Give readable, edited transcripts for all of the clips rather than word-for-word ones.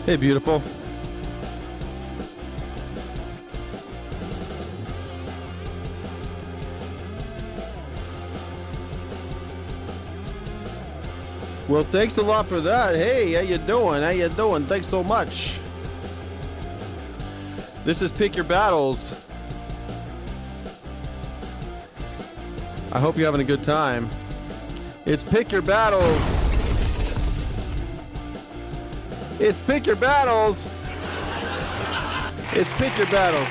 Hey, beautiful. Well, thanks a lot for that. Hey, how you doing? How you doing? Thanks so much. This is Pick Your Battles. I hope you're having a good time. It's Pick Your Battles. It's Pick Your Battles. It's Pick Your Battles.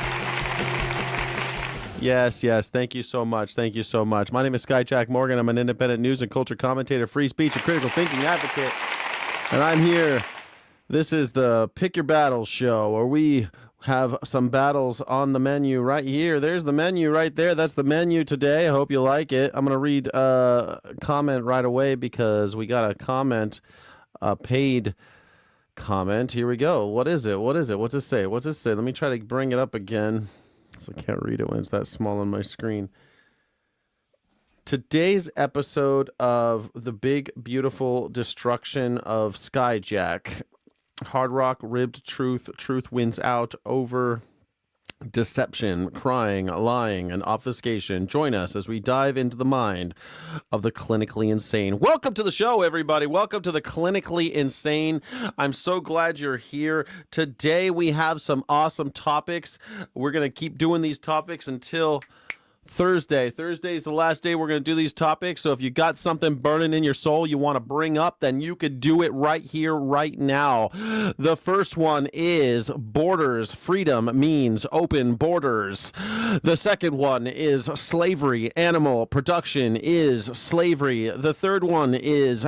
Yes, yes. Thank you so much. Thank you so much. My name is Sky Jack Morgan. I'm an independent news and culture commentator, free speech, and critical thinking advocate. And I'm here. This is the Pick Your Battles show, where we have some battles on the menu right here. There's the menu right there. That's the menu today. I hope you like it. I'm going to read a comment right away because we got a comment, a paid comment. Here we go. What is it? What is it? What's it say? What's it say? Let me try to bring it up again. So I can't read it when it's that small on my screen. Today's episode of The Big Beautiful Destruction of Skyjack. Hard rock, ribbed truth. Truth wins out over deception, crying, lying, and obfuscation. Join us as we dive into the mind of the clinically insane. Welcome to the show, everybody. Welcome to the clinically insane. I'm so glad you're here. Today we have some awesome topics. We're going to keep doing these topics until Thursday. Thursday is the last day we're going to do these topics. So if you got something burning in your soul you want to bring up, then you could do it right here, right now. The first one is borders. Freedom means open borders. The second one is slavery. Animal production is slavery. The third one is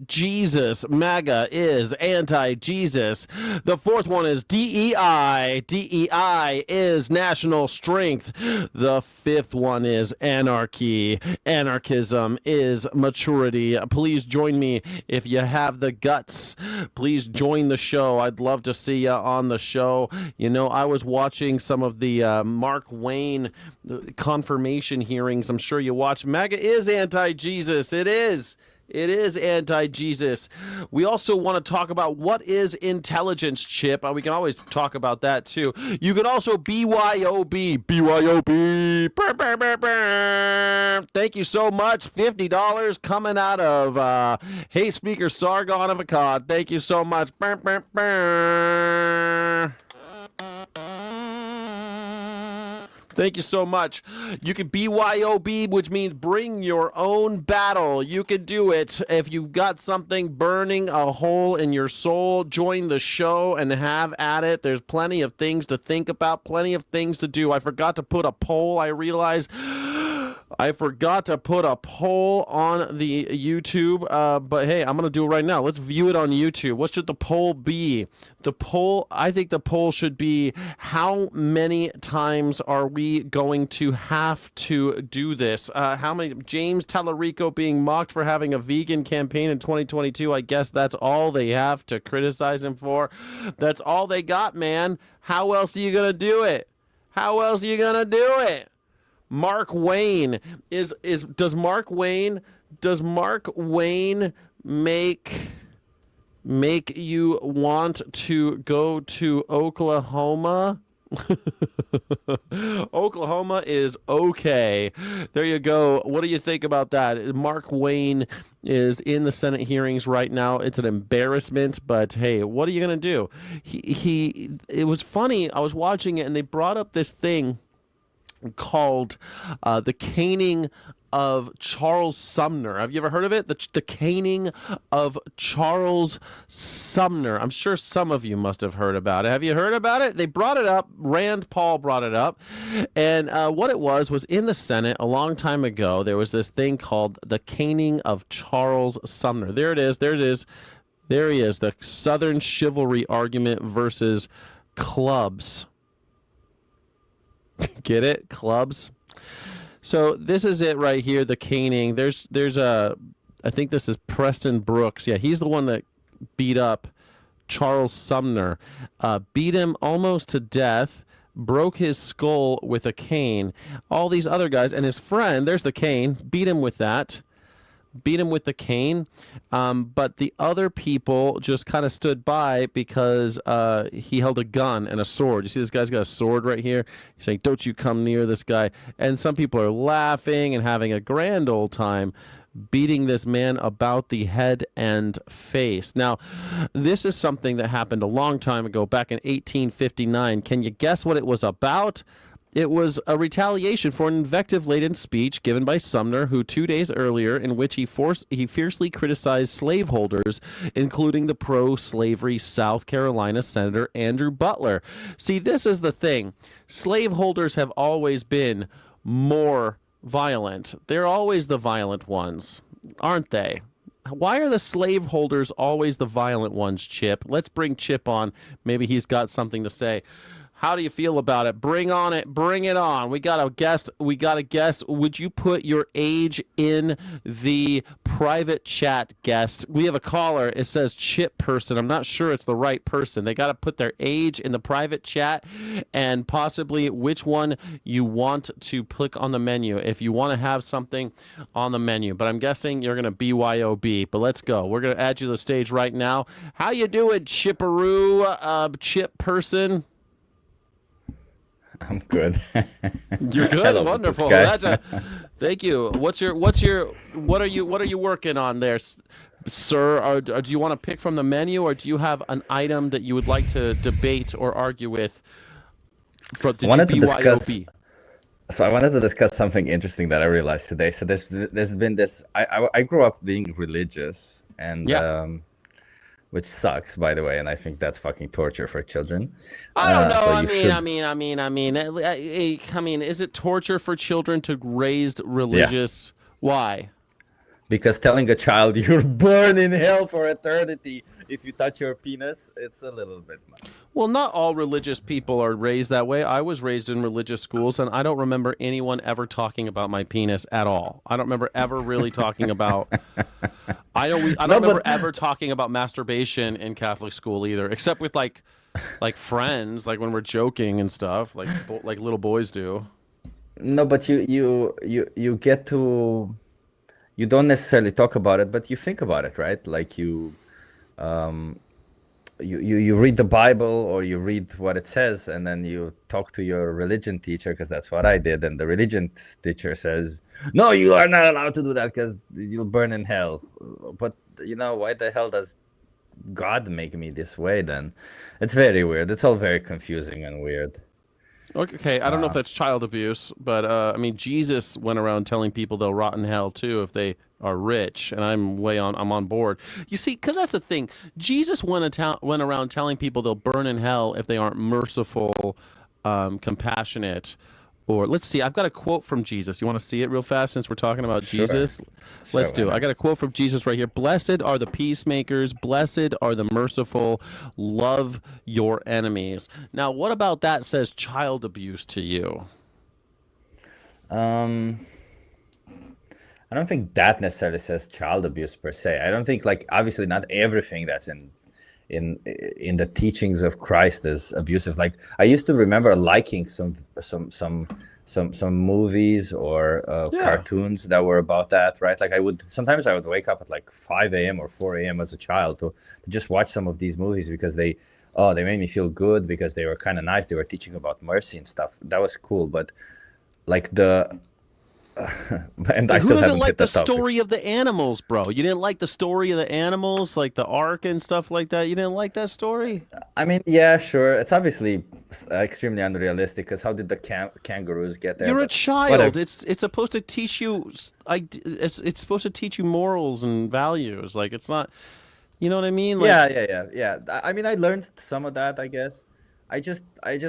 Jesus. MAGA is anti-Jesus. The fourth one is DEI. DEI is national strength. The fifth one is anarchy. Anarchism is maturity. Please join me if you have the guts. Please join the show. I'd love to see you on the show. You know, I was watching some of the Mark Wayne confirmation hearings. I'm sure you watched. MAGA is anti-Jesus. It is. It is anti-Jesus. We also want to talk about what is intelligence, Chip. We can always talk about that, too. You can also BYOB. BYOB. Burr, burr, burr, burr. Thank you so much. $50 coming out of Hey Speaker Sargon of Akkad. Thank you so much. Burr, burr, burr. Thank you so much. You can BYOB, which means bring your own battle. You can do it. If you've got something burning a hole in your soul, join the show and have at it. There's plenty of things to think about, plenty of things to do. I forgot to put a poll, I realized. I forgot to put a poll on the YouTube, but hey, I'm going to do it right now. Let's view it on YouTube. What should the poll be? I think the poll should be, how many times are we going to have to do this? How many? James Tallarico being mocked for having a vegan campaign in 2022. I guess that's all they have to criticize him for. That's all they got, man. How else are you going to do it? How else are you going to do it? Mark Wayne does Mark Wayne make you want to go to Oklahoma? Oklahoma is okay. There you go. What do you think about that? Mark Wayne is in the Senate hearings right now. It's an embarrassment, but hey, what are you going to do? It was funny. I was watching it and they brought up this thing called the caning of Charles Sumner. Have you ever heard of it? The caning of Charles Sumner. I'm sure some of you must have heard about it. Have you heard about it? They brought it up. Rand Paul brought it up. And what it was in the Senate a long time ago, there was this thing called the caning of Charles Sumner. There it is. There it is. There he is. The Southern chivalry argument versus clubs. Get it? Clubs. So this is it right here, the caning. There's I think this is Preston Brooks. Yeah, he's the one that beat up Charles Sumner. Beat him almost to death, broke his skull with a cane. All these other guys, and his friend, there's the cane, beat him with that. beat him with the cane. But the other people just kind of stood by because he held a gun and a sword. You see this guy's got a sword right here? He's saying, don't you come near this guy. And some people are laughing and having a grand old time beating this man about the head and face. Now, this is something that happened a long time ago, back in 1859. Can you guess what it was about? It was a retaliation for an invective-laden speech given by Sumner, who 2 days earlier, in which he fiercely criticized slaveholders, including the pro-slavery South Carolina Senator Andrew Butler. See, this is the thing. Slaveholders have always been more violent. They're always the violent ones, aren't they? Why are the slaveholders always the violent ones, Chip? Let's bring Chip on. Maybe he's got something to say. How do you feel about it? Bring on it. Bring it on. We got a guest. Would you put your age in the private chat, guest? We have a caller. It says Chip person. I'm not sure it's the right person. They got to put their age in the private chat and possibly which one you want to click on the menu if you want to have something on the menu. But I'm guessing you're going to BYOB. But let's go. We're going to add you to the stage right now. How you doing, Chipperoo, Chip person? I'm good. You're good. Hello, Wonderful. Thank you. What are you working on there, sir? Or do you want to pick from the menu, or do you have an item that you would like to debate or argue with? So I wanted to discuss something interesting that I realized today. So there's been this. I grew up being religious, and which sucks, by the way, and I think that's fucking torture for children. I don't know. I mean, is it torture for children to raise religious? Yeah. Why? Because telling a child you'll burn in hell for eternity if you touch your penis, it's a little bit much. Well, not all religious people are raised that way. I was raised in religious schools, and I don't remember anyone ever talking about my penis at all. I don't remember ever really talking about. I don't remember ever talking about masturbation in Catholic school either, except with like friends, like when we're joking and stuff, like little boys do. No, but you get to. You don't necessarily talk about it, but you think about it, right? Like you read the Bible or you read what it says, and then you talk to your religion teacher, because that's what I did. And the religion teacher says, "No, you are not allowed to do that because you'll burn in hell." But why the hell does God make me this way? Then it's very weird. It's all very confusing and weird. Okay, I don't know if that's child abuse, but I mean, Jesus went around telling people they'll rot in hell too if they are rich, and I'm on board. You see, because that's the thing. Jesus went around telling people they'll burn in hell if they aren't merciful, compassionate, or let's see. I've got a quote from Jesus. You want to see it real fast since we're talking about Jesus? Let's do it. I got a quote from Jesus right here. "Blessed are the peacemakers. Blessed are the merciful. Love your enemies." Now, what about that says child abuse to you? I don't think that necessarily says child abuse per se. I don't think, obviously not everything that's in the teachings of Christ is abusive. Like, I used to remember liking some movies or cartoons that were about that, right? Like, sometimes I would wake up at like 5 a.m. or 4 a.m. as a child to just watch some of these movies because they made me feel good, because they were kind of nice. They were teaching about mercy and stuff. That was cool. But like and I who still doesn't like the topic. story of the animals, bro? You didn't like the story of the animals, like the ark and stuff like that? You didn't like that story? I mean, yeah, sure. It's obviously extremely unrealistic, because how did the kangaroos get there? You're a child. It's supposed to teach you. It's supposed to teach you morals and values. Like, it's not. You know what I mean? Like, yeah. I mean, I learned some of that, I guess. I just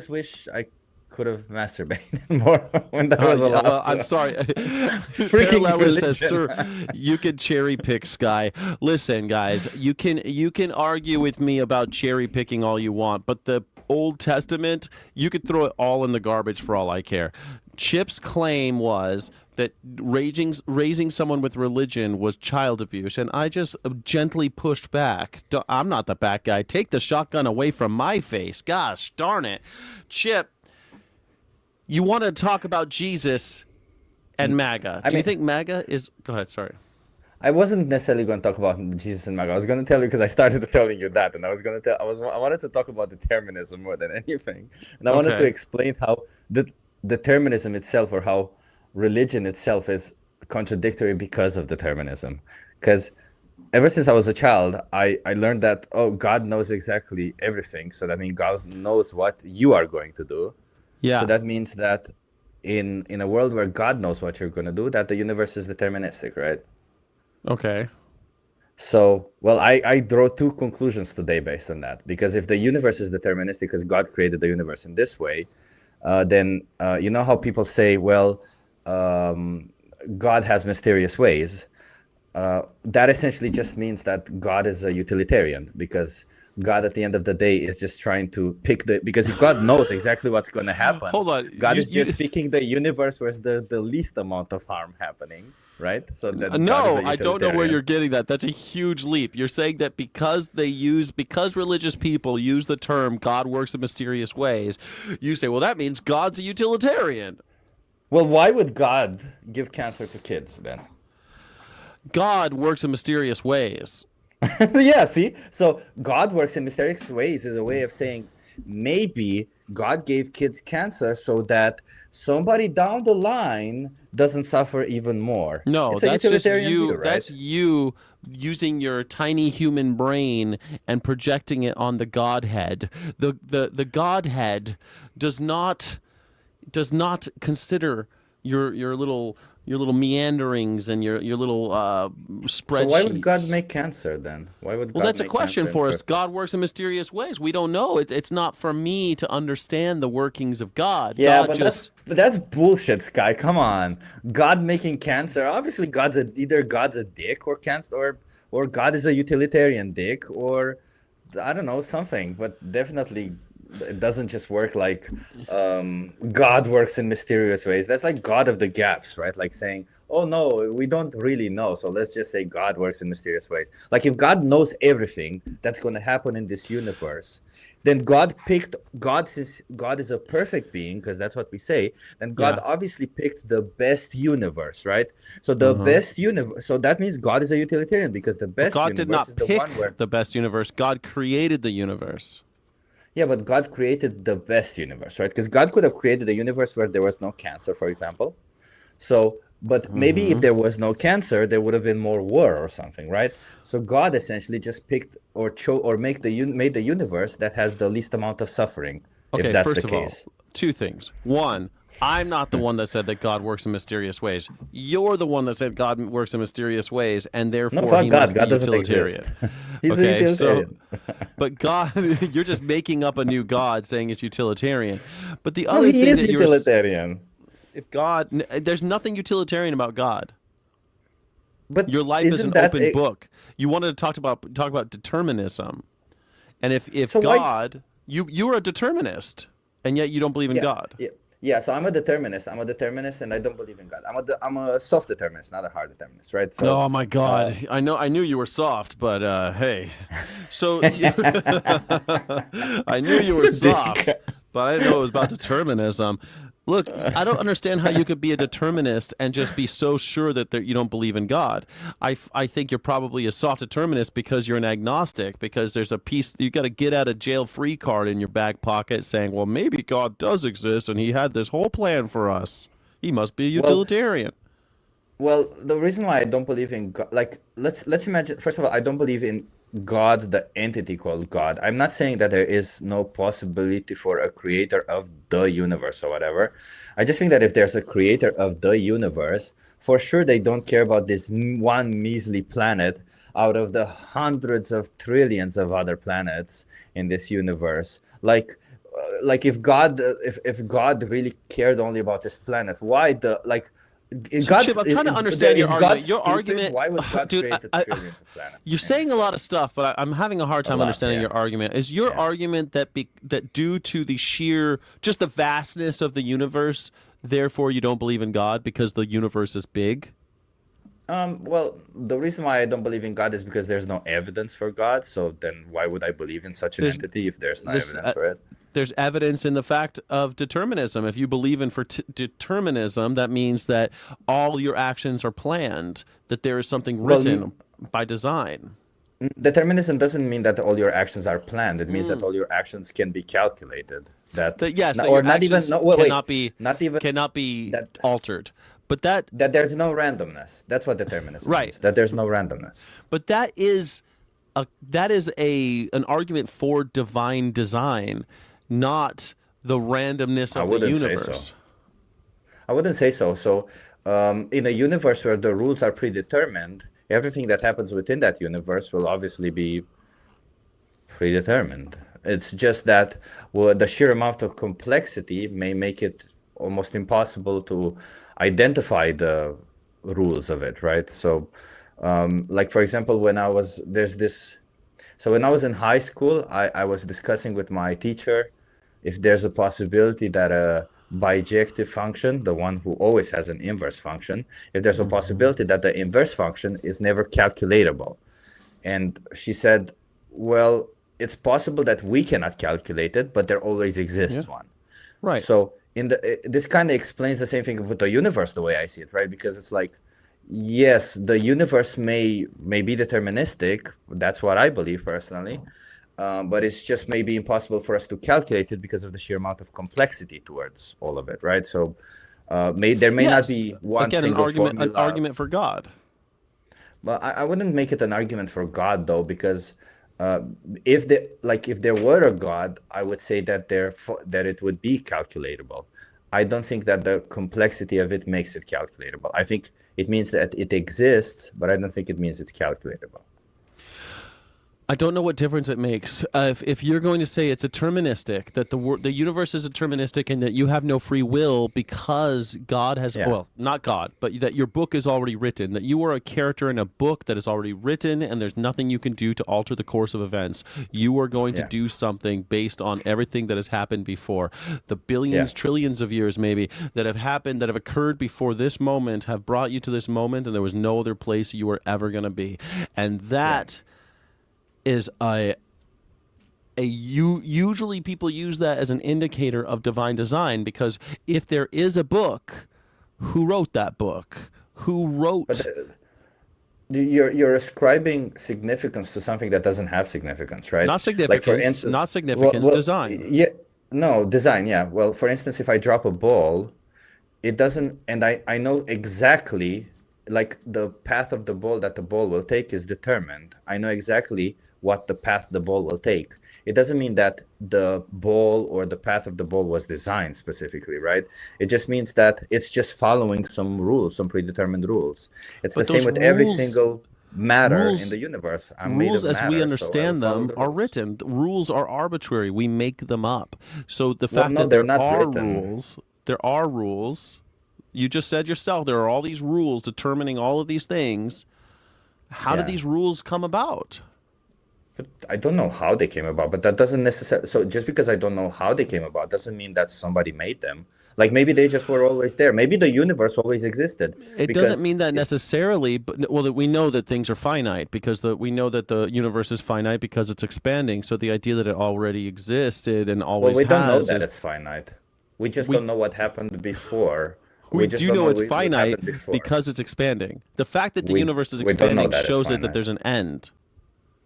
wish I could have masturbated more when that was allowed. Well, I'm sorry. Freaking religion. Says, "Sir, you can cherry pick, Sky." Listen, guys, you can argue with me about cherry picking all you want, but the Old Testament, you could throw it all in the garbage for all I care. Chip's claim was that raising someone with religion was child abuse, and I just gently pushed back. I'm not the bad guy. Take the shotgun away from my face. Gosh darn it. Chip, you want to talk about Jesus and MAGA. Do you think MAGA is... Go ahead, sorry. I wasn't necessarily going to talk about Jesus and MAGA. I was going to tell you because I started telling you that, and I was going to tell. I wanted to talk about determinism more than anything, and I wanted to Okay. explain how the determinism itself, or how religion itself, is contradictory because of determinism. Because ever since I was a child, I learned that, oh, God knows exactly everything, so that means God knows what you are going to do. So Yeah. that means that in a world where God knows what you're going to do, that the universe is deterministic, right? Okay. So, well, I draw two conclusions today based on that. Because if the universe is deterministic because God created the universe in this way, then you know how people say, well, um, God has mysterious ways. That essentially just means that God is a utilitarian, because God at the end of the day is just trying to pick because if God knows exactly what's going to happen, Hold on. God is just picking the universe where the least amount of harm happening, right? So then God is No, a I don't know where utilitarian. you're getting that. That's a huge leap. You're saying that because religious people use the term God works in mysterious ways, you say, well, that means God's a utilitarian. Well, why would God give cancer to kids then? God works in mysterious ways. Yeah, see? So God works in mysterious ways is a way of saying maybe God gave kids cancer so that somebody down the line doesn't suffer even more. No, It's a that's just utilitarian view, you. right? That's you using your tiny human brain and projecting it on the Godhead. The Godhead does not consider your little meanderings and your little So why would God spreadsheets. make cancer then? Why would Well, God that's a make question cancer in the for us. first place? God works in mysterious ways. We don't know. It's not for me to understand the workings of God. Yeah, God but just that's bullshit, Sky. Come on. God making cancer. Obviously either God's a dick, or cancer, or God is a utilitarian dick, or I don't know, something. But definitely it doesn't just work like God works in mysterious ways. That's like God of the gaps, right? Like saying, oh no, we don't really know, so let's just say God works in mysterious ways. Like if God knows everything that's going to happen in this universe, then God, since God is a perfect being, because that's what we say, then God yeah. obviously picked the best universe, right? So the Uh-huh. best universe, so that means God is a utilitarian, because the But best God did universe is not the one pick where, the best universe. God created the universe. yeah, but God created the best universe, right? Because God could have created a universe where there was no cancer, for example. So, but maybe if Mm-hmm. there was no cancer, there would have been more war or something, right? So God essentially just picked or chose or made the universe that has the least amount of suffering, if Okay, that's the first of all, case. two things. One, I'm not the one that said that God works in mysterious ways. You're the one that said God works in mysterious ways, and No, therefore fuck he God. must be God doesn't exist. utilitarian. He's a Okay, so, utilitarian. but God, you're just making up a new God saying it's utilitarian. But the No, other he thing is that utilitarian. if God, there's nothing utilitarian about God. But Your life is an isn't that open book. You wanted to talk about determinism, and if so? Why? God, you are a determinist, and yet you don't believe in Yeah, God. yeah, yeah. So I'm a determinist. I'm a determinist, and I don't believe in God. I'm a soft determinist, not a hard determinist, right? So, Oh my uh, God! I knew you were soft, but hey, so I knew you were dick. soft, but I didn't know it was about determinism. Look, I don't understand how you could be a determinist and just be so sure that you don't believe in God. I think you're probably a soft determinist because you're an agnostic, because there's a piece, you got a get out of jail free card in your back pocket saying, well, maybe God does exist and he had this whole plan for us. He must be a Well, utilitarian. Well, the reason why I don't believe in God, like let's imagine. First of all, I don't believe in God, the entity called God. I'm not saying that there is no possibility for a creator of the universe or whatever. I just think that if there's a creator of the universe, for sure they don't care about this one measly planet out of the hundreds of trillions of other planets in this universe. Like if God really cared only about this planet, why the like? So Chip, I'm trying to understand your Is God argument. Your stupid? argument, Why would God dude, create the trillions of planets you're in saying this a way? lot of stuff, but I'm having a hard A time lot, understanding yeah, your argument. Is your yeah. argument that due to the sheer, just the vastness of the universe, therefore you don't believe in God because the universe is big? Well, the reason why I don't believe in God is because there's no evidence for God. So then why would I believe in such an There's entity if there's no this evidence for it? There's evidence in the fact of determinism. If you believe in determinism, that means that all your actions are planned, that there is something written by design. Determinism doesn't mean that all your actions are planned. It means that all your actions can be calculated. Yes, or not even cannot be altered. But that there's no randomness. That's what determinism means. That there's no randomness. But that is an argument for divine design, not the randomness of the universe. I wouldn't say so. So in a universe where the rules are predetermined, everything that happens within that universe will obviously be predetermined. It's just that the sheer amount of complexity may make it almost impossible to identify the rules of it, right? So, like for example, when I was in high school, I was discussing with my teacher if there's a possibility that a bijective function, the one who always has an inverse function, if there's a possibility that the inverse function is never calculatable. And she said, well, it's possible that we cannot calculate it, but there always exists one. Right. So this kind of explains the same thing with the universe, the way I see it, right? Because it's like, yes, the universe may be deterministic. That's what I believe personally. But it's just maybe impossible for us to calculate it because of the sheer amount of complexity towards all of it, right? So there may not be one single formula. An argument for God. Well, I wouldn't make it an argument for God though, because if there were a God, I would say that it would be calculatable. I don't think that the complexity of it makes it calculatable. I think it means that it exists, but I don't think it means it's calculatable. I don't know what difference it makes. If you're going to say it's deterministic, that the universe is deterministic and that you have no free will because God has, well, not God, but that your book is already written, that you are a character in a book that is already written and there's nothing you can do to alter the course of events. You are going to do something based on everything that has happened before. The billions, trillions of years maybe that have happened, that have occurred before this moment have brought you to this moment, and there was no other place you were ever going to be. And that... is usually people use that as an indicator of divine design, because if there is a book, who wrote that book? Who wrote? But you're ascribing significance to something that doesn't have significance, right? Not significance. Like for instance, not significance. Design. Yeah. No, design. Yeah. Well, for instance, if I drop a ball, it doesn't, and I know exactly, like the path of the ball that the ball will take is determined. I know exactly what the path the ball will take. It doesn't mean that the ball or the path of the ball was designed specifically, right? It just means that it's just following some rules, some predetermined rules. It's the same with every single matter in the universe. Rules, as we understand them, are written. Rules are arbitrary. We make them up. So the fact that there are rules. You just said yourself, there are all these rules determining all of these things. How did these rules come about? But I don't know how they came about, but that doesn't necessarily... So just because I don't know how they came about doesn't mean that somebody made them. Like maybe they just were always there. Maybe the universe always existed. It doesn't mean that necessarily, but well, we know that things are finite because we know that the universe is finite because it's expanding. So the idea that it already existed and always has... Well, we don't know that it's finite. We just don't know what happened before. We do know it's finite because it's expanding. The fact that the universe is expanding shows it that there's an end.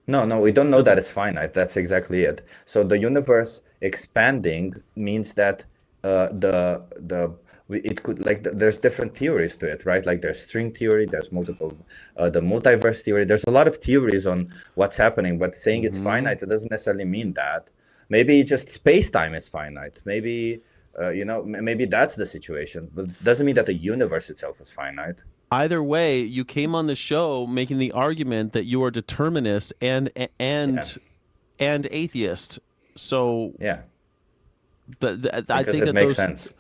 No, we don't know that it's finite. That's exactly it. So the universe expanding means that it could, like, there's different theories to it, right? Like there's string theory, there's the multiverse theory. There's a lot of theories on what's happening, but saying it's finite, it doesn't necessarily mean that. Maybe just space-time is finite. Maybe, maybe that's the situation, but it doesn't mean that the universe itself is finite. Either way, you came on the show making the argument that you are determinist and atheist. So I think that makes sense.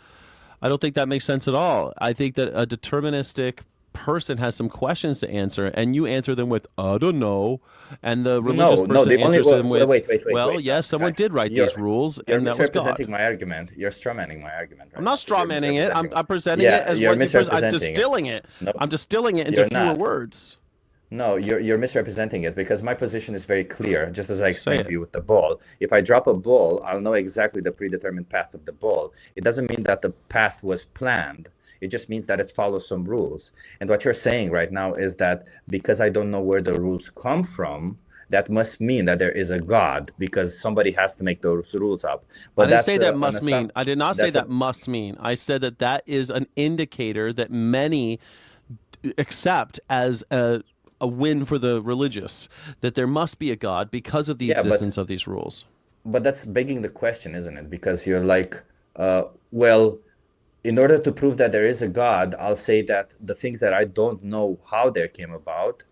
I don't think that makes sense at all. I think that a deterministic person has some questions to answer, and you answer them with "I don't know," and the religious person answers them with "Well, yes, someone did write these rules, and that was God." You're misrepresenting my argument. You're strawmanning my argument. Right? I'm not strawmanning it. I'm presenting it as what I'm distilling it. Nope. I'm distilling it into fewer words. No, you're misrepresenting it because my position is very clear, just as I Say explained to it. you with the ball. If I drop a ball, I'll know exactly the predetermined path of the ball. It doesn't mean that the path was planned. It just means that it follows some rules. And what you're saying right now is that because I don't know where the rules come from, that must mean that there is a God because somebody has to make those rules up. I But didn't say that's that an must mean. assumption. I did not say That's a that must mean. I said that that is an indicator that many accept as a win for the religious, that there must be a God because of the yeah, existence of these rules. but that's begging the question, isn't it? Because you're like, well, in order to prove that there is a God, I'll say that the things that I don't know how they came about,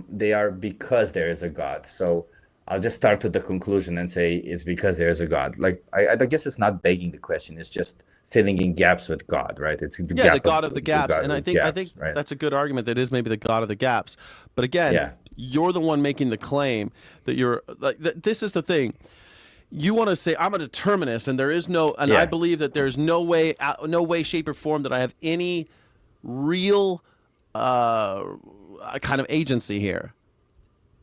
they are because there is a God. So I'll just start with the conclusion and say it's because there is a God. Like I guess it's not begging the question; it's just filling in gaps with God, right? It's the Yeah, the gap of God of the the gaps, God and I with think I think gaps, right? that's a good argument. That is maybe the God of the gaps, but again, Yeah, you're the one making the claim that you're like. This is the thing. You want to say I'm a determinist, and there is no, and I yeah, believe that there's no way, no way, shape, or form that I have any real uh, kind of agency here,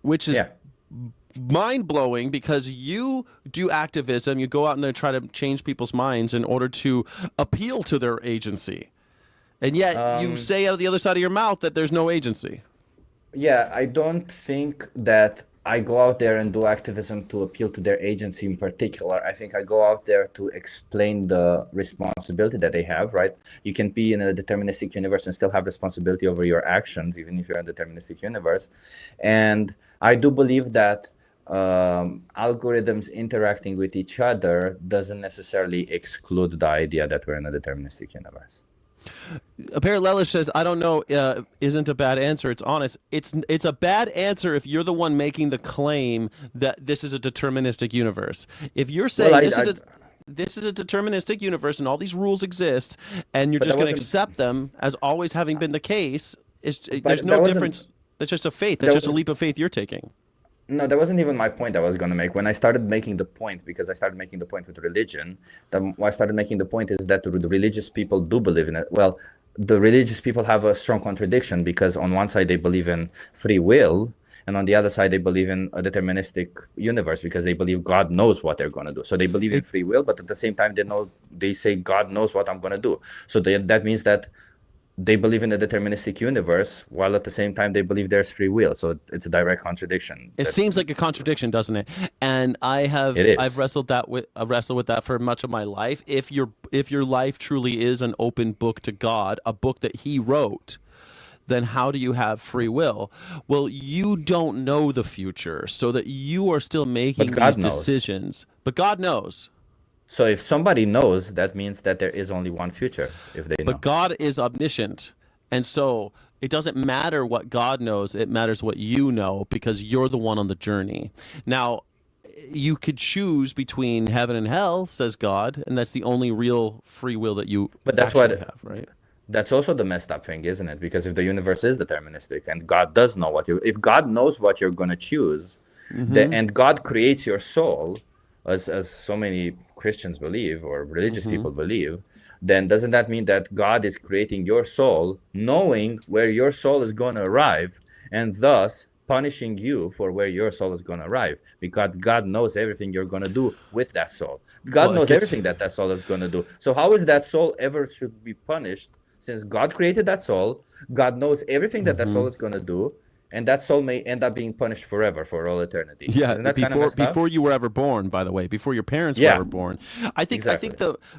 which is yeah. mind blowing because you do activism. You go out and there try to change people's minds in order to appeal to their agency. And yet you Um, say out of the other side of your mouth that there's no agency. Yeah, I don't think that I go out there and do activism to appeal to their agency in particular. I think I go out there to explain the responsibility that they have, right? You can be in a deterministic universe and still have responsibility over your actions, even if you're in a deterministic universe. And I do believe that algorithms interacting with each other doesn't necessarily exclude the idea that we're in a deterministic universe. Apparent Lelich says, "I don't know. Isn't a bad answer. It's honest. It's a bad answer if you're the one making the claim that this is a deterministic universe. If you're Well, saying this is a deterministic universe and all these rules exist, and you're but just that going to wasn't, accept them as always having been the case, there's but no that wasn't, difference. That's just a faith. That's that just a wasn't leap of faith you're taking. No, that wasn't even my point I was going to make. When I started making the point, because I started making the point with religion, I started making the point is that the religious people do believe in it. Well, the religious people have a strong contradiction because on one side they believe in free will, and on the other side they believe in a deterministic universe because they believe God knows what they're going to do. So they believe in It, free will, but at the same time they say God knows what I'm going to do. So that means that they believe in a deterministic universe while at the same time they believe there's free will, so it's a direct contradiction It that seems like a contradiction, doesn't it? And it I've is. wrestled with that for much of my life. If your life truly is an open book to God, a book that He wrote, then how do you have free will? Well, you don't know the future, so that you are still But making these God knows. decisions. But God knows. So if somebody knows, that means that there is only one future if they But know. God is omniscient, and so it doesn't matter what God knows. It matters what you know because you're the one on the journey. Now, you could choose between heaven and hell, says God, and that's the only real free will that you But actually have, right? that's also the messed up thing, isn't it? Because if the universe is deterministic and God does know if God knows what you're going to choose, Mm-hmm. and God creates your soul, as so many Christians believe or religious Mm-hmm. people believe, then doesn't that mean that God is creating your soul, knowing where your soul is going to arrive, and thus punishing you for where your soul is going to arrive? Because God knows everything you're going to do with that soul. God Well, it knows gets. everything that soul is going to do. So how is that soul ever should be punished? Since God created that soul, God knows everything that that Mm-hmm. soul is going to do, and that soul may end up being punished forever for all eternity. Yeah, Isn't that kind of before messed up? before you were ever born, by the way, before your parents were Yeah, ever born. I think exactly.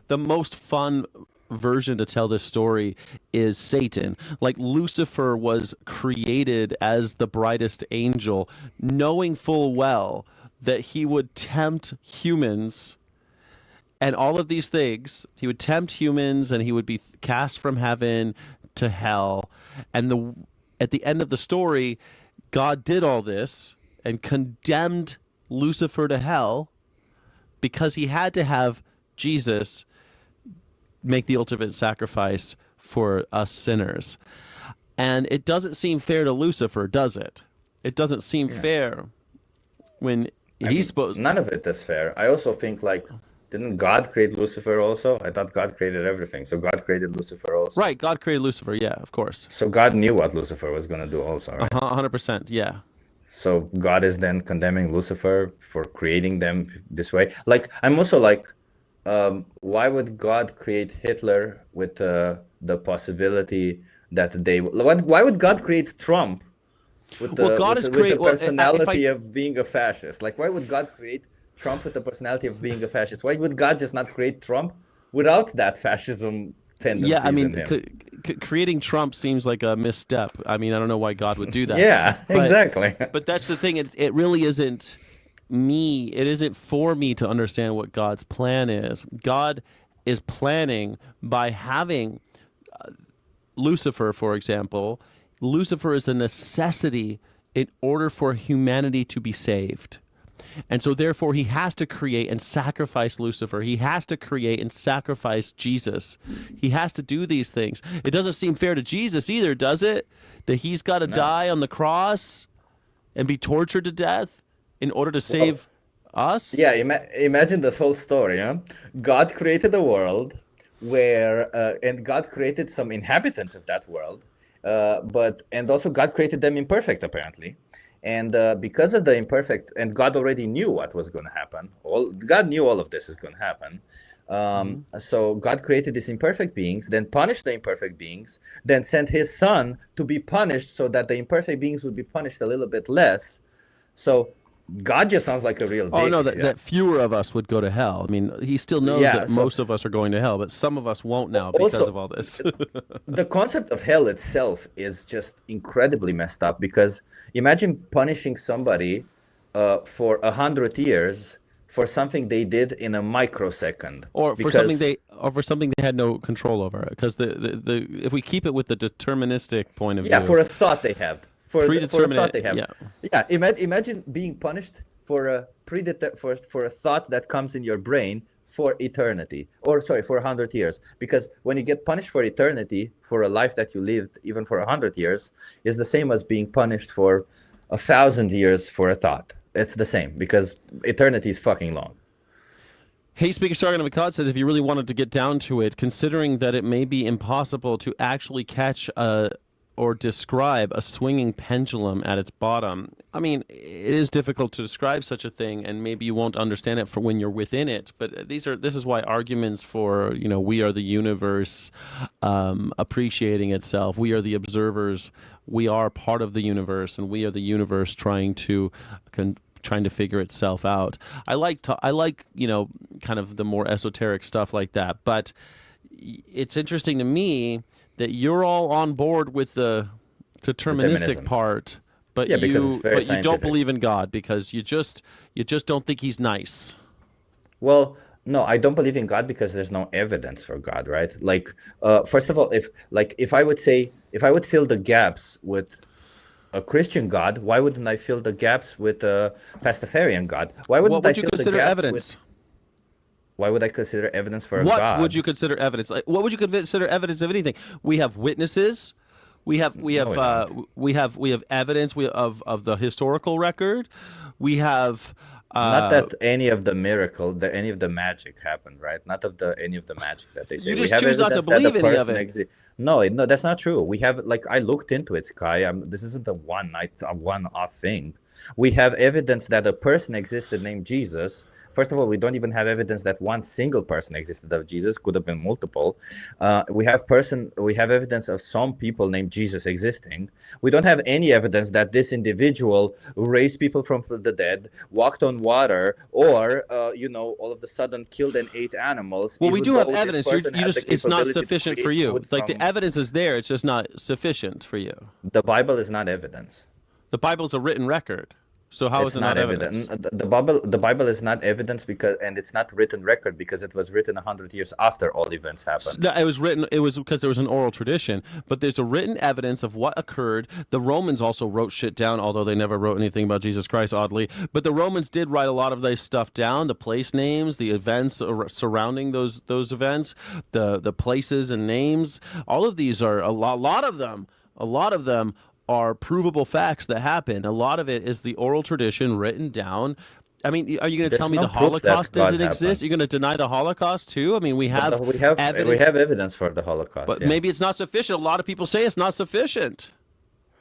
the most fun version to tell this story is Satan. Like Lucifer was created as the brightest angel, knowing full well that he would tempt humans and all of these things. He would tempt humans and he would be cast from heaven to hell. And at the end of the story, God did all this and condemned Lucifer to hell because he had to have Jesus make the ultimate sacrifice for us sinners. And it doesn't seem fair to Lucifer, does it? It doesn't seem Yeah. fair when I he's mean, supposed. none of it is fair. I also think like Didn't God create Lucifer also? I thought God created everything. So God created Lucifer also. Right, God created Lucifer, yeah, of course. So God knew what Lucifer was going to do also, right? 100%, yeah. So God is then condemning Lucifer for creating them this way. Like, I'm also like, why would God create Hitler with the possibility that they... Why would God create Trump with the, Well, God with is the, with the create. Well, personality of being a fascist? Like, why would God create Trump with the personality of being a fascist? Why would God just not create Trump without that fascism tendencies yeah, I mean, in him? creating Trump seems like a misstep. I mean, I don't know why God would do that. Yeah, but, exactly. But that's the thing. It really isn't me. It isn't for me to understand what God's plan is. God is planning by having Lucifer, for example. Lucifer is a necessity in order for humanity to be saved. And so therefore he has to create and sacrifice Lucifer. He has to create and sacrifice Jesus. He has to do these things. It doesn't seem fair to Jesus either, does it? That he's got to die on the cross and be tortured to death in order to save us? Yeah, imagine this whole story, huh? God created a world where, and God created some inhabitants of that world, and also God created them imperfect, apparently. And because of the imperfect, and God already knew what was going to happen. God knew all of this is going to happen. So God created these imperfect beings, then punished the imperfect beings, then sent his son to be punished so that the imperfect beings would be punished a little bit less. So God just sounds like a real dick. Oh, no, that fewer of us would go to hell. I mean, he still knows that most of us are going to hell, but some of us won't now because of all this. The concept of hell itself is just incredibly messed up, because imagine punishing somebody for 100 years for something they did in a microsecond, or for something they had no control over. Because if we keep it with the deterministic point of view, for a thought they have. For a thought they have. Yeah. Imagine being punished for a for a thought that comes in your brain for eternity, or for 100 years. Because when you get punished for eternity, for a life that you lived, even for 100 years, is the same as being punished for 1,000 years for a thought. It's the same, because eternity is fucking long. Hey, Speaker Sargon of Akkad says, if you really wanted to get down to it, considering that it may be impossible to actually catch or describe a swinging pendulum at its bottom. I mean, it is difficult to describe such a thing, and maybe you won't understand it for when you're within it. But this is why arguments for, we are the universe appreciating itself. We are the observers. We are part of the universe, and we are the universe trying to figure itself out. I like kind of the more esoteric stuff like that. But it's interesting to me that you're all on board with the deterministic part, but you don't believe in God because you just don't think he's nice. Well, no, I don't believe in God because there's no evidence for God, right? Like, first of all, if I would fill the gaps with a Christian God, why wouldn't I fill the gaps with a Pastafarian God? Why wouldn't I fill the gaps with... Why would I consider evidence for a God? What would you consider evidence? Like, what would you consider evidence of anything? We have witnesses. We have evidence of the historical record. We have not that any of the any of the magic happened, right? Not of any of the magic that they say. You just choose not to believe any of it. No, that's not true. We have, I looked into it, Sky. This isn't a one-off thing. We have evidence that a person existed named Jesus. First of all, we don't even have evidence that one single person existed of Jesus. Could have been multiple. We have evidence of some people named Jesus existing. We don't have any evidence that this individual raised people from the dead, walked on water, or all of a sudden killed and ate animals. Well, we do have evidence. It's not sufficient for you. Like the evidence is there. It's just not sufficient for you. The Bible is not evidence. The Bible is a written record. So how is it not evidence? The Bible is not evidence and it's not written record because it was written 100 years after all events happened. No, it was because there was an oral tradition, but there's a written evidence of what occurred. The Romans also wrote shit down, although they never wrote anything about Jesus Christ, oddly. But the Romans did write a lot of this stuff down, the place names, the events surrounding those events, the places and names. All of these are a lot of them are provable facts that happen. A lot of it is the oral tradition written down. I mean, are you going to tell There's me no the proof that Holocaust God doesn't exist? happened. You're going to deny the Holocaust too? I mean, we But have we evidence, have evidence for the Holocaust. but Yeah. maybe it's not sufficient. A lot of people say it's not sufficient.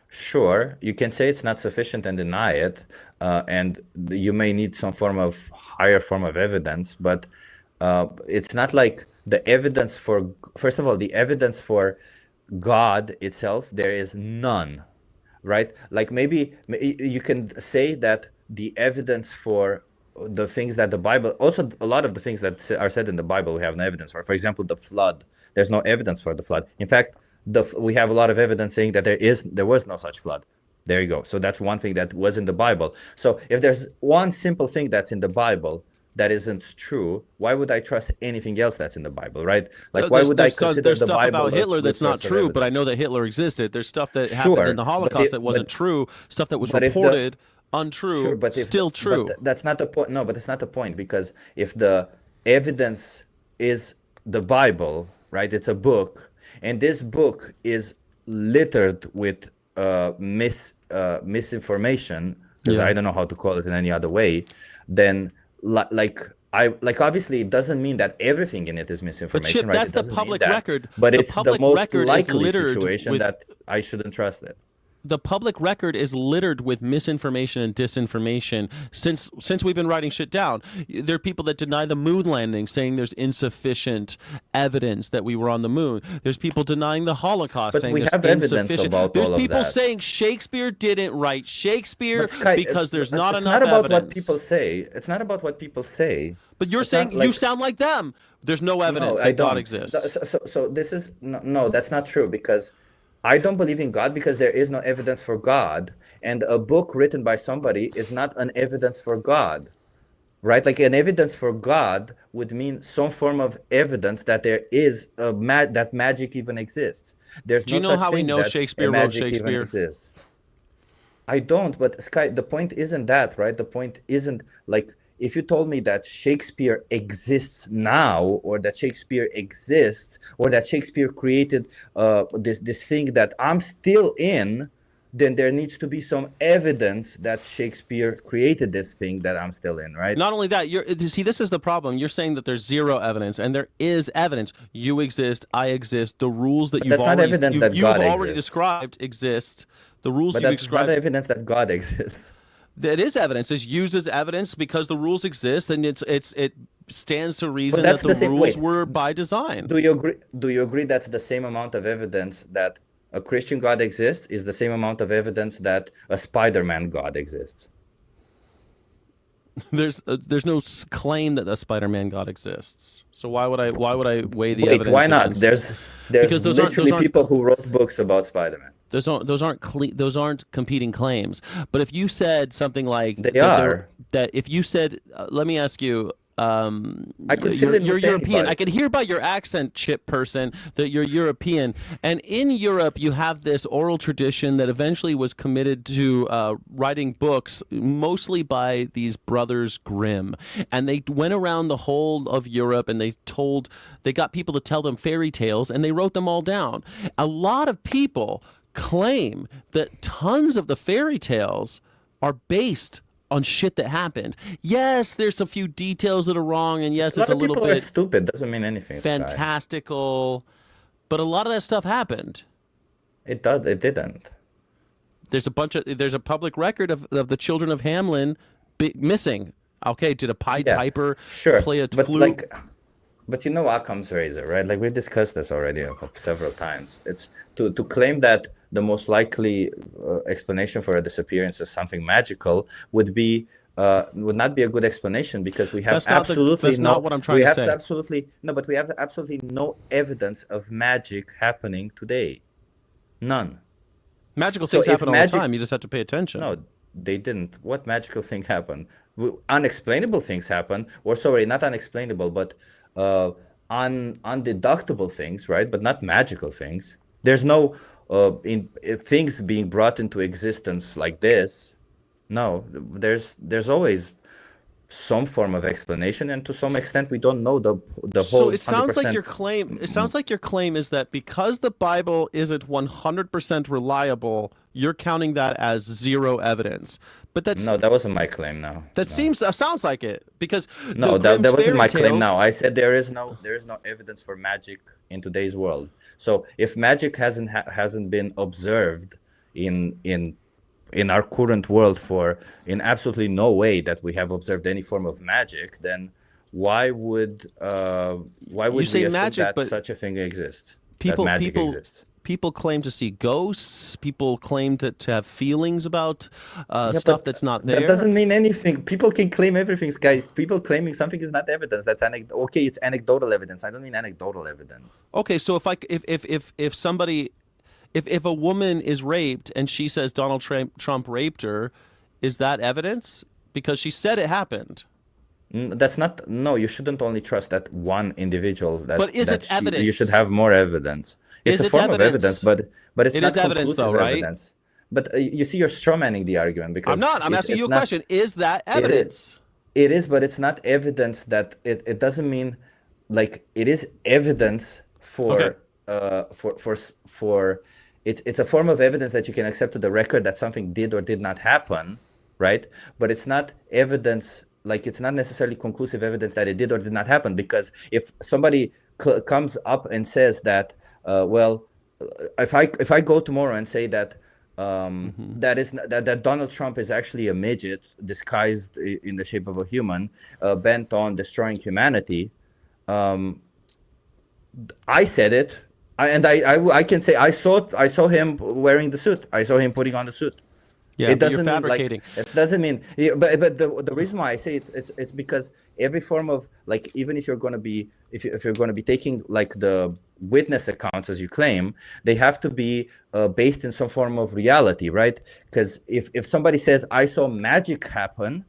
Sure, you can say it's not sufficient and deny it, and you may need some form of higher form of evidence, but it's not like the evidence for, first of all, the evidence for God itself, there is none, right? Like maybe you can say that the evidence for the things that the Bible, also a lot of the things that are said in the Bible, we have no evidence for. For example, the flood, there's no evidence for the flood. In fact, we have a lot of evidence saying that there was no such flood. There you go. So that's one thing that was in the Bible. So if there's one simple thing that's in the Bible that isn't true, why would I trust anything else that's in the Bible, right? Like, why would I consider there's the stuff Bible about Hitler that's not true, but I know that Hitler existed. There's stuff that happened in the Holocaust that wasn't true, stuff that was reported untrue, sure, but still true. But that's not the point. No, but that's not the point, because if the evidence is the Bible, right? It's a book, and this book is littered with misinformation, because I don't know how to call it in any other way, then obviously it doesn't mean that everything in it is misinformation, Chip, right? that's the public record. But the it's the most likely situation that I shouldn't trust it. The public record is littered with misinformation and disinformation since we've been writing shit down. There are people that deny the moon landing, saying there's insufficient evidence that we were on the moon. There's people denying the Holocaust, saying there's insufficient. There's people saying Shakespeare didn't write Shakespeare because there's not enough evidence. It's not about what people say. It's not about what people say. But you're saying you sound like them. There's no evidence that God exists. So this is no, that's not true, because I don't believe in God because there is no evidence for God, and a book written by somebody is not an evidence for God, right? Like, an evidence for God would mean some form of evidence that there is that magic even exists. There's Do you know how we know Shakespeare wrote Shakespeare? I don't, but Sky, the point isn't that, right? The point isn't like, if you told me that Shakespeare exists now, or that Shakespeare exists, or that Shakespeare created this thing that I'm still in, then there needs to be some evidence that Shakespeare created this thing that I'm still in, right? Not only that, see, this is the problem. You're saying that there's zero evidence, and there is evidence. You exist, I exist. The rules that you've already described exist. The rules you've described. But that's not evidence that God exists. That is evidence. It's used as evidence because the rules exist, and it stands to reason that the rules were by design. Do you agree that the same amount of evidence that a Christian God exists is the same amount of evidence that a Spider-Man God exists? There's no claim that a Spider-Man God exists. So why would I weigh the evidence? Why not? There's literally people who wrote books about Spider-Man. Those aren't competing claims. But if you said something like that if you said, let me ask you, you're European. I can hear by your accent, Chip person, that you're European. And in Europe, you have this oral tradition that eventually was committed to writing books, mostly by these brothers Grimm. And they went around the whole of Europe, and they got people to tell them fairy tales, and they wrote them all down. A lot of people claim that tons of the fairy tales are based on shit that happened. Yes, there's a few details that are wrong, and yes, it's a little bit are stupid. Doesn't mean anything. Fantastical, but a lot of that stuff happened. It didn't. There's a public record of the children of Hamelin missing. Okay, did a Pied Piper play a flute? But you know Occam's razor, right? Like, we've discussed this already several times. It's to claim that the most likely explanation for a disappearance is something magical would not be a good explanation, because we have that's not what I'm trying to say. But we have absolutely no evidence of magic happening today. None. Magical things happen all the time. You just have to pay attention. No, they didn't. What magical thing happened? Unexplainable things happen. Or sorry, not unexplainable, but undeductible things, right? But not magical things. There's no things being brought into existence like this. No, there's always some form of explanation, and to some extent we don't know the So whole it sounds like 100%. your claim. It sounds like your claim is that because the Bible isn't 100% reliable, you're counting that as zero evidence. But No, that wasn't my claim. No, that no, seems sounds like it because the no, that Grimm's wasn't fairy my claim. tales. Now I said there is no evidence for magic in today's world. So if magic hasn't been observed in in in our current world for in absolutely no way that we have observed any form of magic, then why would why You would say we assume magic, that but such a thing exists? That people magic people exists? people claim to see ghosts. People claim to have feelings about Yeah, stuff but that's not that there. doesn't mean anything. People can claim everything, guys. People claiming something is not evidence. That's okay. It's anecdotal evidence. I don't mean anecdotal evidence. Okay, so if somebody if a woman is raped and she says Trump raped her, is that evidence? Because she said it happened. That's not. No, you shouldn't only trust that one individual. But is it You should evidence? have more evidence. It's Is a it form of evidence, evidence? but it's It is not evidence though, conclusive right? evidence. But you see, you're strawmanning the argument I'm because not. I'm asking you it's a not. question. Is that It is. evidence? It is, but it's not evidence that it doesn't mean like it is evidence Okay. for it's a form of evidence that you can accept to the record that something did or did not happen, right? But it's not evidence, like it's not necessarily conclusive evidence that it did or did not happen, because if somebody comes up and says that well, if I go tomorrow and say that Hmm. that Donald Trump is actually a midget disguised in the shape of a human, bent on destroying humanity. I said it, I can say I saw him wearing the suit. I saw him putting on the suit. Yeah, It but you're doesn't mean like fabricating. it doesn't mean. Yeah, but the reason why I say it's because every form of, like, even if you're going to be if you're going to be taking like the witness accounts as you claim, they have to be based in some form of reality, right? Because if somebody says I saw magic happen,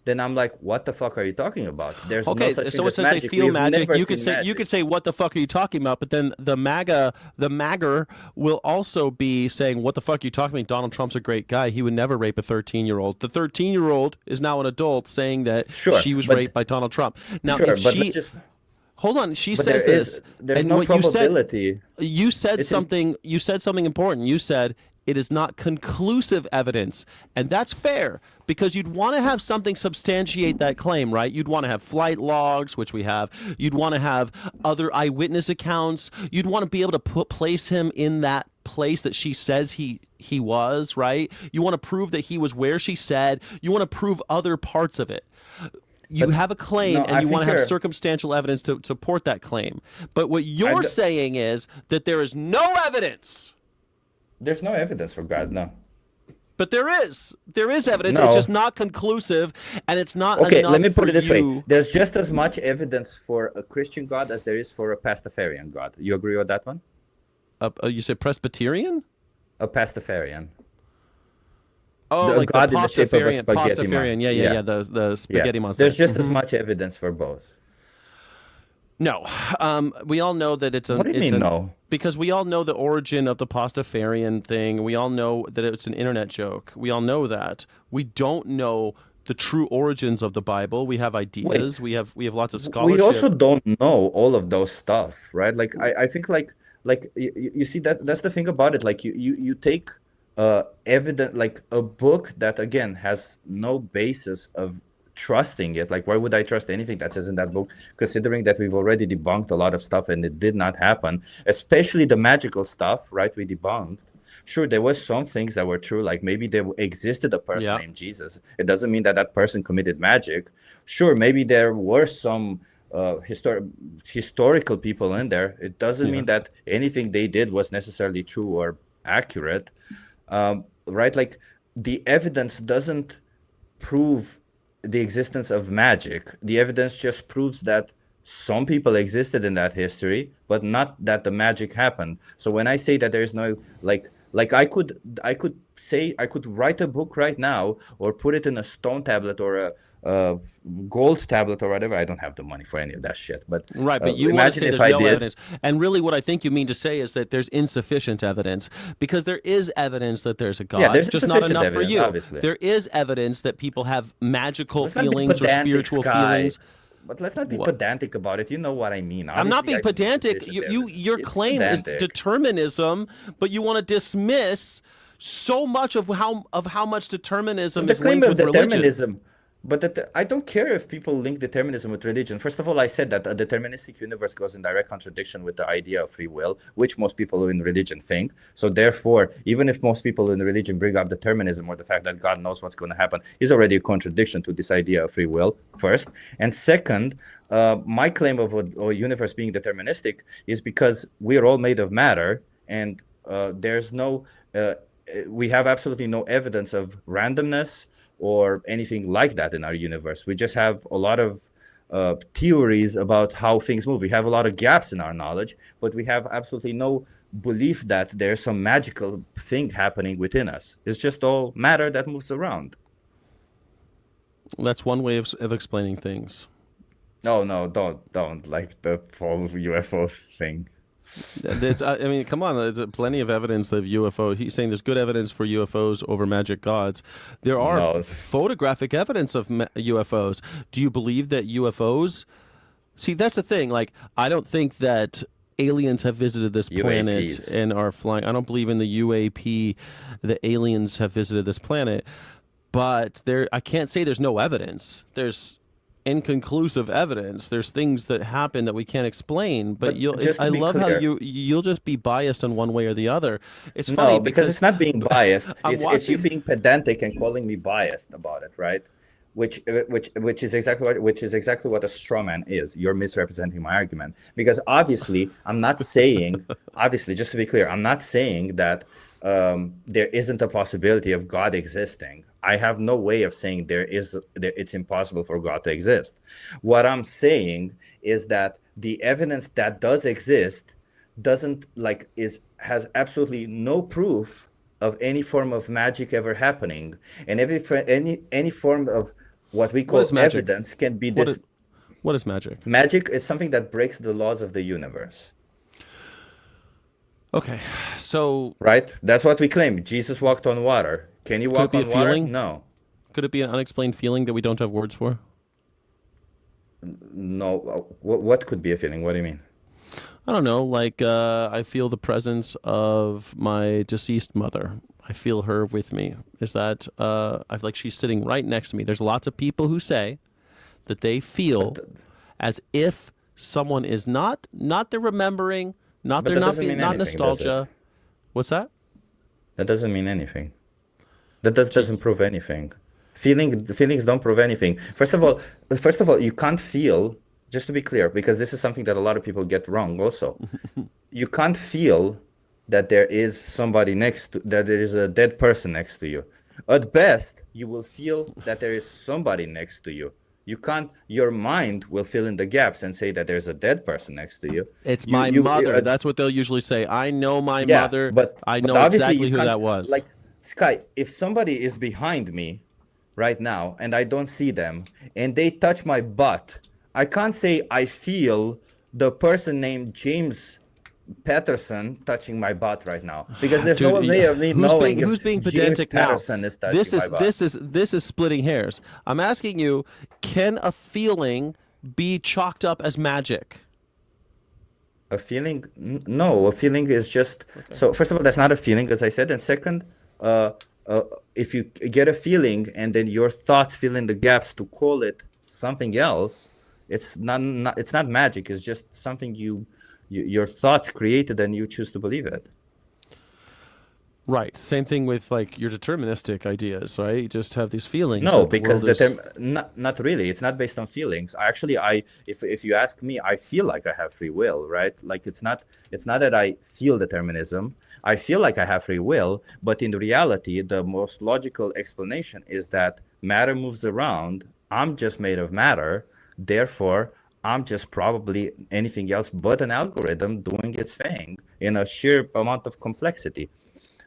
then I'm like, what the fuck are you talking about? There's no Okay, such thing someone as says they magic. feel We've magic. never You could seen say magic. what the fuck are you talking about? But then the MAGA will also be saying, what the fuck are you talking about? Donald Trump's a great guy. He would never rape a 13-year-old. The 13-year-old is now an adult saying that Sure, she was raped by Donald Trump. Now, if but let's she just hold on, she but says this, there's and no what you said probability. It's in, you said something important. You said it is not conclusive evidence, and that's fair because you'd want to have something substantiate that claim, right? You'd want to have flight logs, which we have. You'd want to have other eyewitness accounts. You'd want to be able to place him in that place that she says he was, right? You want to prove that he was where she said. You want to prove other parts of it. You but have a claim no, and I you want think to have you're. circumstantial evidence to support that claim. But what I you're d- saying is that there is no evidence. there's no evidence for God. No, But there is. There is evidence. It's just no. not conclusive and it's not Okay, let enough me for put it this way. you. There's just as much evidence for a Christian God as there is for a Pastafarian God. You agree with that one? You said Presbyterian? A Pastafarian. Oh, A like the God in the shape of a Pastafarian. spaghetti Pastafarian. monster. Yeah. Yeah, The yeah. spaghetti monster. There's just as much evidence for both. No, we all know that What do you mean, no? because we all know the origin of the Pastafarian thing. We all know that it's an internet joke. We all know that. We don't know the true origins of the Bible. We have Wait, ideas. We have lots of we also scholarship. don't know all of those stuff, right? Like I think like you see that's the thing about it. Like you take evident, like a book that again has no basis of trusting it. Like, why would I trust anything that says in that book, considering that we've already debunked a lot of stuff and it did not happen, especially the magical stuff, right? We debunked. Sure, there was some things that were true, like maybe there existed a person Yeah. named Jesus. It doesn't mean that that person committed magic. Sure, maybe there were some historical people in there. It doesn't Yeah. mean that anything they did was necessarily true or accurate, right? Like, the evidence doesn't prove the existence of magic. The evidence just proves that some people existed in that history, but not that the magic happened. So when I say that there is no, like I could say, I could write a book right now or put it in a stone tablet or uh, gold tablet or whatever. I don't have the money for any of that shit. But Right, but you want to imagine say if there's I no did. evidence. And really what I think you mean to say is that there's insufficient evidence, because there is evidence that there's a God, Yeah, there's just not insufficient enough for evidence, you. obviously. There is evidence that people have magical Let's not be feelings or pedantic, spiritual Sky. feelings. But let's not be What? pedantic about it. You know what I mean. I'm not Obviously, being I think pedantic. insufficient evidence. Your It's claim is pedantic. determinism, but you want to dismiss so much of how much determinism The is claim linked of with religion. determinism, but I don't care if people link determinism with religion. First of all, I said that a deterministic universe goes in direct contradiction with the idea of free will, which most people in religion think. So therefore, even if most people in religion bring up determinism or the fact that God knows what's going to happen, is already a contradiction to this idea of free will, first. And second, my claim of a universe being deterministic is because we're all made of matter, and there's no... we have absolutely no evidence of randomness or anything like that in our universe. We just have a lot of theories about how things move. We have a lot of gaps in our knowledge, but we have absolutely no belief that there's some magical thing happening within us. It's just all matter that moves around. That's one way of explaining things. No, don't like the whole UFO thing. I mean, come on. There's plenty of evidence of UFO. He's saying there's good evidence for UFOs over magic gods. There are No. photographic evidence of UFOs. Do you believe that UFOs? See, that's the thing. Like, I don't think that aliens have visited this planet UAPs. and are flying. I don't believe in the UAP. The aliens have visited this planet, but I can't say there's no evidence. There's inconclusive evidence. There's things that happen that we can't explain, but I love clear, how you'll just be biased on one way or the other. It's no, funny because it's not being biased. It's you watching- being pedantic and calling me biased about it, right? Which is exactly what a straw man is. You're misrepresenting my argument, because obviously I'm not saying, obviously, just to be clear, I'm not saying that there isn't a possibility of God existing. I have no way of saying it's impossible for God to exist. What I'm saying is that the evidence that does exist has absolutely no proof of any form of magic ever happening, and any form of what we call evidence can be this. What is magic? Magic is something that breaks the laws of the universe. Okay, so right, that's what we claim. Jesus walked on water. Can you walk on water? No. Could it be an unexplained feeling that we don't have words for? No. What could be a feeling? What do you mean? I don't know. Like I feel the presence of my deceased mother. I feel her with me. Is that I feel like she's sitting right next to me. There's lots of people who say that they feel as if someone is not they're remembering, not they're not being, not nostalgia. What's that? That doesn't mean anything. That doesn't prove anything. Feelings don't prove anything. First of all, you can't feel, just to be clear, because this is something that a lot of people get wrong also. You can't feel that there is that there is a dead person next to you. At best, you will feel that there is somebody next to you. You can't, your mind will fill in the gaps and say that there's a dead person next to you. It's my mother. That's what they'll usually say. I know my mother, but I know exactly who that was. Like, Sky, if somebody is behind me right now and I don't see them and they touch my butt, I can't say I feel the person named James Patterson touching my butt right now, because there's no way of me knowing who's being pedantic James Patterson is touching my butt. This is splitting hairs. I'm asking you, can a feeling be chalked up as magic? A feeling? No, a feeling is just... Okay. So first of all, that's not a feeling, as I said. And second, if you get a feeling and then your thoughts fill in the gaps to call it something else, it's not magic. It's just something your thoughts created and you choose to believe it. Right. Same thing with like your deterministic ideas, right? You just have these feelings. No, because not really. It's not based on feelings. Actually, if you ask me, I feel like I have free will, right? Like it's not that I feel determinism. I feel like I have free will, but in reality, the most logical explanation is that matter moves around. I'm just made of matter. Therefore, I'm just probably anything else but an algorithm doing its thing in a sheer amount of complexity.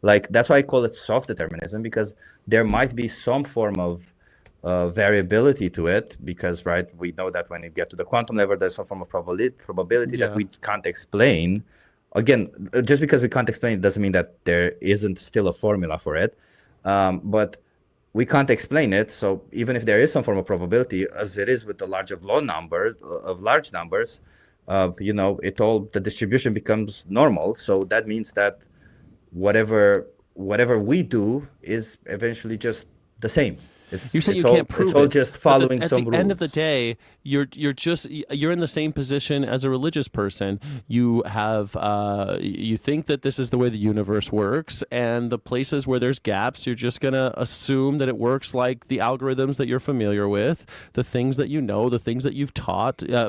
Like, that's why I call it soft determinism, because there might be some form of variability to it, because right, we know that when you get to the quantum level, there's some form of probability that we can't explain. Again, just because we can't explain it doesn't mean that there isn't still a formula for it, but we can't explain it. So even if there is some form of probability, as it is with the large numbers, you know, the distribution becomes normal. So that means that whatever we do is eventually just the same. You're saying you can't prove it. It's all just following some rules. At the end of the day, you're in the same position as a religious person. You have you think that this is the way the universe works, and the places where there's gaps, you're just gonna assume that it works like the algorithms that you're familiar with, the things that you know, the things that you've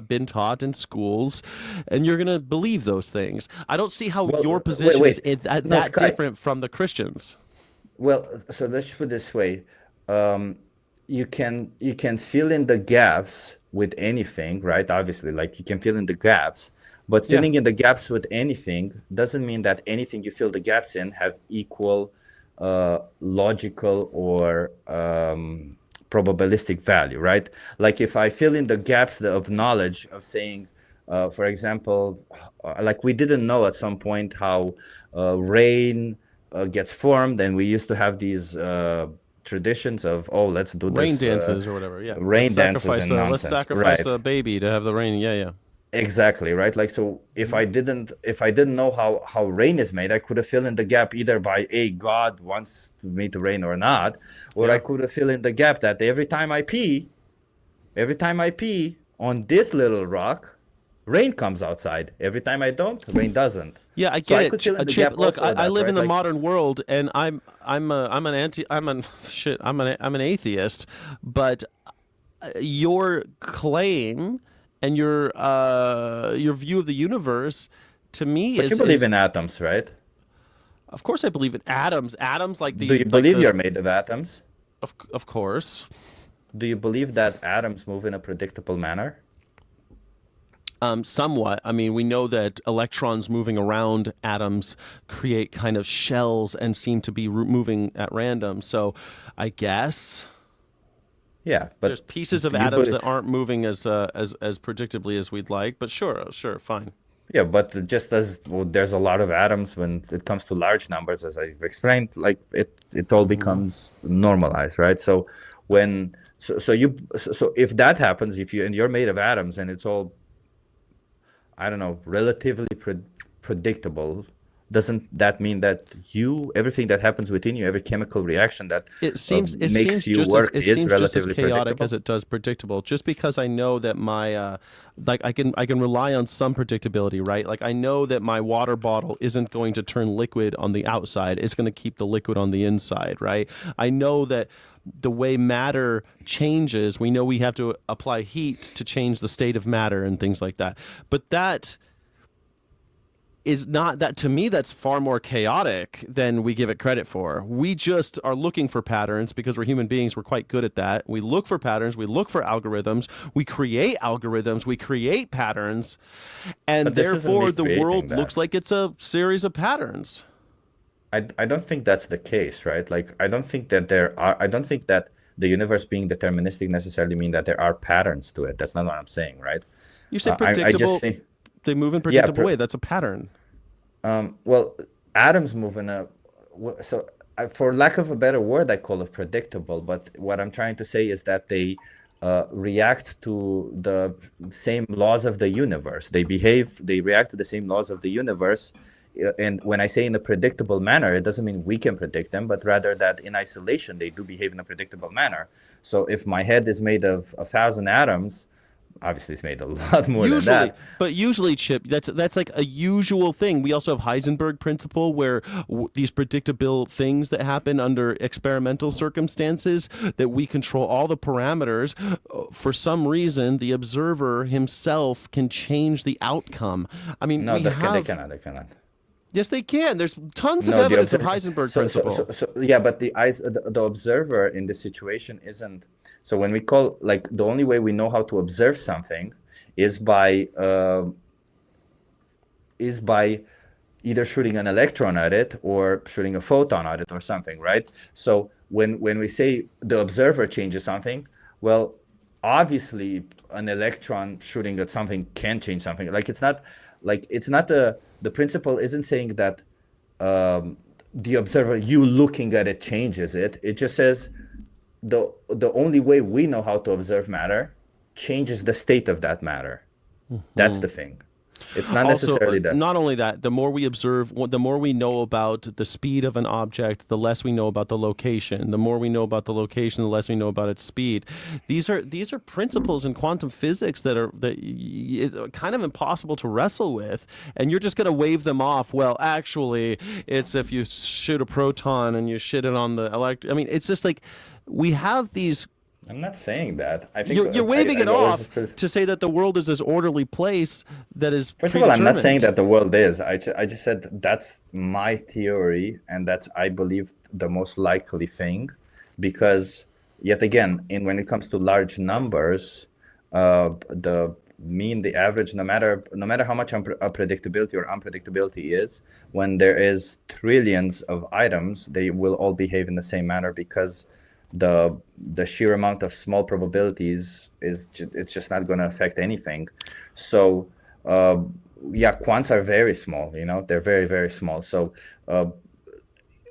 been taught in schools, and you're gonna believe those things. I don't see how your position is that different from the Christians. Well, so let's put it this way. You can fill in the gaps with anything, right? Obviously, like you can fill in the gaps, but filling in the gaps with anything doesn't mean that anything you fill the gaps in have equal logical or probabilistic value, right? Like if I fill in the gaps of knowledge of saying, for example, like we didn't know at some point how rain gets formed, and we used to have these traditions of, oh, let's do this rain dances or whatever. Rain dances and nonsense. Let's sacrifice a baby to have the rain. Exactly, right? Like, so if I didn't know how rain is made, I could have filled in the gap either by God wants me to rain or not, or I could have filled in the gap that every time I pee on this little rock, rain comes outside. Every time I don't, rain doesn't. Yeah, I get it. Chip, look, I live in the modern world, and I'm an atheist, but your claim and your view of the universe, to me, you believe in atoms, right? Of course, I believe in atoms. Atoms like the. Do you believe you're made of atoms? Of course. Do you believe that atoms move in a predictable manner? Somewhat. I mean, we know that electrons moving around atoms create kind of shells and seem to be moving at random. So I guess but there's pieces of atoms that aren't moving as predictably as we'd like. But sure, fine. Yeah, but just as there's a lot of atoms when it comes to large numbers, as I've explained, like it all becomes normalized, right? So so if that happens, and you're made of atoms and it's all, I don't know, relatively predictable, doesn't that mean that everything that happens within you, every chemical reaction that makes you work is relatively chaotic as it does predictable? Just because I know that my I can rely on some predictability, right? Like I know that my water bottle isn't going to turn liquid on the outside; it's going to keep the liquid on the inside, right? I know that the way matter changes, we know we have to apply heat to change the state of matter and things like that. But that is not, that to me, that's far more chaotic than we give it credit for. We just are looking for patterns because we're human beings. We're quite good at that. We look for patterns. We look for algorithms. We create algorithms. We create patterns. And therefore, the world looks like it's a series of patterns. I don't think that's the case, right? Like, I don't think that the universe being deterministic necessarily mean that there are patterns to it. That's not what I'm saying, right? You said predictable. I just think they move in predictable way. That's a pattern. Well, atoms move in a, so for lack of a better word, I call it predictable. But what I'm trying to say is that they react to the same laws of the universe. They react to the same laws of the universe. And when I say in a predictable manner, it doesn't mean we can predict them, but rather that in isolation, they do behave in a predictable manner. So if my head is made of 1,000 atoms, obviously it's made a lot more than that. But usually, Chip, that's like a usual thing. We also have Heisenberg principle, where these predictable things that happen under experimental circumstances, that we control all the parameters. For some reason, the observer himself can change the outcome. I mean, no, they cannot. Yes, they can. There's tons of evidence of Heisenberg principle. Yeah, but the observer in this situation isn't. So when we call, like, the only way we know how to observe something is by either shooting an electron at it or shooting a photon at it or something, right? So when we say the observer changes something, well, obviously an electron shooting at something can change something. Like it's not the principle isn't saying that the observer, you looking at it, changes it. It just says the only way we know how to observe matter changes the state of that matter. That's the thing. It's not necessarily that. Not only that, the more we observe, the more we know about the speed of an object, the less we know about the location. The more we know about the location, the less we know about its speed. These are principles in quantum physics that are kind of impossible to wrestle with, and you're just going to wave them off. Well, actually, it's if you shoot a proton and you shit it on the I mean, it's just like we have these. I'm not saying that. I think you're waving it off to say that the world is this orderly place that is. First of all, I'm not saying that the world is. I just said that's my theory, and that's, I believe, the most likely thing, because yet again, when it comes to large numbers, the mean, the average, no matter how much predictability or unpredictability is, when there is trillions of items, they will all behave in the same manner, because the sheer amount of small probabilities it's just not going to affect anything. So yeah, quants are very small, they're very, very small. So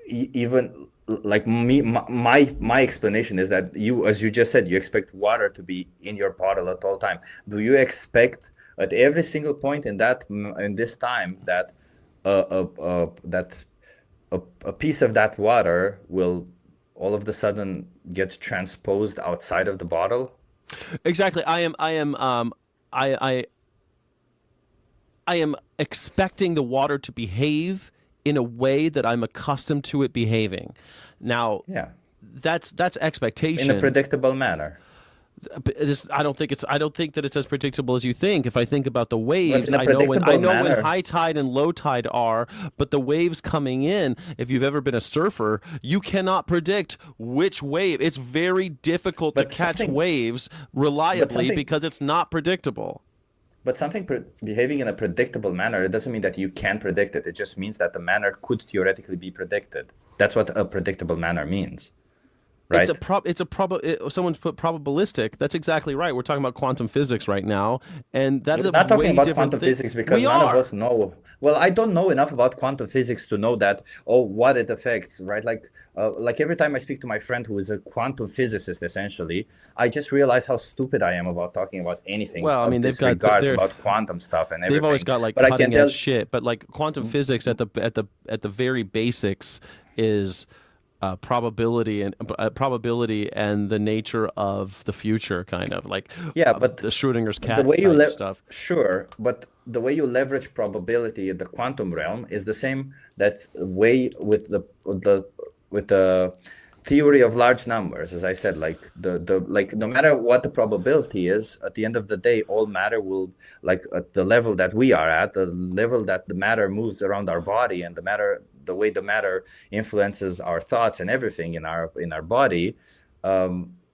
even like my explanation is that you, as you just said, you expect water to be in your bottle at all time. Do you expect at every single point in this time that a piece of that water will all of a sudden get transposed outside of the bottle? Exactly. I am expecting the water to behave in a way that I'm accustomed to it behaving. Now, yeah, that's expectation in a predictable manner. I don't think that it's as predictable as you think. If I think about the waves, I know when high tide and low tide are, but the waves coming in, if you've ever been a surfer, you cannot predict which wave. It's very difficult to catch waves reliably because it's not predictable. But something behaving in a predictable manner, it doesn't mean that you can predict it. It just means that the manner could theoretically be predicted. That's what a predictable manner means. Right. Someone's put probabilistic. That's exactly right. We're talking about quantum physics right now, and that is not talking about quantum physics because none of us know. Well, I don't know enough about quantum physics to know that what it affects, right? Like every time I speak to my friend who is a quantum physicist, essentially, I just realize how stupid I am about talking about anything. Well, I mean, they've got about quantum stuff and everything. They've always got like cutting edge shit, but like quantum physics at the very basics is. Probability and the nature of the future, kind of like but the Schrodinger's cat type stuff. Sure, but the way you leverage probability in the quantum realm is the same that way with the theory of large numbers. As I said, like no matter what the probability is, at the end of the day, all matter will, like at the level that we are at, the level that the matter moves around our body, and the way the matter influences our thoughts and everything in our body,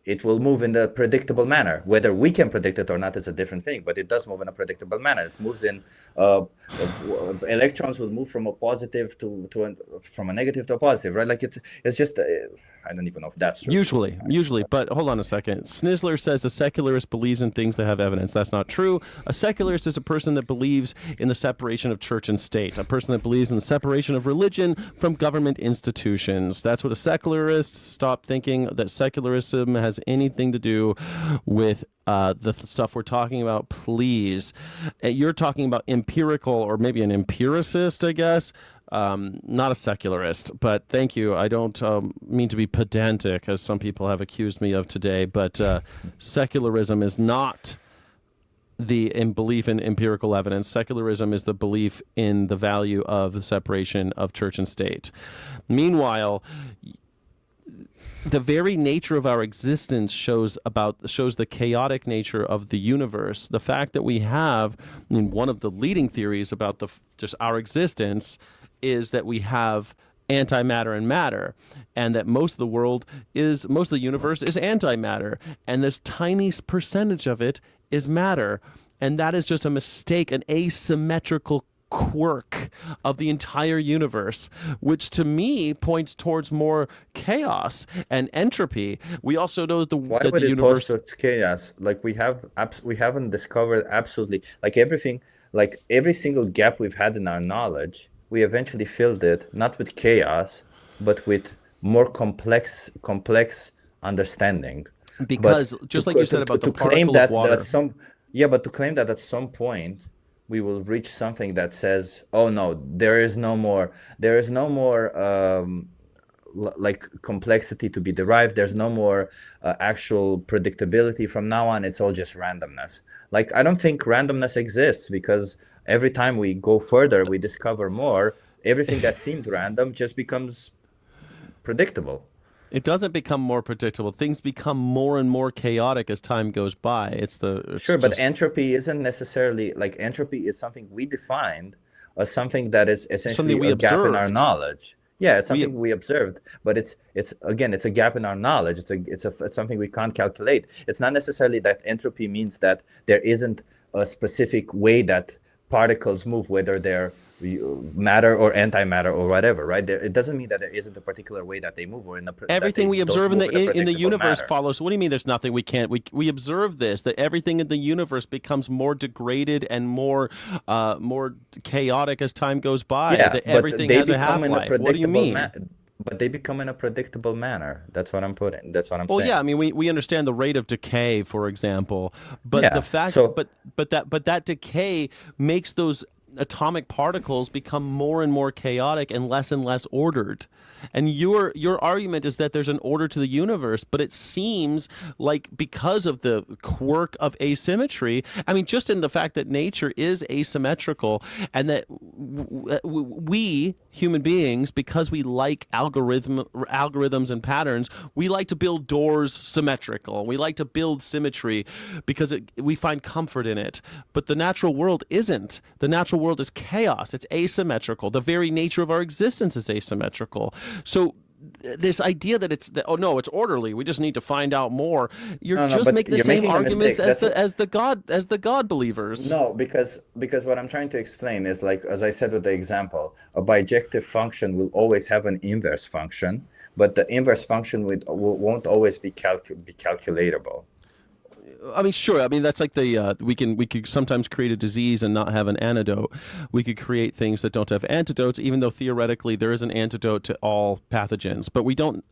it will move in the predictable manner. Whether we can predict it or not is a different thing, but it does move in a predictable manner. It moves in electrons will move from a positive from a negative to a positive, right? Like it's just I don't even know if that's true. Usually, but hold on a second. Snizzler says a secularist believes in things that have evidence. That's not true. A secularist is a person that believes in the separation of church and state, a person that believes in the separation of religion from government institutions. That's what a secularist. Stop thinking that secularism has anything to do with the stuff we're talking about, please. You're talking about empirical, or maybe an empiricist, I guess. Not a secularist, but thank you. I don't mean to be pedantic, as some people have accused me of today, but secularism is not the belief in empirical evidence. Secularism is the belief in the value of the separation of church and state. Meanwhile, the very nature of our existence shows the chaotic nature of the universe. The fact that we have, one of the leading theories about just our existence is that we have antimatter and matter, and that most of the universe is antimatter, and this tiny percentage of it is matter, and that is just a mistake, an asymmetrical quirk of the entire universe, which to me points towards more chaos and entropy. We also know that Why that would the it pose universe. such chaos? Like we haven't discovered absolutely like everything, like every single gap we've had in our knowledge, we eventually filled it not with chaos, but with more complex understanding. But Because just like you said about the to claim particle of that water. but to claim that at some point we will reach something that says, oh no, there is no more like complexity to be derived. There's no more actual predictability. From now on, it's all just randomness. Like, I don't think randomness exists, because every time we go further, we discover more. Everything that seemed random just becomes predictable. It doesn't become more predictable. Things become more and more chaotic as time goes by. It's Sure, but just entropy isn't necessarily like entropy is something we defined as something that is something essentially we a gap in our observed. knowledge. Yeah, it's We something we observed, but it's again, it's a gap in our knowledge. It's something we can't calculate. It's not necessarily that entropy means that there isn't a specific way that particles move, whether they're matter or antimatter or whatever, right? It doesn't mean that there isn't a particular way that they move, or that everything they we don't observe in move in a the predictable universe manner. follows. What do you mean? There's nothing we can't. We observe this, that everything in the universe becomes more degraded and more chaotic as time goes by. Yeah, That but everything they has a become in a half-life. What do you predictable mean? but they become in a predictable manner. That's what I'm putting. That's what I'm Well, yeah, I saying. mean, we understand the rate of decay, for example, but the Yeah. fact, So but that decay makes those atomic particles become more and more chaotic and less ordered. And your argument is that there's an order to the universe, but it seems like because of the quirk of asymmetry, I mean, just in the fact that nature is asymmetrical, and that we human beings, because we like algorithms and patterns, we like to build doors symmetrical. We like to build symmetry because we find comfort in it. But the natural world isn't. The natural world is chaos. It's asymmetrical. The very nature of our existence is asymmetrical. So this idea that oh no, it's orderly, we just need to find out more, you're no, just but making the you're same making a arguments mistake. That's what. as the god believers. No, because what I'm trying to explain is, like, as I said with the example, a bijective function will always have an inverse function, but the inverse function won't always be calculatable. I mean, sure. I mean, that's like the we could sometimes create a disease and not have an antidote. We could create things that don't have antidotes, even though theoretically there is an antidote to all pathogens. But we don't.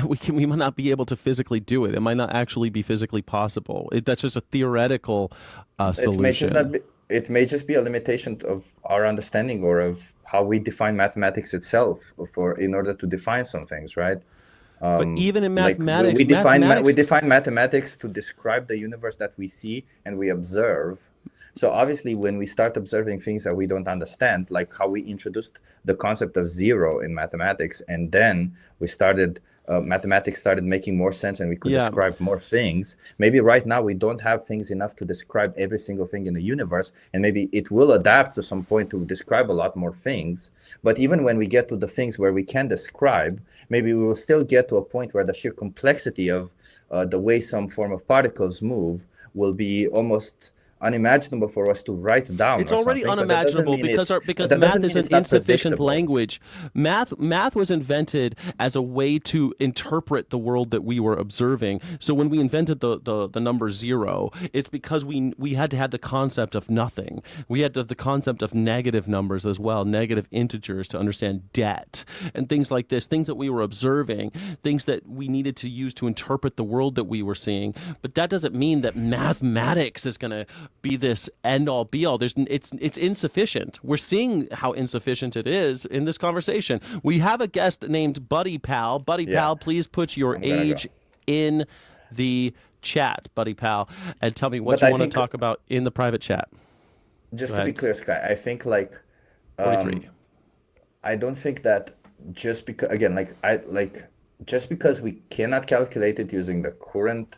We might not be able to physically do it. It might not actually be physically possible. That's just a theoretical It may just not solution. be. It may just be a limitation of our understanding, or of how we define mathematics itself, for in order to define some things, right? But even in Like mathematics, we mathematics. define mathematics to describe the universe that we see and we observe. So obviously, when we start observing things that we don't understand, like how we introduced the concept of zero in mathematics, and then we started mathematics started making more sense, and we could Yeah, describe more things. Maybe right now we don't have things enough to describe every single thing in the universe, and maybe it will adapt to some point to describe a lot more things. But even when we get to the things where we can describe, maybe we will still get to a point where the sheer complexity of the way some form of particles move will be almost unimaginable for us to write down it's or already something. But that doesn't unimaginable mean it's but because that doesn't math is mean an it's not insufficient predictable. language. Math was invented as a way to interpret the world that we were observing. So when we invented the number zero, it's because we had to have the concept of nothing. We had to have the concept of negative numbers as well, negative integers, to understand debt and things like this, things that we were observing, things that we needed to use to interpret the world that we were seeing. But that doesn't mean that mathematics is going to be this end all be all. It's insufficient. We're seeing how insufficient it is in this conversation. We have a guest named Buddy Pal. Buddy Yeah, Pal, please put your I'm gonna go. age in the chat, Buddy Pal, and tell me what But you I want to think, talk about in the private chat. Go just to be ahead. clear, Sky, I think, like, 43. I don't think that just because, again, just because we cannot calculate it using the current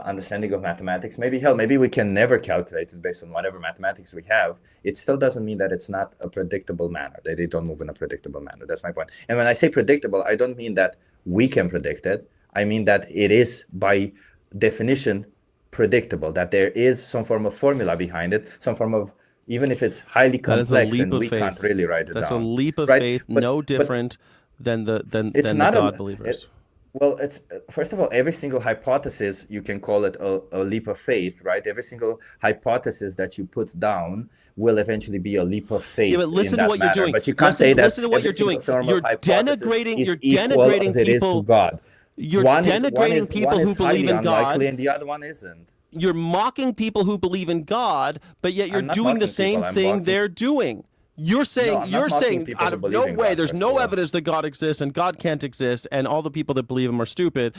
understanding of mathematics, maybe we can never calculate it based on whatever mathematics we have. It still doesn't mean that it's not a predictable manner. They don't move in a predictable manner. That's my point. And when I say predictable, I don't mean that we can predict it. I mean that it is by definition predictable, that there is some form of formula behind it, some form of even if it's highly That is a complex leap and of we faith. can't really write it That's down. a leap of Right? faith, But no different than the it's not God believers. Well, it's first of all, every single hypothesis, you can call it a leap of faith, right? Every single hypothesis that you put down will eventually be a leap of faith. Yeah, but listen in to that what you're manner. doing. But you can't say that Listen to what every you're single doing. form You're of hypothesis denigrating. is You're equal denigrating as it is to people. God. You're One denigrating people who believe highly in God. unlikely and the other one isn't. You're mocking people who believe in God, but yet you're I'm not doing the mocking same people, I'm thing mocking- they're doing. You're saying I'm not mocking people out who of believe no in way God, there's first no of all. evidence that God exists and God can't exist and all the people that believe him are stupid.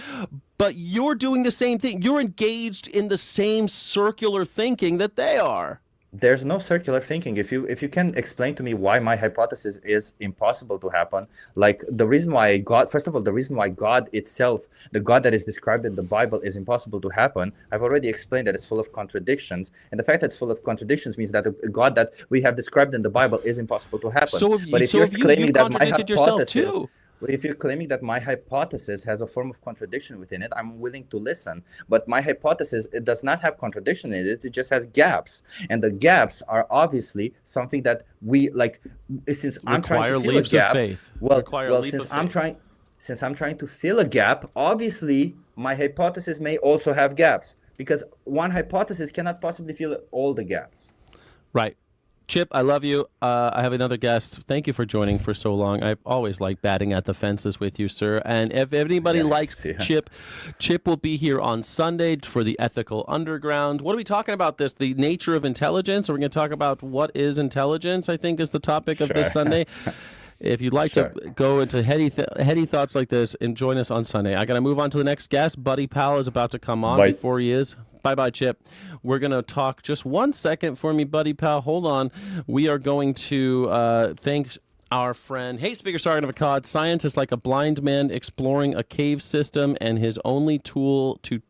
But you're doing the same thing. You're engaged in the same circular thinking that they are. There's no circular thinking. If you can explain to me why my hypothesis is impossible to happen, like the reason why God, first of all, the reason why God itself, the God that is described in the Bible, is impossible to happen, I've already explained that it's full of contradictions. And the fact that it's full of contradictions means that the God that we have described in the Bible is impossible to happen. So Claiming that my contradicted yourself hypothesis, too. but if you're claiming that my hypothesis has a form of contradiction within it, I'm willing to listen. But my hypothesis, it does not have contradiction in it. It just has gaps. And the gaps are obviously something that we, like, since I'm trying to fill a gap, since I'm trying to fill a gap, obviously my hypothesis may also have gaps, because one hypothesis cannot possibly fill all the gaps. Right. Chip, I love you. I have another guest. Thank you for joining for so long. I always like batting at the fences with you, sir. And if anybody likes Chip, Chip will be here on Sunday for the Ethical Underground. What are we talking about this? The nature of intelligence? Are we going to talk about what is intelligence, I think is the topic of this Sunday. If you'd like to go into heady thoughts like this, and join us on Sunday. I got to move on to the next guest. Buddy Pal is about to come on. Before he is. Bye-bye, Chip. We're going to talk just 1 second for me, Buddy Pal. Hold on. We are going to thank our friend, hey, Speaker Sergeant of Akkad, scientist like a blind man exploring a cave system, and his only tool to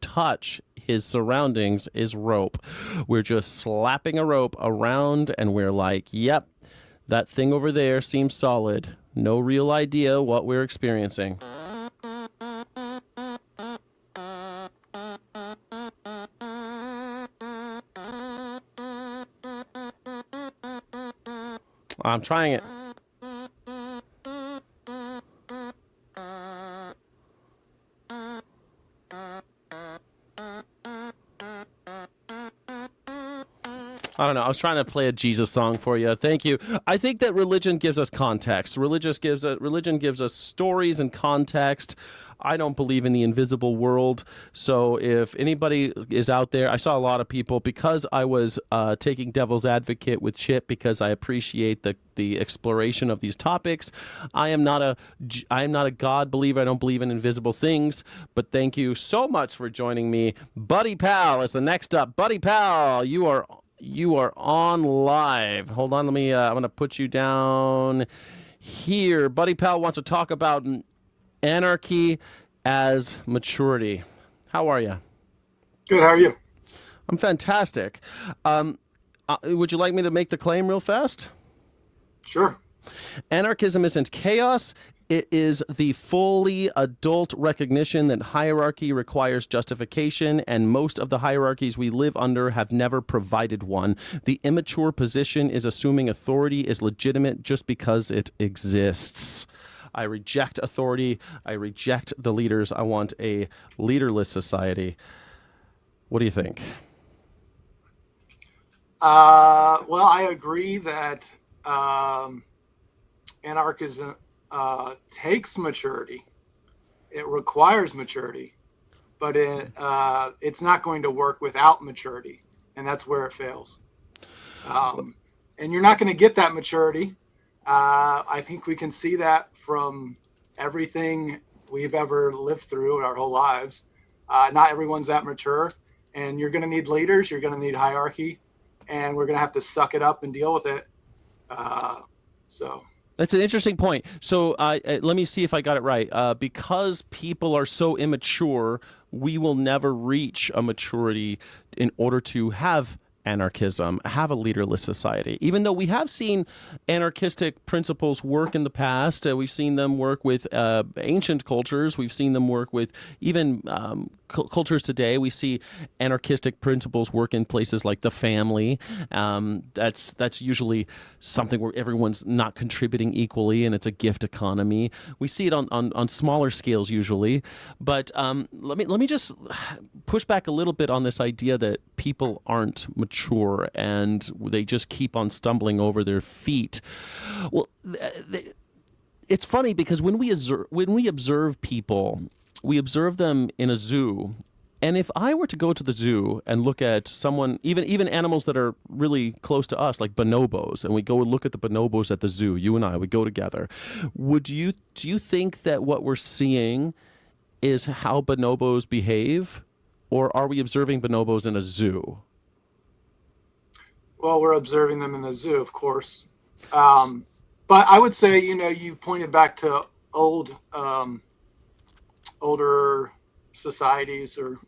touch his surroundings is rope. We're just slapping a rope around, and we're like, yep, that thing over there seems solid. No real idea what we're experiencing. I'm trying it. I don't know. I was trying to play a Jesus song for you. Thank you. I think that religion gives us context. Religion gives us stories and context. I don't believe in the invisible world. So if anybody is out there, I saw a lot of people, because I was taking devil's advocate with Chip, because I appreciate the exploration of these topics. I am not a God believer. I don't believe in invisible things. But thank you so much for joining me. Buddy Pal is the next up. Buddy Pal, you are on live. Hold on, I'm going to put you down here. Buddy Pal wants to talk about anarchy as maturity. How are you? Good. How are you? I'm fantastic. Would you like me to make the claim real fast? Sure. Anarchism isn't chaos. It is the fully adult recognition that hierarchy requires justification, and most of the hierarchies we live under have never provided one. The immature position is assuming authority is legitimate just because it exists. I reject authority. I reject the leaders. I want a leaderless society. What do you think? Well, I agree that anarchism takes maturity. It requires maturity, but it's not going to work without maturity, and that's where it fails. And you're not going to get that maturity. I think we can see that from everything we've ever lived through in our whole lives. Not everyone's that mature, and you're going to need leaders. You're going to need hierarchy, and we're going to have to suck it up and deal with it. So that's an interesting point. So let me see if I got it right. Because people are so immature, we will never reach a maturity in order to have anarchism, have a leaderless society. Even though we have seen anarchistic principles work in the past, we've seen them work with ancient cultures, we've seen them work with even cultures today. We see anarchistic principles work in places like the family. That's usually something where everyone's not contributing equally, and it's a gift economy. We see it on smaller scales usually. But let me just push back a little bit on this idea that people aren't mature and they just keep on stumbling over their feet. Well, it's funny because when we observe people, we observe them in a zoo. And if I were to go to the zoo and look at someone, even animals that are really close to us, like bonobos, and we go and look at the bonobos at the zoo, you and I, we go together, do you think that what we're seeing is how bonobos behave? Or are we observing bonobos in a zoo? Well, we're observing them in the zoo, of course. But I would say, you've pointed back to older societies or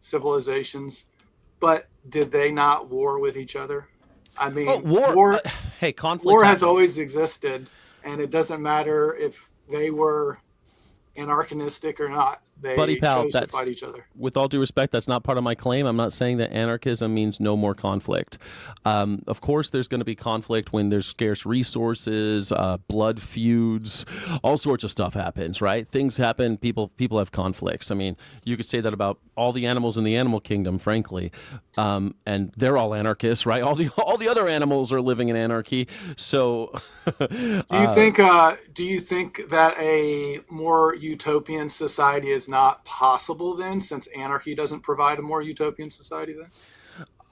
civilizations, but did they not war with each other? I mean, war. Hey, conflict. War happens. has always existed, and it doesn't matter if they were anarchistic or not. They Buddy pal, chose to fight each other. With all due respect, that's not part of my claim. I'm not saying that anarchism means no more conflict. Of course, there's going to be conflict when there's scarce resources, blood feuds, all sorts of stuff happens, right? Things happen. People have conflicts. I mean, you could say that about all the animals in the animal kingdom, frankly, and they're all anarchists, right? All the other animals are living in anarchy. So, do you think that a more utopian society is not possible then, since anarchy doesn't provide a more utopian society then?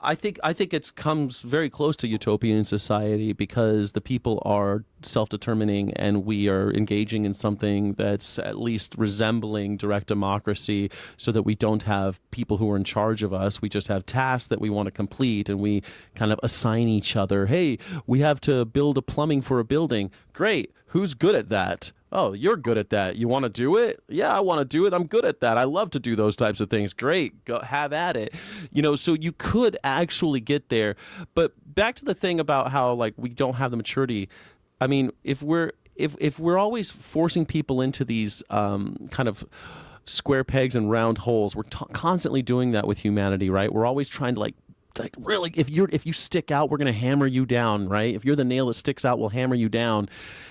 I think it comes very close to utopian society because the people are self-determining and we are engaging in something that's at least resembling direct democracy, so that we don't have people who are in charge of us. We just have tasks that we want to complete, and we kind of assign each other, hey, we have to build a plumbing for a building. Great. Who's good at that? Oh, you're good at that. You want to do it? Yeah, I want to do it. I'm good at that. I love to do those types of things. Great. Go have at it. So you could actually get there. But back to the thing about how we don't have the maturity. I mean, if we're always forcing people into these kind of square pegs and round holes, we're constantly doing that with humanity, right? We're always trying to really, if you stick out, we're going to hammer you down, right? If you're the nail that sticks out, we'll hammer you down.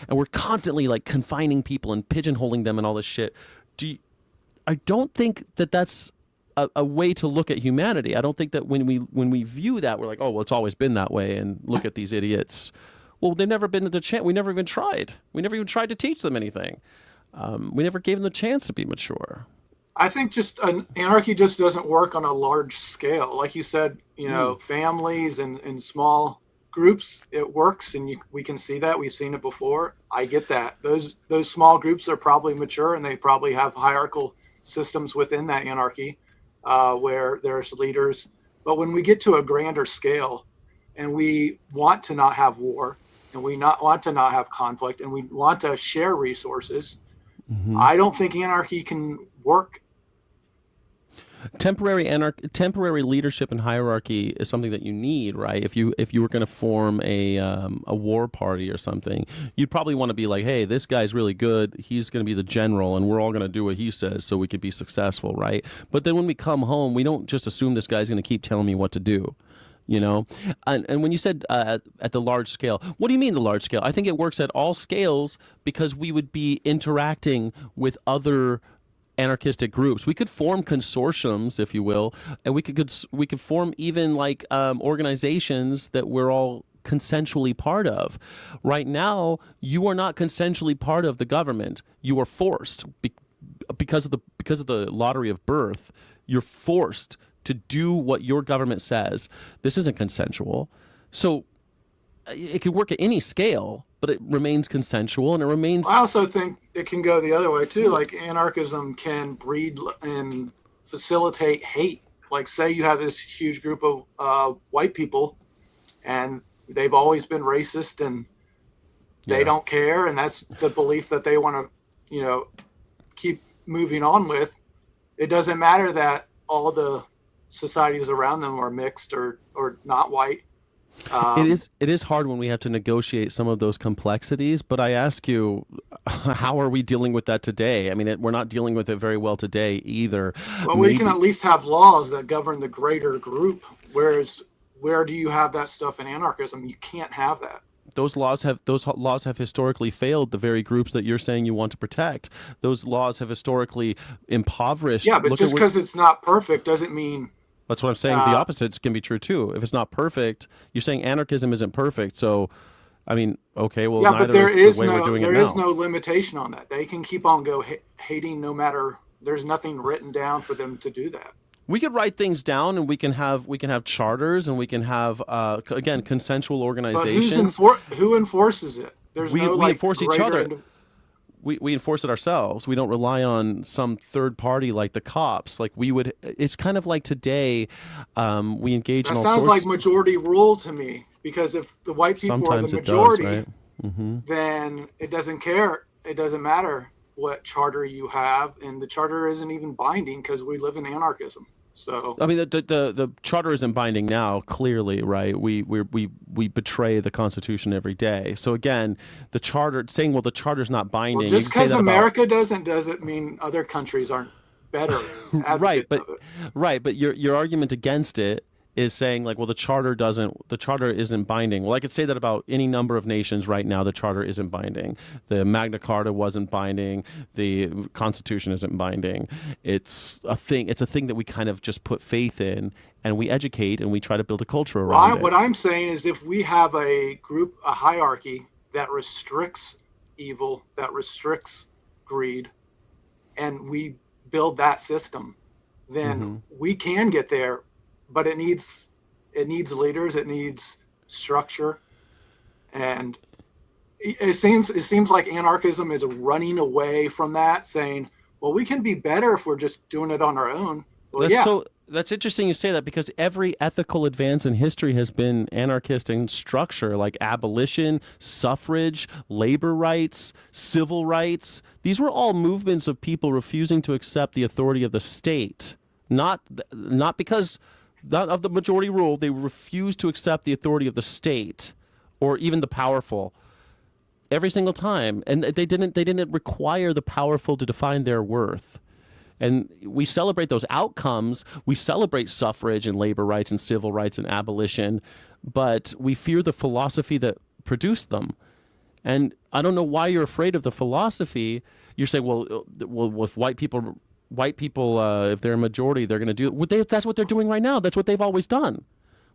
And we're constantly confining people and pigeonholing them and all this shit. I don't think that that's a way to look at humanity. I don't think that when we view that, we're like, oh, well, it's always been that way, and look at these idiots. Well, they've never been to the chance. We never even tried. We never even tried to teach them anything. We never gave them the chance to be mature. I think just anarchy just doesn't work on a large scale. Like you said, families and small groups, it works, and we can see that. We've seen it before. I get that. Those small groups are probably mature, and they probably have hierarchical systems within that anarchy where there's leaders. But when we get to a grander scale and we want to not have war, and we want to not have conflict, and we want to share resources, I don't think anarchy can work. Temporary leadership and hierarchy is something that you need, right? If you were going to form a war party or something, you'd probably want to be like, hey, this guy's really good. He's going to be the general, and we're all going to do what he says so we could be successful, right? But then when we come home, we don't just assume this guy's going to keep telling me what to do. And when you said at the large scale, what do you mean the large scale? I think it works at all scales because we would be interacting with other anarchistic groups. We could form consortiums, if you will, and we could form even organizations that we're all consensually part of. Right now, you are not consensually part of the government. You are forced because of the lottery of birth. You're forced to do what your government says. This isn't consensual. So it could work at any scale, but it remains consensual, and it remains... I also think it can go the other way, too. Like, anarchism can breed and facilitate hate. Like, say you have this huge group of white people, and they've always been racist, and they don't care, and that's the belief that they want to, keep moving on with. It doesn't matter that all the societies around them are mixed or not white. It is hard when we have to negotiate some of those complexities, but I ask you, how are we dealing with that today? I mean, we're not dealing with it very well today either. Well, we can at least have laws that govern the greater group, whereas where do you have that stuff in anarchism? You can't have that. Those laws have historically failed the very groups that you're saying you want to protect. Those laws have historically impoverished. Yeah, but just because it's not perfect doesn't mean... That's what I'm saying. The opposites can be true too. If it's not perfect, you're saying anarchism isn't perfect. So, I mean, okay, well, yeah, but there is no limitation on that. They can keep on hating no matter. There's nothing written down for them to do that. We could write things down, and we can have charters, and we can have again consensual organizations. But who enforces it? We enforce each other. We enforce it ourselves. We don't rely on some third party like the cops. Like it's kind of like today, we engage in all sorts. That sounds like majority rule to me, because if the white people are the majority, right? Then it doesn't care. It doesn't matter what charter you have, and the charter isn't even binding because we live in anarchism. So I mean, the charter isn't binding now. Clearly, right? We betray the Constitution every day. So again, the charter saying, well, the charter's not binding. Well, just because America doesn't mean other countries aren't better. Right, but your argument against it is saying like, well, the charter isn't binding. Well, I could say that about any number of nations right now. The charter isn't binding. The Magna Carta wasn't binding. The Constitution isn't binding. It's a thing that we kind of just put faith in, and we educate, and we try to build a culture around it. What I'm saying is, if we have a hierarchy that restricts evil, that restricts greed, and we build that system, then we can get there. But it needs leaders, it needs structure, and it seems like anarchism is running away from that, saying, well, we can be better if we're just doing it on our own. Well, that's interesting you say that, because every ethical advance in history has been anarchist in structure, like abolition, suffrage, labor rights, civil rights. These were all movements of people refusing to accept the authority of the state, not because of the majority rule. They refused to accept the authority of the state or even the powerful every single time. And they didn't require the powerful to define their worth. And we celebrate those outcomes. We celebrate suffrage and labor rights and civil rights and abolition, but we fear the philosophy that produced them. And I don't know why you're afraid of the philosophy. You're saying, well, with white people, if they're a majority, they're going to do it. That's what they're doing right now. That's what they've always done.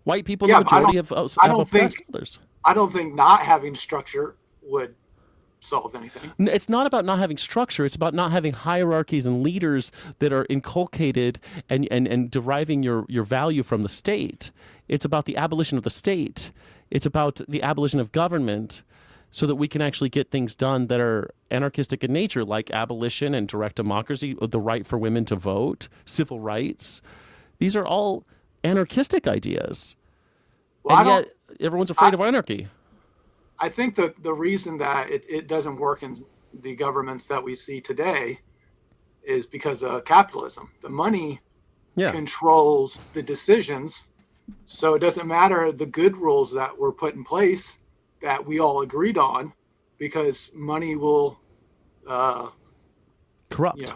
White people, the majority, have oppressed others. I don't think not having structure would solve anything. It's not about not having structure. It's about not having hierarchies and leaders that are inculcated and deriving your value from the state. It's about the abolition of the state. It's about the abolition of government, so that we can actually get things done that are anarchistic in nature, like abolition and direct democracy, the right for women to vote, civil rights. These are all anarchistic ideas. Well, and yet everyone's afraid of anarchy. I think that the reason that it doesn't work in the governments that we see today is because of capitalism. The money controls the decisions, so it doesn't matter the good rules that were put in place that we all agreed on, because money will corrupt.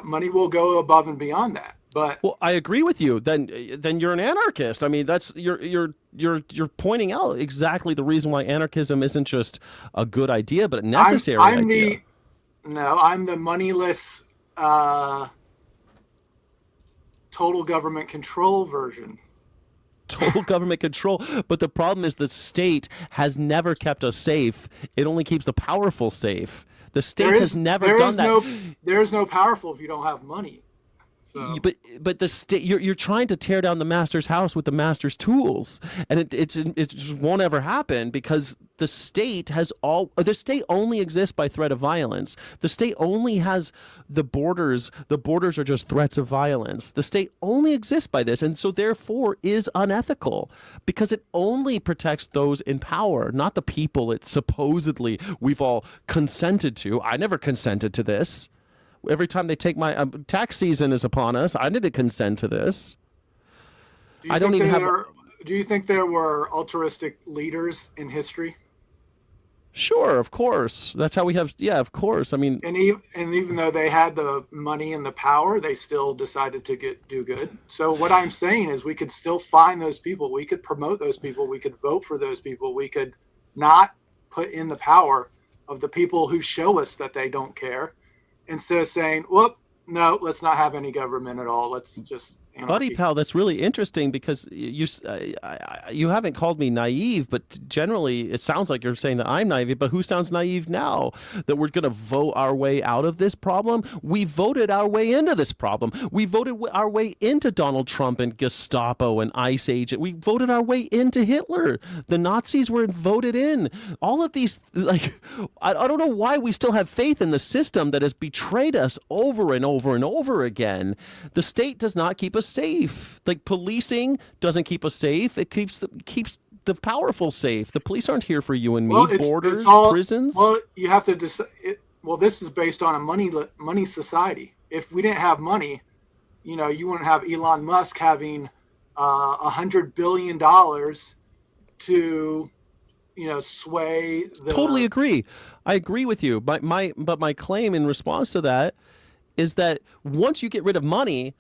Money will go above and beyond that. But well, I agree with you. Then you're an anarchist. I mean, that's you're pointing out exactly the reason why anarchism isn't just a good idea, but a necessary idea. I'm the moneyless, total government control version. Total government control. But the problem is the state has never kept us safe. It only keeps the powerful safe. The state has never done that. There is no powerful if you don't have money. So. But the state, you're trying to tear down the master's house with the master's tools, and it just won't ever happen, because the state only exists by threat of violence. The state only has the borders. The borders are just threats of violence. The state only exists by this, and so therefore is unethical, because it only protects those in power, not the people it supposedly we've all consented to. I never consented to this. Every time they take my tax season is upon us. I didn't consent to this. Do you I don't think even have. Do you think there were altruistic leaders in history? Sure, of course. That's how we have. Yeah, of course. I mean, And even though they had the money and the power, they still decided to do good. So what I'm saying is we could still find those people. We could promote those people. We could vote for those people. We could not put in the power of the people who show us that they don't care, instead of saying, whoop, no, let's not have any government at all. Let's just anarchy. Buddy pal, that's really interesting because you haven't called me naive, but generally it sounds like you're saying that I'm naive. But who sounds naive now? That we're going to vote our way out of this problem? We voted our way into this problem. We voted our way into Donald Trump and Gestapo and ICE agent. We voted our way into Hitler. The Nazis were voted in. All of these, like, I don't know why we still have faith in the system that has betrayed us over and over and over again. The state does not keep us safe. Like, policing doesn't keep us safe. It keeps the powerful safe. The police aren't here for you and me. Borders, prisons. Well, you have to decide. Well, this is based on a money society. If we didn't have money, you wouldn't have Elon Musk having $100 billion to, sway the. Totally agree. I agree with you. But my claim in response to that is that once you get rid of money,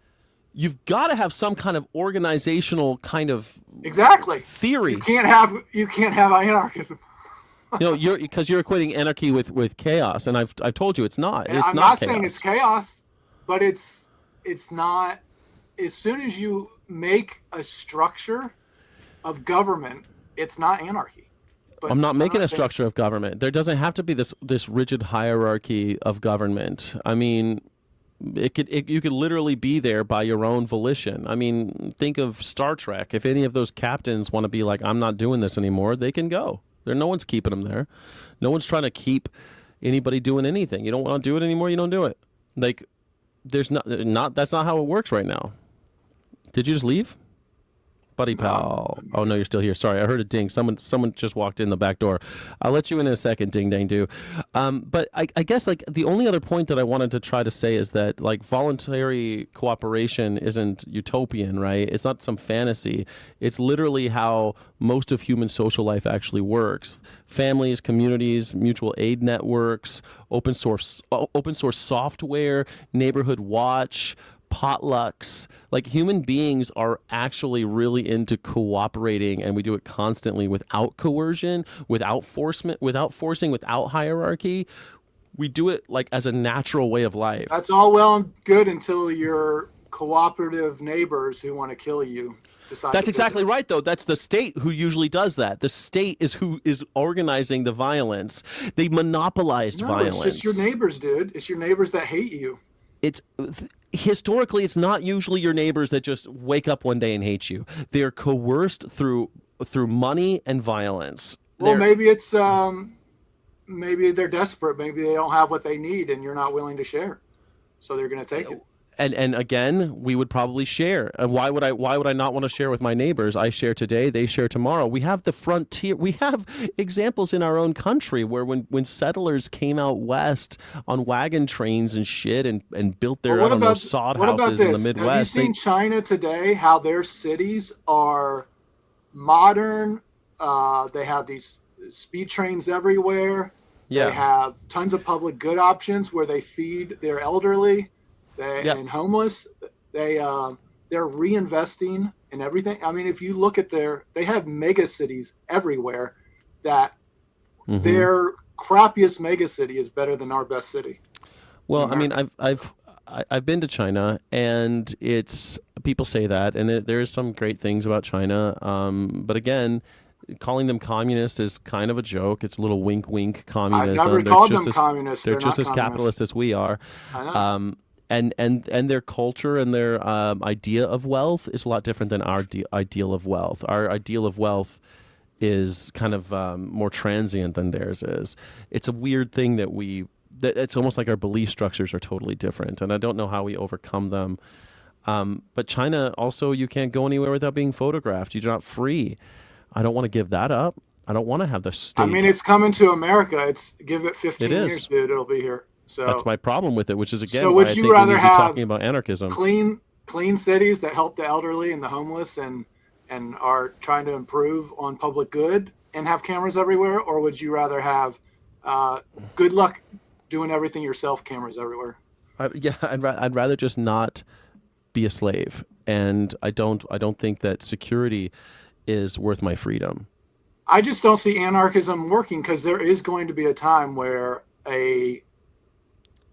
you've got to have some kind of organizational kind of theory. You can't have anarchism. You're equating anarchy with chaos, and I've told you it's not. And I'm not saying it's chaos, but it's not. As soon as you make a structure of government, it's not anarchy. But I'm not making a structure of government. There doesn't have to be this rigid hierarchy of government. I mean, you could literally be there by your own volition. I mean, think of Star Trek. If any of those captains want to be like, I'm not doing this anymore, they can go. No one's keeping them there. No one's trying to keep anybody doing anything. You don't want to do it anymore, you don't do it. Like, there's not that's not how it works right now. Did you just leave? Buddy pal. Oh, no, you're still here. Sorry, I heard a ding. Someone just walked in the back door. I'll let you in a second, ding, dang, do. But I guess, like, the only other point that I wanted to try to say is that, like, voluntary cooperation isn't utopian, right? It's not some fantasy. It's literally how most of human social life actually works. Families, communities, mutual aid networks, open source software, neighborhood watch, potlucks. Like, human beings are actually really into cooperating, and we do it constantly without coercion, without forcing, without hierarchy. We do it like as a natural way of life. That's all well and good until your cooperative neighbors who want to kill you decide. That's exactly right, though. That's the state who usually does that. The state is who is organizing the violence. They monopolized violence. It's just your neighbors, dude. It's your neighbors that hate you. Historically, it's not usually your neighbors that just wake up one day and hate you. They're coerced through money and violence. Well, maybe it's maybe they're desperate. Maybe they don't have what they need, and you're not willing to share, so they're going to take it. And again, we would probably share. And why would I not want to share with my neighbors? I share today, they share tomorrow. We have the frontier. We have examples in our own country where when settlers came out west on wagon trains and shit and built their sod houses in the Midwest. Have you seen China today? How their cities are modern. They have these speed trains everywhere. Yeah. They have tons of public good options where they feed their elderly. And homeless, they're reinvesting in everything. I mean, if you look at they have mega cities everywhere that their crappiest mega city is better than our best city. Well, I mean, I've been to China, and people say that, and there's some great things about China. But again, calling them communist is kind of a joke. It's a little wink, wink communism. I've never called them communists. They're just as capitalist as we are. I know. And their culture and their idea of wealth is a lot different than our ideal of wealth. Our ideal of wealth is kind of more transient than theirs is. It's a weird thing that it's almost like our belief structures are totally different, and I don't know how we overcome them. But China also, you can't go anywhere without being photographed. You're not free. I don't want to give that up. I don't want to have the state. I mean, it's coming to America. Give it 15 years, dude. It'll be here. So that's my problem with it, which is again so why I think we need to be talking about anarchism. Clean cities that help the elderly and the homeless and and are trying to improve on public good and have cameras everywhere? Or would you rather have good luck doing everything yourself, cameras everywhere? I'd rather just not be a slave, and I don't think that security is worth my freedom. I just don't see anarchism working, because there is going to be a time where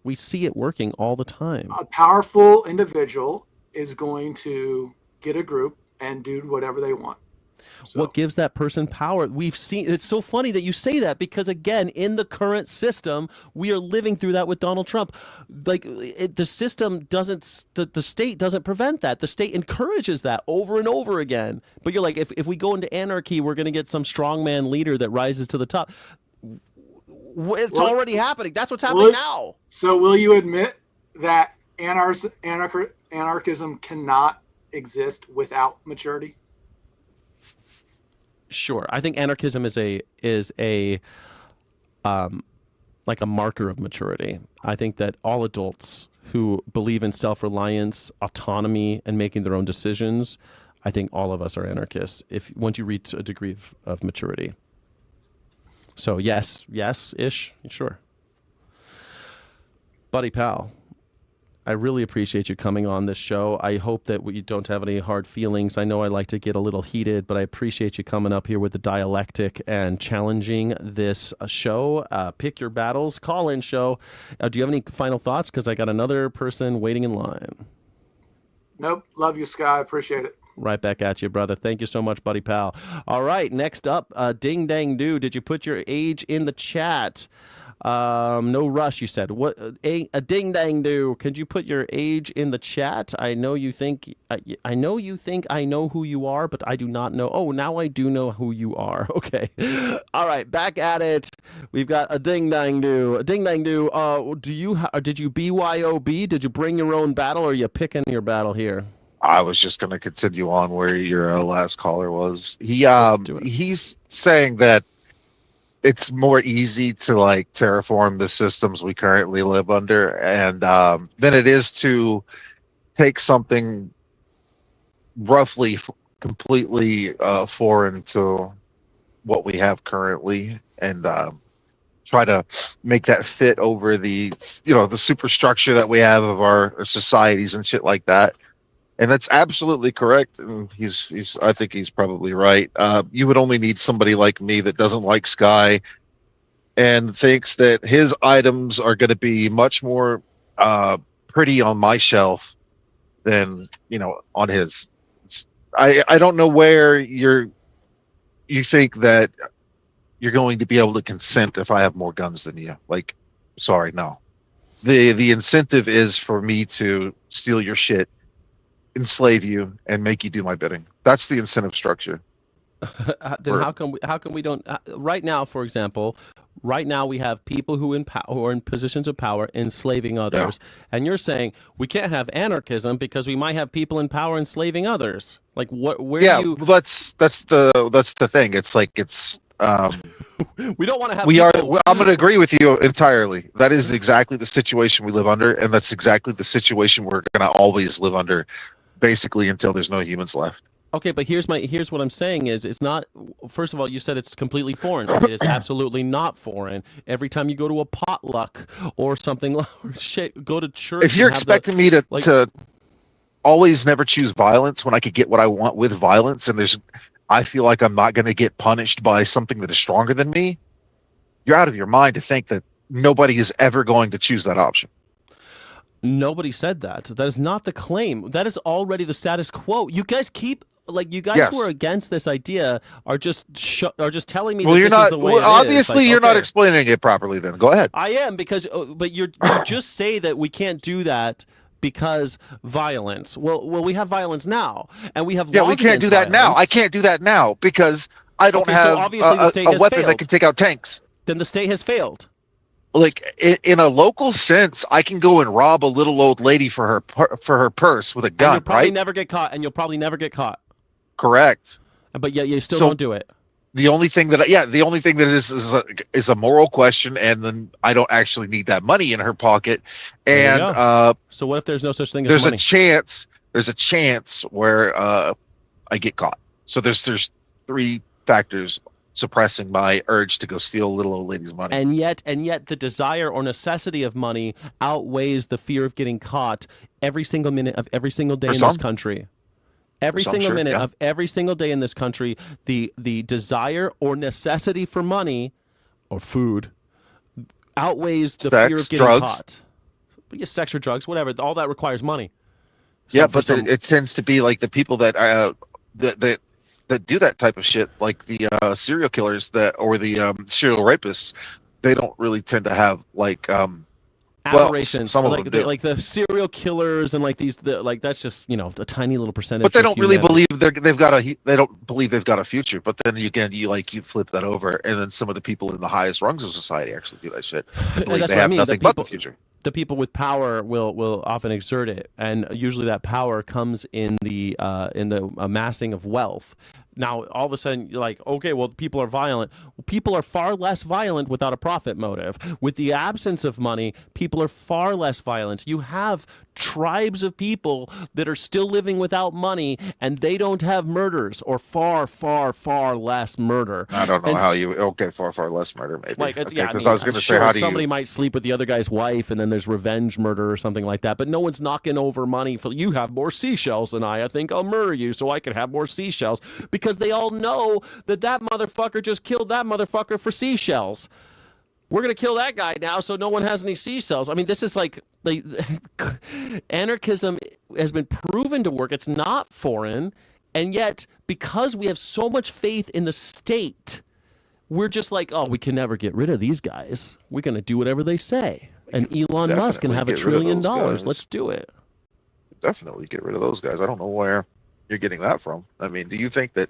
we see it working all the time. A powerful individual is going to get a group and do whatever they want. So, what gives that person power? We've seen, it's so funny that you say that, because again, in the current system, we are living through that with Donald Trump. Like the system doesn't, the state doesn't prevent that. The state encourages that over and over again. But you're like, if we go into anarchy, we're going to get some strongman leader that rises to the top. It's already happening. That's what's happening now. So will you admit that anarchism cannot exist without maturity? Sure. I think anarchism is a like a marker of maturity. I think that all adults who believe in self-reliance, autonomy, and making their own decisions, I think all of us are anarchists once you reach a degree of maturity. So yes-ish, sure. Buddy pal, I really appreciate you coming on this show. I hope that you don't have any hard feelings. I know I like to get a little heated, but I appreciate you coming up here with the dialectic and challenging this show. Pick your battles, call-in show. Do you have any final thoughts? Because I got another person waiting in line. Nope. Love you, Sky. Appreciate it. Right back at you, brother. Thank you so much, buddy pal. All right, next up, Ding Dang Do. Did you put your age in the chat? No rush, you said. What a ding dang do. Could you put your age in the chat? I know you think I know who you are, but I do not know. Oh, now I do know who you are. Okay. All right, back at it. We've got a ding dang do. A ding dang do. Did you BYOB? Did you bring your own battle, or are you picking your battle here? I was just going to continue on where your last caller was. He's saying that it's more easy to like terraform the systems we currently live under, and than it is to take something roughly completely foreign to what we have currently and try to make that fit over the superstructure that we have of our societies and shit like that. And that's absolutely correct. And I think he's probably right. You would only need somebody like me that doesn't like Sky and thinks that his items are going to be much more pretty on my shelf than, on his. I don't know where you think that you're going to be able to consent if I have more guns than you. Like, sorry, no. The incentive is for me to steal your shit, enslave you, and make you do my bidding. That's the incentive structure. Then how come we don't right now, for example, right now we have people who are in positions of power enslaving others, and you're saying we can't have anarchism because we might have people in power enslaving others. Like that's the thing. It's like we don't want to have I'm going to agree with you entirely. That is exactly the situation we live under, and that's exactly the situation we're going to always live under, basically until there's no humans left. Okay, but here's what I'm saying is it's not. First of all, you said it's completely foreign. It is absolutely not foreign. Every time you go to a potluck or something, or go to church. If you're expecting me to always never choose violence when I could get what I want with violence, and I feel like I'm not going to get punished by something that is stronger than me, you're out of your mind to think that nobody is ever going to choose that option. Nobody said that. That is not the claim. That is already the status quo. You guys keep who are against this idea are just telling me that this is the way it is. Obviously, you're not explaining it properly. Then go ahead. I am but you just say that we can't do that because violence. Well, we have violence now, and we have laws we can't do that now. I can't do that now because I don't have a weapon that can take out tanks. Then the state has failed. Like in a local sense, I can go and rob a little old lady for her purse with a gun. And you'll probably never get caught. Correct. But yet you still don't do it. The only thing that is a moral question, and then I don't actually need that money in her pocket. And so what if there's no such thing as there's money? There's a chance where I get caught. So there's three factors suppressing my urge to go steal a little old lady's money. And yet the desire or necessity of money outweighs the fear of getting caught every single minute of every single day in this country. Every single minute of every single day in this country, the desire or necessity for money or food outweighs the fear of getting caught. But yeah, sex or drugs, whatever, all that requires money. Yeah, but it tends to be like the people that do that type of shit, like the serial killers or the serial rapists. They don't really tend to have like aberrations. Some of them do. Like the serial killers and like that's just a tiny little percentage. But they don't really believe they've got a future. But then again, you flip that over, and then some of the people in the highest rungs of society actually do that shit. They believe they have nothing but the future. The people with power will often exert it, and usually that power comes in the amassing of wealth. Now, all of a sudden, you're like, okay, well, people are violent. Well, people are far less violent without a profit motive. With the absence of money, people are far less violent. You have tribes of people that are still living without money, and they don't have murders, or far, far, far less murder. I don't know far, far less murder, maybe. Like, I was going to say, how do somebody might sleep with the other guy's wife, and then there's revenge murder or something like that, but no one's knocking over money for, you have more seashells than I think I'll murder you so I can have more seashells, because they all know that motherfucker just killed that motherfucker for seashells. We're going to kill that guy now so no one has any seashells. I mean, this is like anarchism has been proven to work. It's not foreign. And yet, because we have so much faith in the state, we're just like, oh, we can never get rid of these guys. We're going to do whatever they say. And Elon Musk can have $1 trillion. Let's do it. Definitely get rid of those guys. I don't know where you're getting that from. I mean, do you think that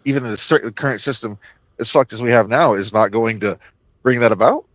even the current system, as fucked as we have now, is not going to bring that about?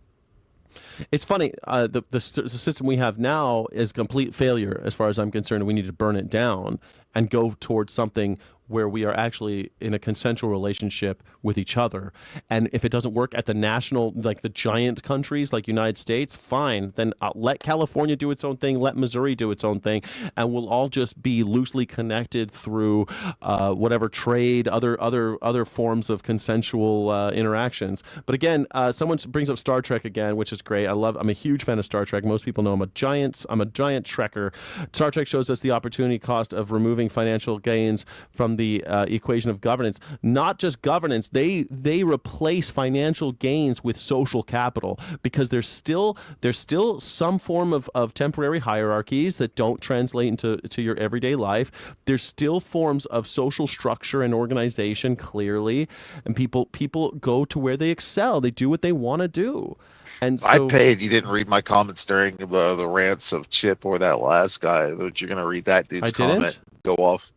It's funny. The system we have now is complete failure, as far as I'm concerned. We need to burn it down and go towards something where we are actually in a consensual relationship with each other. And if it doesn't work at the national, like the giant countries like United States, fine. Then let California do its own thing, let Missouri do its own thing, and we'll all just be loosely connected through whatever trade, other forms of consensual interactions. But again, someone brings up Star Trek again, which is great. I'm a huge fan of Star Trek. Most people know I'm a giant Trekker. Star Trek shows us the opportunity cost of removing financial gains from the equation of governance. Not just governance, they replace financial gains with social capital, because there's still some form of temporary hierarchies that don't translate into your everyday life. There's still forms of social structure and organization, clearly, and people go to where they excel. They do what they want to do. And so, I paid. You didn't read my comments during the rants of Chip or that last guy. You're going to read that dude's comment, go off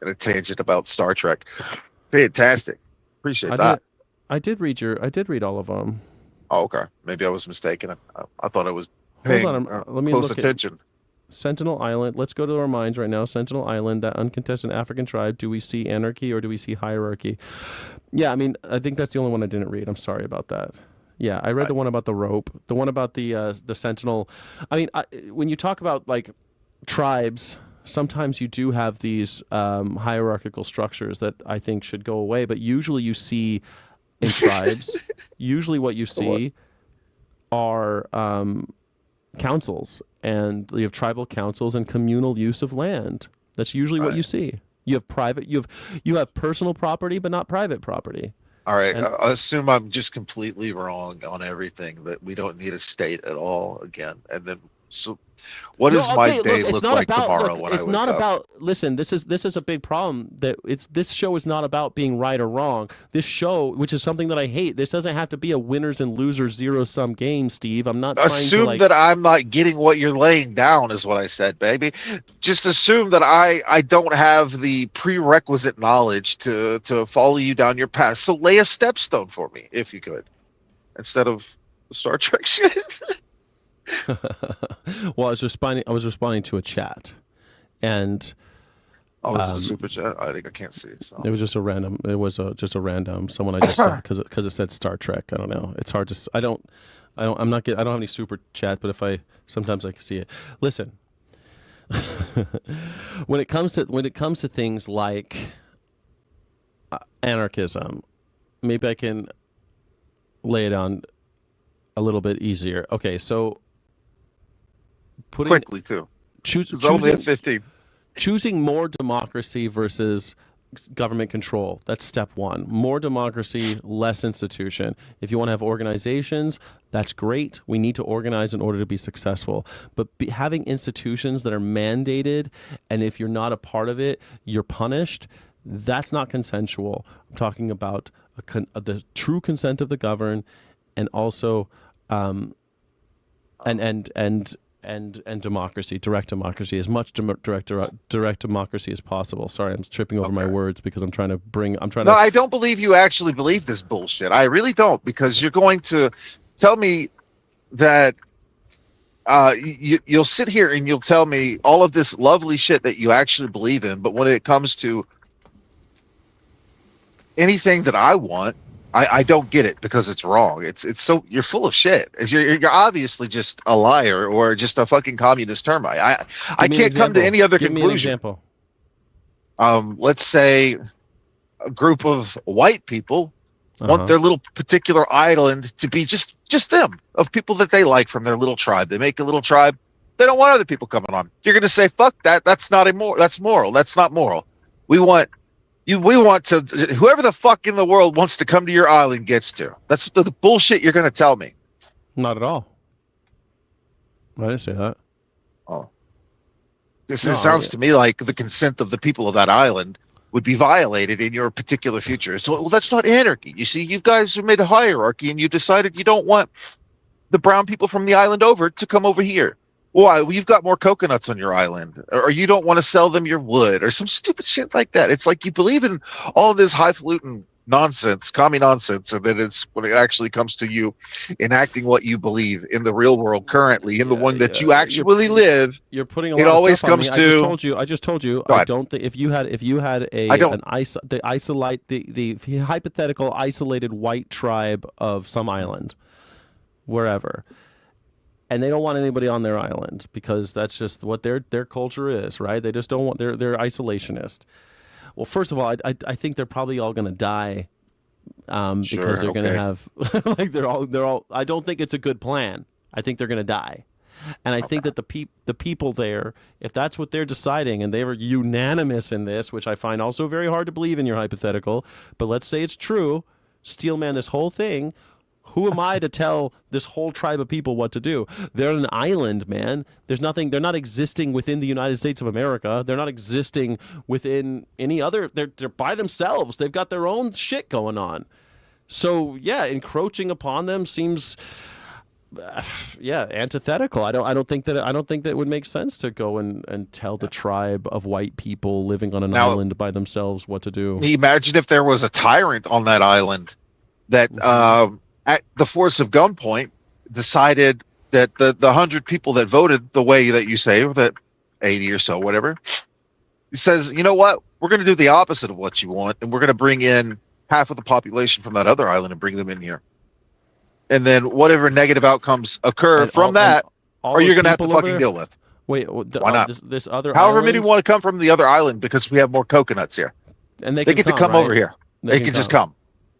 in a tangent about Star Trek. Fantastic. Appreciate that. I did read all of them. Oh, okay. Maybe I was mistaken. I thought I was paying let me close look attention. Sentinel Island. Let's go to our minds right now. Sentinel Island, that uncontested African tribe. Do we see anarchy or do we see hierarchy? Yeah, I mean, I think that's the only one I didn't read. I'm sorry about that. Yeah, I read the one about the rope, the one about the Sentinel. I mean, when you talk about like tribes, sometimes you do have these hierarchical structures that I think should go away. But usually you see in tribes, usually what you see are councils, and you have tribal councils and communal use of land. That's usually what you see. You have personal property, but not private property. All right, I assume I'm just completely wrong on everything, that we don't need a state at all again. And then, so what does my day look like tomorrow when I wake up? It's not about, listen, this is a big problem, that this show is not about being right or wrong. This show, which is something that I hate, this doesn't have to be a winners and losers zero-sum game, Steve. I'm not assume that I'm not getting what you're laying down is what I said, baby. Just assume that I don't have the prerequisite knowledge to follow you down your path. So lay a stepstone for me, if you could, instead of the Star Trek shit. Well, I was responding to a chat, and was it a super chat? I think I can't see. So. It was just a random. It was just a random someone I just said because it said Star Trek. I don't know. It's hard to. I don't have any super chat, but sometimes I can see it. Listen, when it comes to things like anarchism. Maybe I can lay it on a little bit easier. Okay, so quickly too. It's only at 15. Choosing more democracy versus government control. That's step one. More democracy, less institution. If you want to have organizations, that's great. We need to organize in order to be successful. But having institutions that are mandated, and if you're not a part of it, you're punished, that's not consensual. I'm talking about the true consent of the governed, and also and democracy, direct democracy, as much direct democracy as possible. Sorry, I'm tripping over my words because I'm trying to. No, I don't believe you actually believe this bullshit. I really don't, because you're going to tell me that you'll sit here and you'll tell me all of this lovely shit that you actually believe in, but when it comes to anything that I want, I don't get it because it's wrong. It's so you're full of shit. You're obviously just a liar or just a fucking communist termite. I can't come to any other conclusion. Give me an example. Let's say a group of white people want their little particular island to be just them, of people that they like from their little tribe. They make a little tribe. They don't want other people coming on. You're going to say, fuck that. That's not immoral. That's moral. That's not moral. We want to, whoever the fuck in the world wants to come to your island gets to. That's the bullshit you're going to tell me. Not at all. I didn't say that. Oh. It sounds to me like the consent of the people of that island would be violated in your particular future. So, well, that's not anarchy. You see, you guys have made a hierarchy and you decided you don't want the brown people from the island over to come over here. Why? Well, you've got more coconuts on your island, or you don't want to sell them your wood, or some stupid shit like that. It's like you believe in all this highfalutin nonsense, commie nonsense, and then it's when it actually comes to you enacting what you believe in the real world currently, in the one that you actually live. You're putting a lot it always of stuff comes on me. to. I just told you. I don't think if you had the hypothetical isolated white tribe of some island, wherever. And they don't want anybody on their island because that's just what their culture is, right? They just don't want, they're isolationist. Well, first of all, I think they're probably all going to die because they're going to have like they're all. I don't think it's a good plan. I think they're going to die, and I think that the people there, if that's what they're deciding, and they were unanimous in this, which I find also very hard to believe in your hypothetical, but let's say it's true, Steelman, this whole thing. Who am I to tell this whole tribe of people what to do? They're an island, man. There's nothing. They're not existing within the United States of America. They're not existing within any other. They're by themselves. They've got their own shit going on. So yeah, encroaching upon them seems, antithetical. I don't think that it would make sense to go and tell the tribe of white people living on an island by themselves what to do. Imagine if there was a tyrant on that island that. At the force of gunpoint, decided that the 100 people that voted the way that you say, or that 80 or so, whatever, he says, you know what? We're going to do the opposite of what you want, and we're going to bring in half of the population from that other island and bring them in here. And then whatever negative outcomes occur from that, or you're going to have to fucking deal with. Wait, why not? This other however island? Many want to come from the other island because we have more coconuts here. And they get to come over here. They can just come.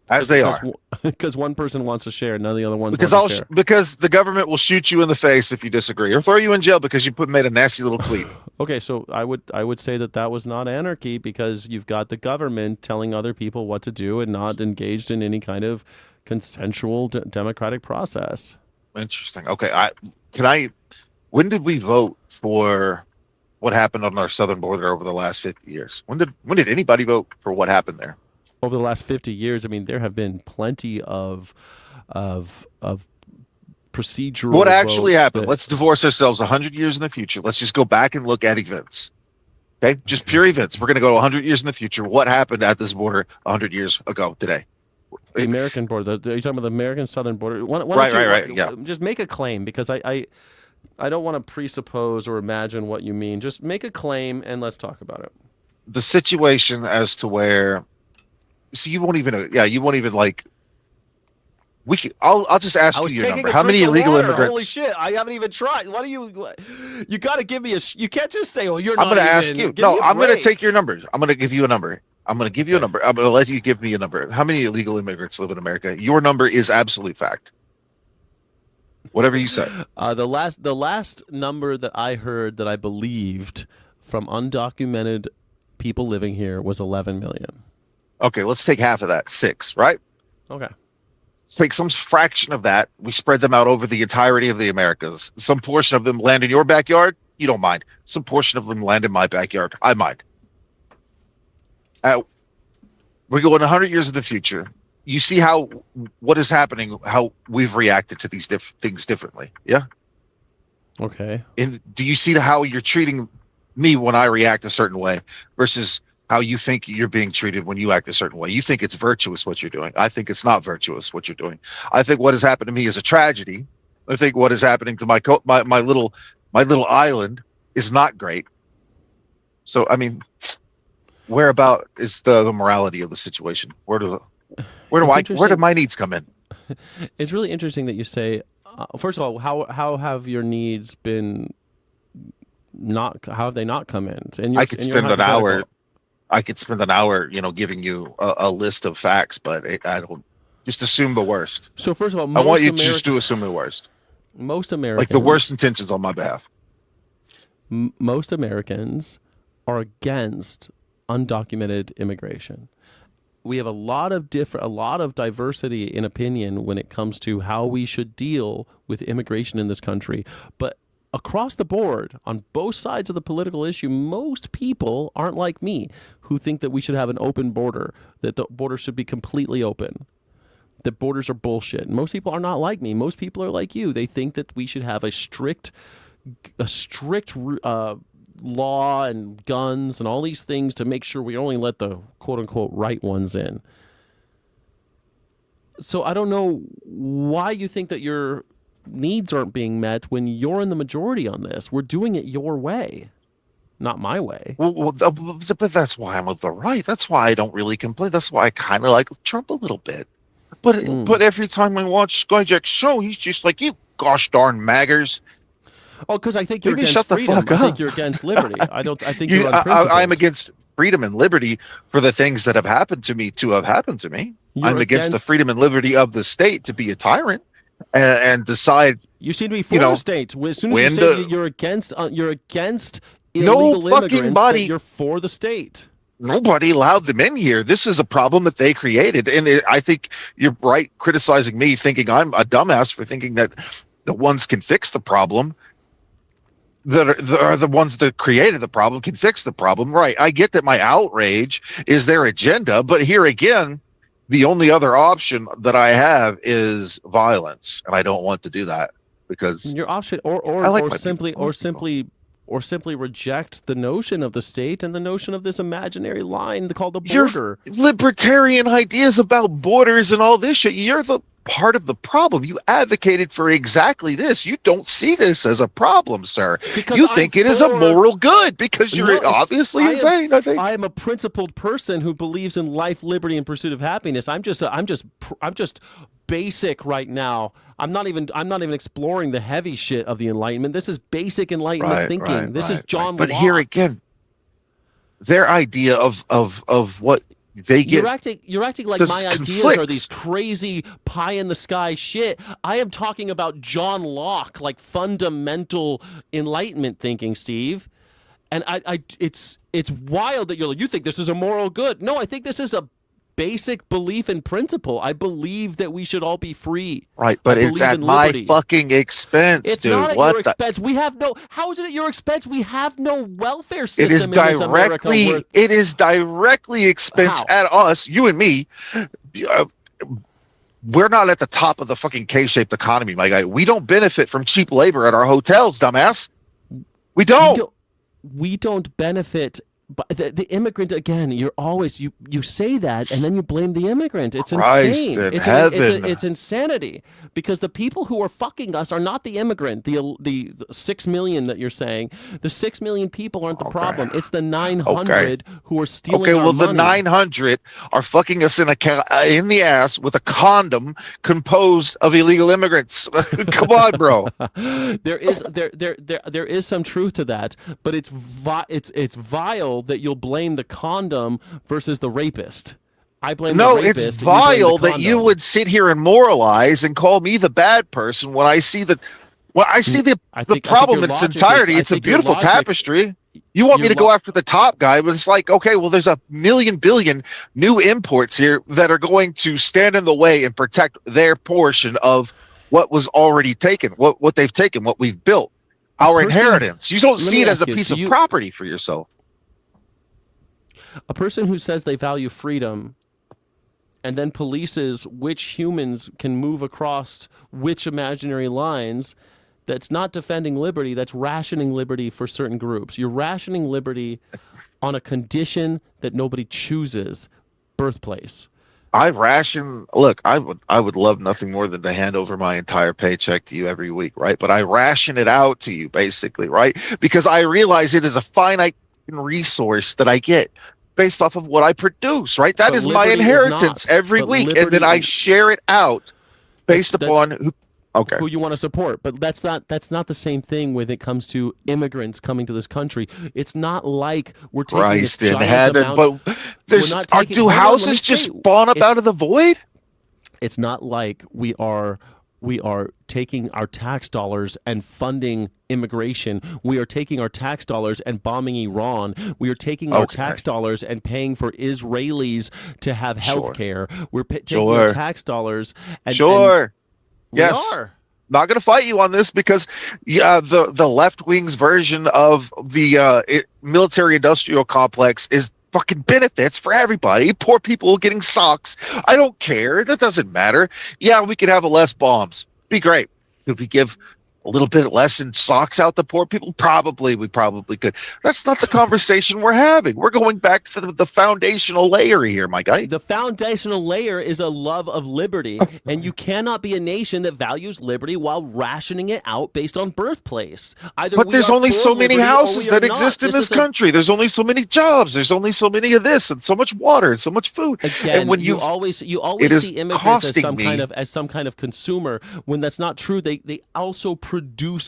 As they are. Because one person wants to share, none of the other ones because want to share. Because the government will shoot you in the face if you disagree, or throw you in jail because you made a nasty little tweet. Okay, so I would say that was not anarchy, because you've got the government telling other people what to do and not engaged in any kind of consensual democratic process. Interesting. Okay, when did we vote for what happened on our southern border over the last 50 years? When did anybody vote for what happened there? Over the last 50 years, I mean, there have been plenty of procedural. What actually happened? Let's divorce ourselves 100 years in the future. Let's just go back and look at events. Okay, just pure events. We're going to go 100 years in the future. What happened at this border 100 years ago today? The American border. Are you talking about the American southern border? Right. Yeah. Just make a claim, because I don't want to presuppose or imagine what you mean. Just make a claim and let's talk about it. The situation as to where. So you won't even like. I'll just ask you your number. How many illegal immigrants? Holy shit! I haven't even tried. What do you got to give me a? You can't just say, "Oh, you're not." I'm going to ask you. No, I'm going to take your numbers. I'm going to give you a number. I'm going to give you a number. I'm going to let you give me a number. How many illegal immigrants live in America? Your number is absolute fact. Whatever you say. The last number that I heard that I believed from undocumented people living here was 11 million. Okay, let's take half of that. 6, right? Okay. Let's take some fraction of that. We spread them out over the entirety of the Americas. Some portion of them land in your backyard. You don't mind. Some portion of them land in my backyard. I mind. We're going 100 years in the future. You see what is happening, how we've reacted to these things differently. Yeah. Okay. And do you see how you're treating me when I react a certain way versus how you think you're being treated when you act a certain way? You think it's virtuous what you're doing. I think it's not virtuous what you're doing. I think what has happened to me is a tragedy. I think what is happening to my little island is not great. So I mean, where about is the morality of the situation? Where do my needs come in? It's really interesting that you say. First of all, how have your needs been? How have they not come in? And I could spend an hour. I could spend an hour, giving you a list of facts, but I don't. Just assume the worst. So first of all, I want you just to assume the worst. Most Americans, like the worst intentions on my behalf. Most Americans are against undocumented immigration. We have a lot of diversity in opinion when it comes to how we should deal with immigration in this country. But across the board, on both sides of the political issue, most people aren't like me, who think that we should have an open border, that the border should be completely open, that borders are bullshit. Most people are not like me. Most people are like you. They think that we should have a strict law and guns and all these things to make sure we only let the quote-unquote right ones in. So I don't know why you think that your needs aren't being met when you're in the majority on this. We're doing it your way, not my way. Well, but that's why I'm of the right. That's why I don't really complain. That's why I kind of like Trump a little bit. But every time I watch Skyjack's show, he's just like, you gosh darn maggers. Oh, because I think you're against shut freedom. The fuck I up. think you're against liberty. I think you're unprincipled. I'm against freedom and liberty for the things that have happened to me to have happened to me. I'm against the freedom and liberty of the state to be a tyrant and decide. You seem to be for the state. As soon as you say you're against illegal immigrants, you're for the state. Nobody allowed them in here. This is a problem that they created. And I think you're right criticizing me, thinking I'm a dumbass for thinking that the ones can fix the problem. That are the ones that created the problem can fix the problem. Right. I get that my outrage is their agenda, but here again, the only other option that I have is violence, and I don't want to do that because your option, or simply reject the notion of the state and the notion of this imaginary line called the border. Your libertarian ideas about borders and all this shit. You're the part of the problem. You advocated for exactly this. You don't see this as a problem, sir. Because you think it is a moral good because you're obviously insane. I think I am a principled person who believes in life, liberty, and pursuit of happiness. I'm just basic right now. I'm not even exploring the heavy shit of the Enlightenment. This is basic Enlightenment thinking. This is John Locke. But here again, their idea of what they get. You're acting like my ideas are these crazy pie in the sky shit. I am talking about John Locke, like fundamental Enlightenment thinking, Steve. And it's wild that you think this is a moral good. No, I think this is a basic belief and principle. I believe that we should all be free. Right, but it's at my fucking expense, it's dude. It's not at your expense. We have no. How is it at your expense? We have no welfare system. It is directly expense at us, you and me. We're not at the top of the fucking K-shaped economy, my guy. We don't benefit from cheap labor at our hotels, dumbass. We don't. We don't benefit. But the immigrant, again, you're always you say that and then you blame the immigrant. It's insane. It's insanity because the people who are fucking us are not the immigrant. The 6 million that you're saying, the 6 million people aren't the problem. It's the 900 who are stealing our money. The 900 are fucking us in the ass with a condom composed of illegal immigrants. Come on, bro. There is some truth to that, but it's vile vile that you'll blame the condom versus the rapist. I blame No, the rapist. it's vile that you would sit here and moralize and call me the bad person when I see the problem in its entirety. It's a beautiful tapestry. You want me to go after the top guy, but it's like, okay, well, there's a billion new imports here that are going to stand in the way and protect their portion of what was already taken, what they've taken, what we've built, our inheritance. You don't see it as a piece of property for yourself. A person who says they value freedom and then polices which humans can move across which imaginary lines, that's not defending liberty, that's rationing liberty for certain groups. You're rationing liberty on a condition that nobody chooses, birthplace. I would love nothing more than to hand over my entire paycheck to you every week, right? But I ration it out to you, basically, right? Because I realize it is a finite resource that I get based off of what I produce, right? That is my inheritance every week, and then I share it out based upon who you want to support. But that's not the same thing when it comes to immigrants coming to this country. It's not like we're taking Christ in heaven, but do houses just spawn up out of the void? It's not like we are taking our tax dollars and funding immigration. We are taking our tax dollars and bombing Iran. We are taking our tax dollars and paying for Israelis to have health care. We're taking our tax dollars and yes. Not going to fight you on this because the left wing's version of the military industrial complex is fucking benefits for everybody. Poor people getting socks. I don't care. That doesn't matter. Yeah, we could have less bombs. Be great. Could we give a little bit less in socks out to poor people? We probably could. That's not the conversation we're having. We're going back to the foundational layer here, my guy. The foundational layer is a love of liberty, and you cannot be a nation that values liberty while rationing it out based on birthplace. But there's only so many houses that exist in this country. There's only so many jobs. There's only so many of this, and so much water, and so much food. Again, and when you always see immigrants as some kind of consumer, when that's not true. They also produce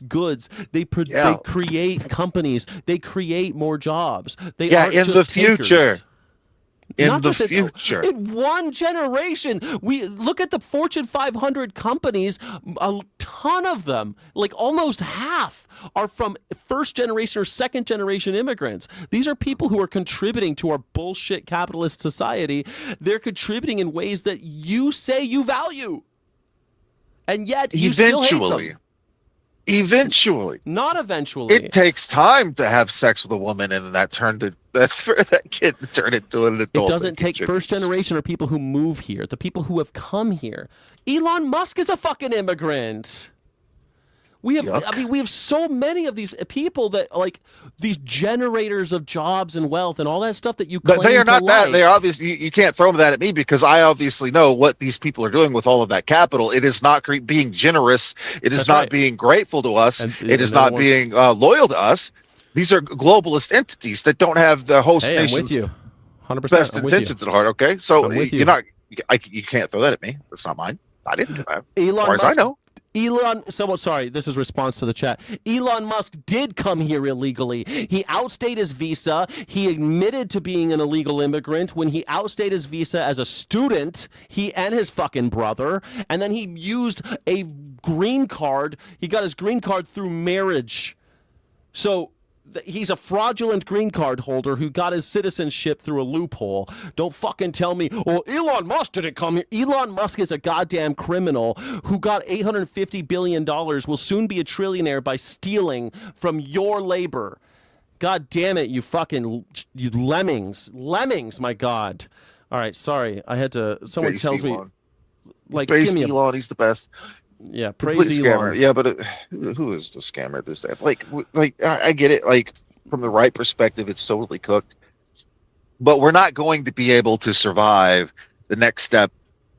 goods. They create companies. They create more jobs. They aren't in just the takers. future. In one generation, we look at the Fortune 500 companies. A ton of them, like almost half, are from first generation or second generation immigrants. These are people who are contributing to our bullshit capitalist society. They're contributing in ways that you say you value, and yet you still hate them. Eventually. Not eventually. It takes time to have sex with a woman and that kid to turn into an adult. It doesn't take first generation or people who move here, the people who have come here. Elon Musk is a fucking immigrant. We have so many of these people that like these generators of jobs and wealth and all that stuff that you claim. But they are not that. Like. They are obviously you can't throw that at me because I obviously know what these people are doing with all of that capital. It is not being generous. It is not being grateful to us. It is not being loyal to us. These are globalist entities that don't have the host nation's I'm with you. 100%. best intentions at heart. Okay, so you can't throw that at me. That's not mine. I didn't do that. As far as I know. This is response to the chat. Elon Musk did come here illegally. He outstayed his visa. He admitted to being an illegal immigrant when he outstayed his visa as a student, he and his fucking brother, and then he used a green card. He got his green card through marriage. So he's a fraudulent green card holder who got his citizenship through a loophole. Don't fucking tell me, Elon Musk didn't come here. Elon Musk is a goddamn criminal who got $850 billion, will soon be a trillionaire by stealing from your labor. God damn it, you lemmings. Lemmings, my God. All right, sorry. I had to, someone tells me, like, give me Elon, he's the best. Yeah, praise scammer. Yeah, but who is the scammer this day? Like I get it. Like from the right perspective, it's totally cooked. But we're not going to be able to survive the next step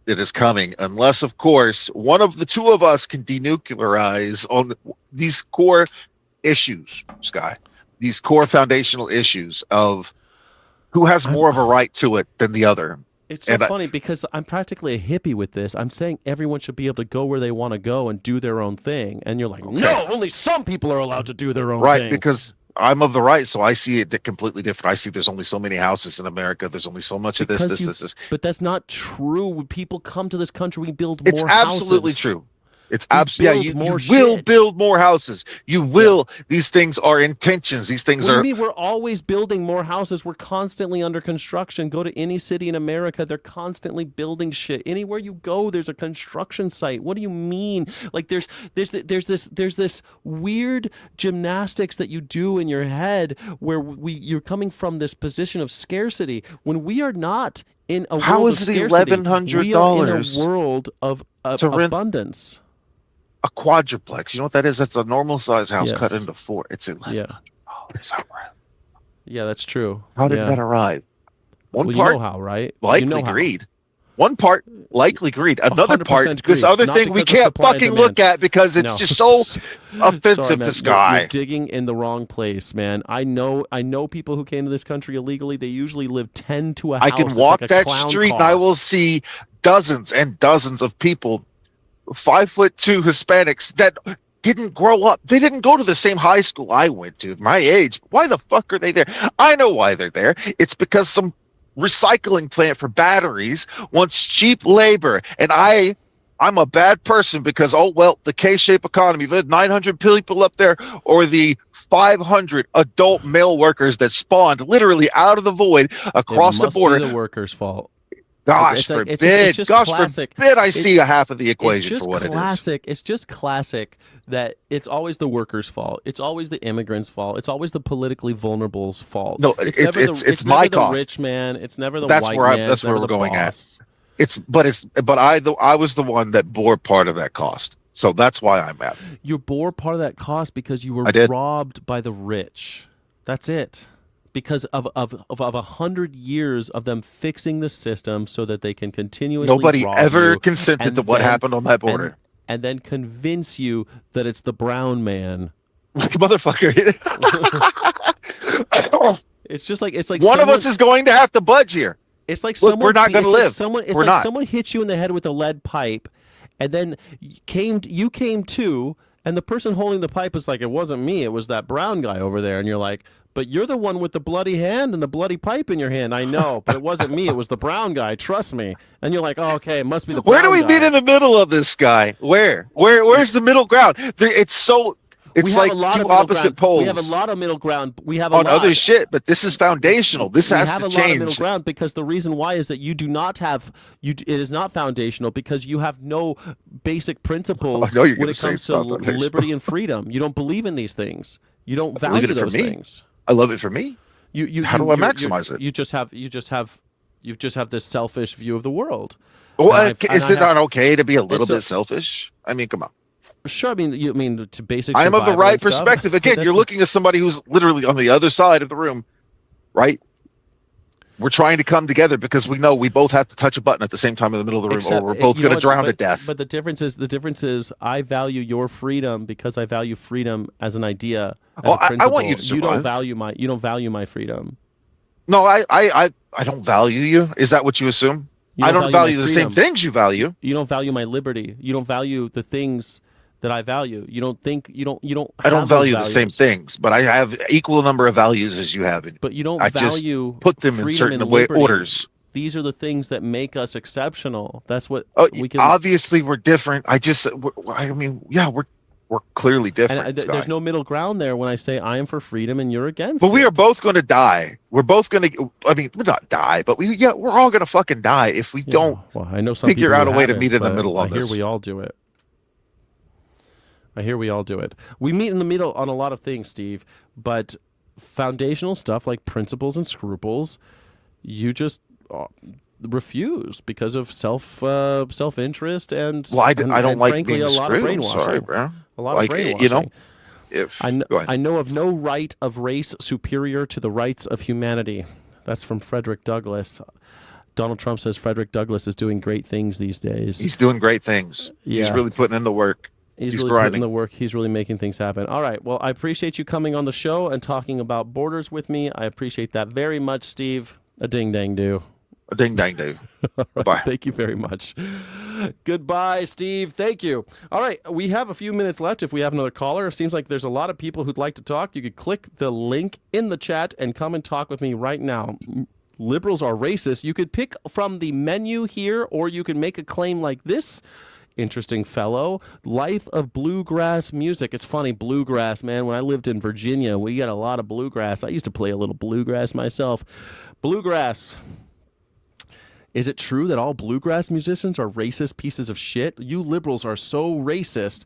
that is coming unless, of course, one of the two of us can denuclearize on these core issues, Sky. These core foundational issues of who has more of a right to it than the other. It's so funny because I'm practically a hippie with this. I'm saying everyone should be able to go where they want to go and do their own thing. And you're like, no, only some people are allowed to do their own thing. Right, because I'm of the right, so I see it completely different. I see there's only so many houses in America. There's only so much of this. But that's not true. When people come to this country, we build It's more houses. absolutely true. It's absolutely, you will build more houses. You will. Yeah. These things are intentions. These things are. What do you mean we're always building more houses? We're constantly under construction. Go to any city in America, they're constantly building shit. Anywhere you go, there's a construction site. What do you mean? Like there's this weird gymnastics that you do in your head where you're coming from this position of scarcity when we are not in a How world is of it scarcity. $1,100? We are in a world of abundance. A quadruplex, you know what that is? That's a normal size house cut into 4. It's $1,100. Yeah, that's true. How did that arrive? One part, you know how, right? Likely greed. One part, likely greed. Another part, greed. This other thing we can't fucking look at because it's just so offensive to Sky. You're digging in the wrong place, man. I know people who came to this country illegally. They usually live 10 to a house. I can walk that street and I will see dozens and dozens of people, 5'2" Hispanics that didn't grow up. They didn't go to the same high school I went to, my age. Why the fuck are they there? I know why they're there. It's because some recycling plant for batteries wants cheap labor. And I'm a bad person because, the K-shaped economy, the 900 people up there or the 500 adult male workers that spawned literally out of the void across the border. It must be the workers' fault. Gosh forbid! Gosh forbid! I see a half of the equation for what it is. It's just classic that it's always the workers' fault. It's always the immigrants' fault. It's always the politically vulnerable's fault. No, it's my never cost. The rich man. It's never the white man. That's where we're going boss. at. But I was the one that bore part of that cost. So that's why I'm mad. You bore part of that cost because you were robbed by the rich. That's it. Because of 100 years of them fixing the system so that they can continuously nobody rob ever you consented to what happened on that border, and then convince you that it's the brown man, motherfucker. It's like one of us is going to have to budge here. It's like we're not going to live. Someone hit you in the head with a lead pipe, and then you came to, and the person holding the pipe is like, it wasn't me, it was that brown guy over there, and you're like, but you're the one with the bloody hand and the bloody pipe in your hand. I know, but it wasn't me. It was the brown guy. Trust me. And you're like, oh, okay, it must be the brown guy. Where do we meet in the middle of this guy? Where's the middle ground? It's like two opposite poles. We have a lot of middle ground. We have other shit, but this is foundational. This has to change. We have a lot of middle ground because the reason why is that you do not have it is not foundational because you have no basic principles when it comes to liberty and freedom. You don't believe in these things. You don't value those things. I love it for me. How do I maximize it? You just have this selfish view of the world. Well, is it not okay to be a little bit selfish? I mean, come on. Sure, I mean to basic. I'm of the right perspective. Again, you're looking at somebody who's literally on the other side of the room, right? We're trying to come together because we know we both have to touch a button at the same time in the middle of the room, or we're both going to drown to death. But the difference is, I value your freedom because I value freedom as an idea. I want you to survive. You don't value my freedom. No, I don't value you. Is that what you assume? I don't value the same things you value. You don't value my liberty. You don't value the things that I value. You don't. I don't value the same things, but I have equal number of values as you have. But you don't value. Just put them in certain orders. These are the things that make us exceptional. That's what we can. Obviously, we're different. We're clearly different. And there's no middle ground there when I say I am for freedom and you're against. But we are both going to die. We're both going to. I mean, we're not die, but we're all going to fucking die if we don't. Well, I know some figure out a way to meet in the middle on this. I hear we all do it. We meet in the middle on a lot of things, Steve, but foundational stuff like principles and scruples, you just refuse because of self-interest and I don't like frankly, being a lot of brainwashing. Sorry, bro. A lot of brainwashing. I know of no right of race superior to the rights of humanity. That's from Frederick Douglass. Donald Trump says Frederick Douglass is doing great things these days. He's doing great things. Yeah. He's really putting in the work. He's really putting in the work. He's really making things happen. All right. Well, I appreciate you coming on the show and talking about borders with me. I appreciate that very much, Steve. A ding dang do. A ding dang do. Right, bye. Thank you very much. Goodbye, Steve. Thank you. All right, we have a few minutes left. If we have another caller, it seems like there's a lot of people who'd like to talk. You could click the link in the chat and come and talk with me right now. Liberals are racist. You could pick from the menu here, or you can make a claim like this. Interesting fellow. Life of bluegrass music. It's funny, bluegrass, man. When I lived in Virginia, we got a lot of bluegrass. I used to play a little bluegrass myself. Bluegrass. Is it true that all bluegrass musicians are racist pieces of shit? You liberals are so racist.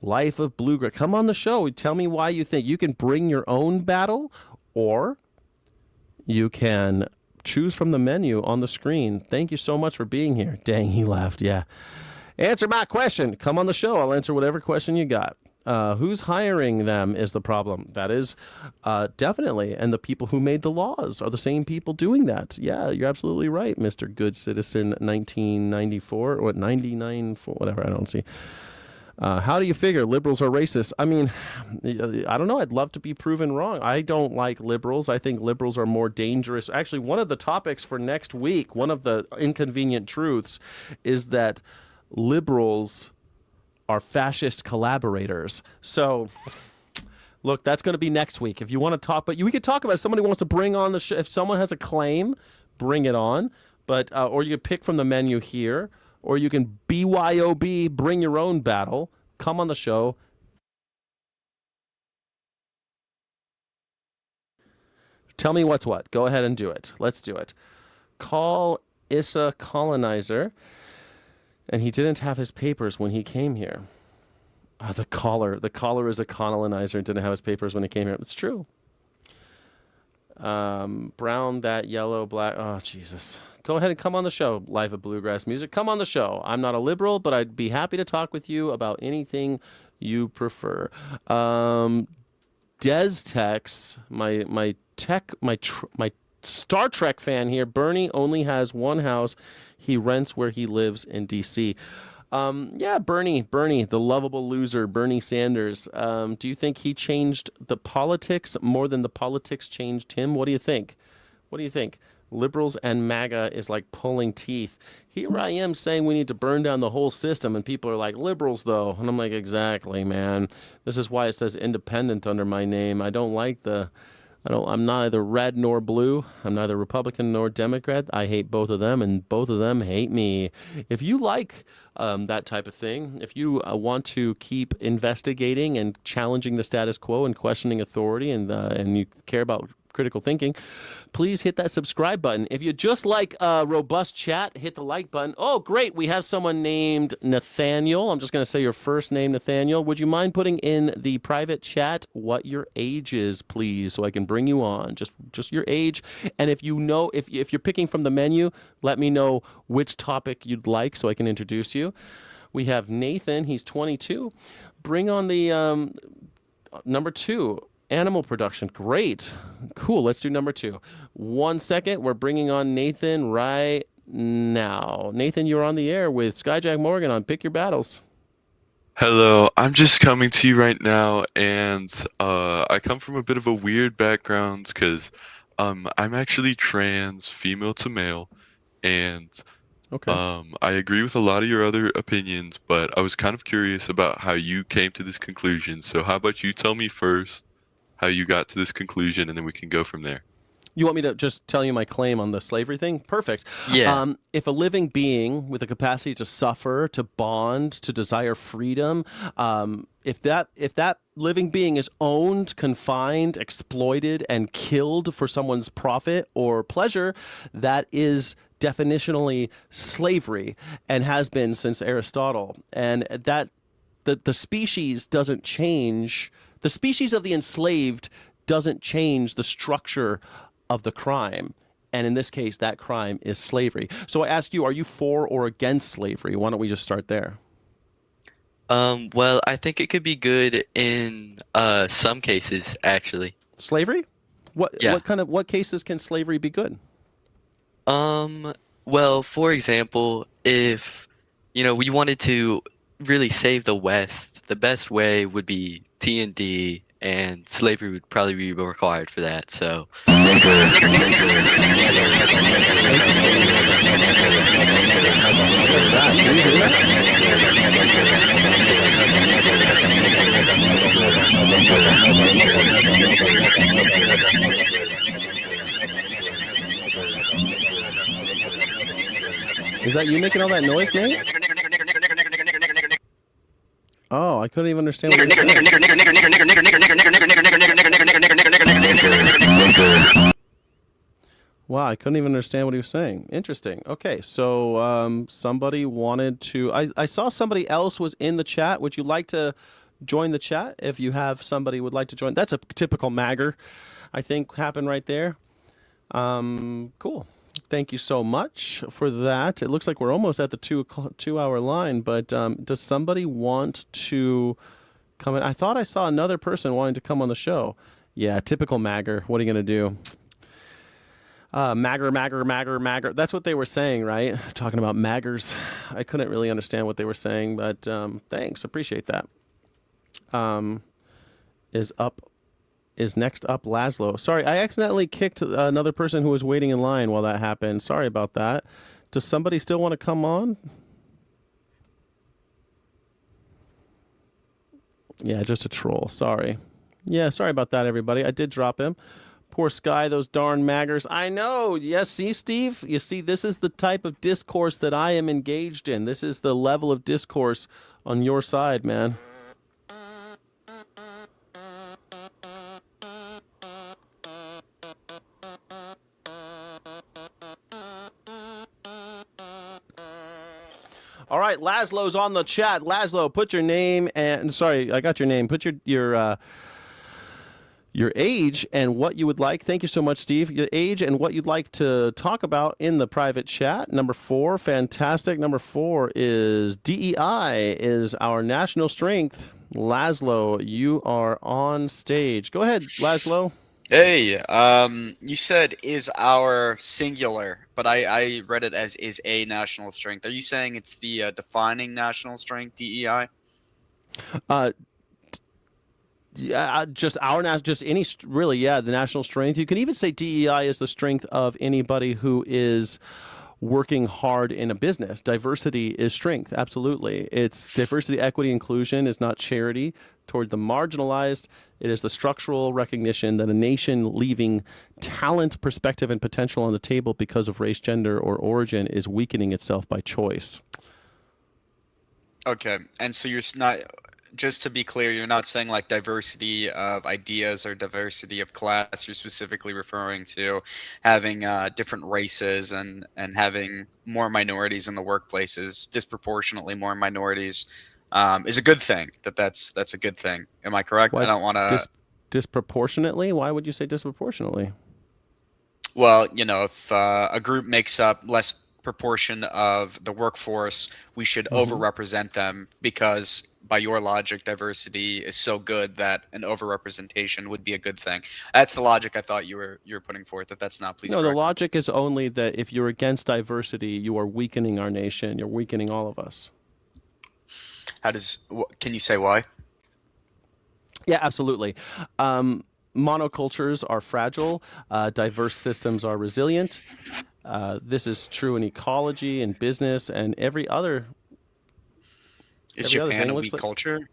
Life of bluegrass. Come on the show. Tell me why you think. You can bring your own battle, or you can choose from the menu on the screen. Thank you so much for being here. Dang, he left. Yeah. Answer my question. Come on the show. I'll answer whatever question you got. Who's hiring them is the problem. That is definitely. And the people who made the laws are the same people doing that. Yeah, you're absolutely right, Mr. Good Citizen 1994 or 99, whatever, I don't see. How do you figure liberals are racist? I mean, I don't know. I'd love to be proven wrong. I don't like liberals. I think liberals are more dangerous. Actually, one of the topics for next week, one of the inconvenient truths, is that liberals are fascist collaborators. So, look, that's going to be next week. If you want to talk, but we could talk about it. If somebody wants to bring on the show, if someone has a claim, bring it on. But or you can pick from the menu here, or you can BYOB, bring your own battle. Come on the show. Tell me what's what. Go ahead and do it. Let's do it. Call Issa colonizer. And he didn't have his papers when he came here. The caller is a colonizer and didn't have his papers when he came here. It's true. Brown, that, yellow, black. Oh, Jesus. Go ahead and come on the show, Life of Bluegrass Music. Come on the show. I'm not a liberal, but I'd be happy to talk with you about anything you prefer. Destex, my Star Trek fan here. Bernie only has one house. He rents where he lives in D.C. Yeah, Bernie, the lovable loser, Bernie Sanders. Do you think he changed the politics more than the politics changed him? What do you think? Liberals and MAGA is like pulling teeth. Here I am saying we need to burn down the whole system, and people are like, liberals, though. And I'm like, exactly, man. This is why it says independent under my name. I'm neither red nor blue. I'm neither Republican nor Democrat. I hate both of them, and both of them hate me. If you like that type of thing, if you want to keep investigating and challenging the status quo and questioning authority, and you care about critical thinking, please hit that subscribe button. If you just like robust chat, hit the like button. Oh, great. We have someone named Nathaniel. I'm just going to say your first name, Nathaniel. Would you mind putting in the private chat what your age is, please, so I can bring you on? Just your age. And if you know, if you're picking from the menu, let me know which topic you'd like so I can introduce you. We have Nathan. He's 22. Bring on the number 2. Animal production. Great. Cool. Let's do number 2. 1 second. We're bringing on Nathan right now. Nathan, you're on the air with Skyjack Morgan on Pick Your Battles. Hello. I'm just coming to you right now, and I come from a bit of a weird background because I'm actually trans, female to male, and okay. I agree with a lot of your other opinions, but I was kind of curious about how you came to this conclusion. So how about you tell me first how you got to this conclusion, and then we can go from there. You want me to just tell you my claim on the slavery thing? Perfect. Yeah. If a living being with a capacity to suffer, to bond, to desire freedom, if that living being is owned, confined, exploited, and killed for someone's profit or pleasure, that is definitionally slavery and has been since Aristotle. And that the species doesn't change. The species of the enslaved doesn't change the structure of the crime. And in this case, that crime is slavery. So I ask you, are you for or against slavery? Why don't we just start there? Well, I think it could be good in some cases, actually. Slavery? What cases can slavery be good? Well, for example, if we wanted to really save the West, the best way would be T&D, and slavery would probably be required for that. So Is that you making all that noise, Nate? Oh, I couldn't even understand what you said. Wow, I couldn't even understand what he was saying. Interesting. Okay, so somebody wanted to... I saw somebody else was in the chat. Would you like to join the chat if you have somebody would like to join? That's a typical Magger, I think, happened right there. Cool. Thank you so much for that. It looks like we're almost at the 2-hour line, but does somebody want to come in? I thought I saw another person wanting to come on the show. Yeah, typical Magger. What are you going to do? Magger. That's what they were saying, right? Talking about maggers. I couldn't really understand what they were saying, but thanks. Appreciate that. Is next up Laszlo. Sorry, I accidentally kicked another person who was waiting in line while that happened. Sorry about that. Does somebody still want to come on? Yeah, just a troll. Sorry. Yeah, sorry about that, everybody. I did drop him. Poor Sky, those darn maggers. I know. Yes, see, Steve? You see, this is the type of discourse that I am engaged in. This is the level of discourse on your side, man. All right, Laszlo's on the chat. Laszlo, put your name and... Sorry, I got your name. Put your age and what you would like. Thank you so much, Steve. Your age and what you'd like to talk about in the private chat. Number 4, fantastic. Number 4 is DEI is our national strength. Laszlo, you are on stage. Go ahead, Laszlo. Hey, you said is our singular, but I read it as is a national strength. Are you saying it's the defining national strength, DEI? Yeah, just any, really, yeah, the national strength. You can even say DEI is the strength of anybody who is working hard in a business. Diversity is strength, absolutely. It's diversity, equity, inclusion is not charity toward the marginalized. It is the structural recognition that a nation leaving talent, perspective, and potential on the table because of race, gender, or origin is weakening itself by choice. Okay, and so you're not... Just to be clear, you're not saying like diversity of ideas or diversity of class. You're specifically referring to having different races and having more minorities in the workplaces, disproportionately more minorities, is a good thing. That's a good thing. Am I correct? Why, I don't want to... Disproportionately? Why would you say disproportionately? Well, you know, if a group makes up less proportion of the workforce, we should overrepresent them because by your logic, diversity is so good that an overrepresentation would be a good thing. That's the logic I thought you were putting forth. That's not, please. No, correct the logic is only that if you're against diversity, you are weakening our nation. You're weakening all of us. Can you say why? Yeah, absolutely. Monocultures are fragile. Diverse systems are resilient. This is true in ecology and business and every other. Is Japan a weak culture?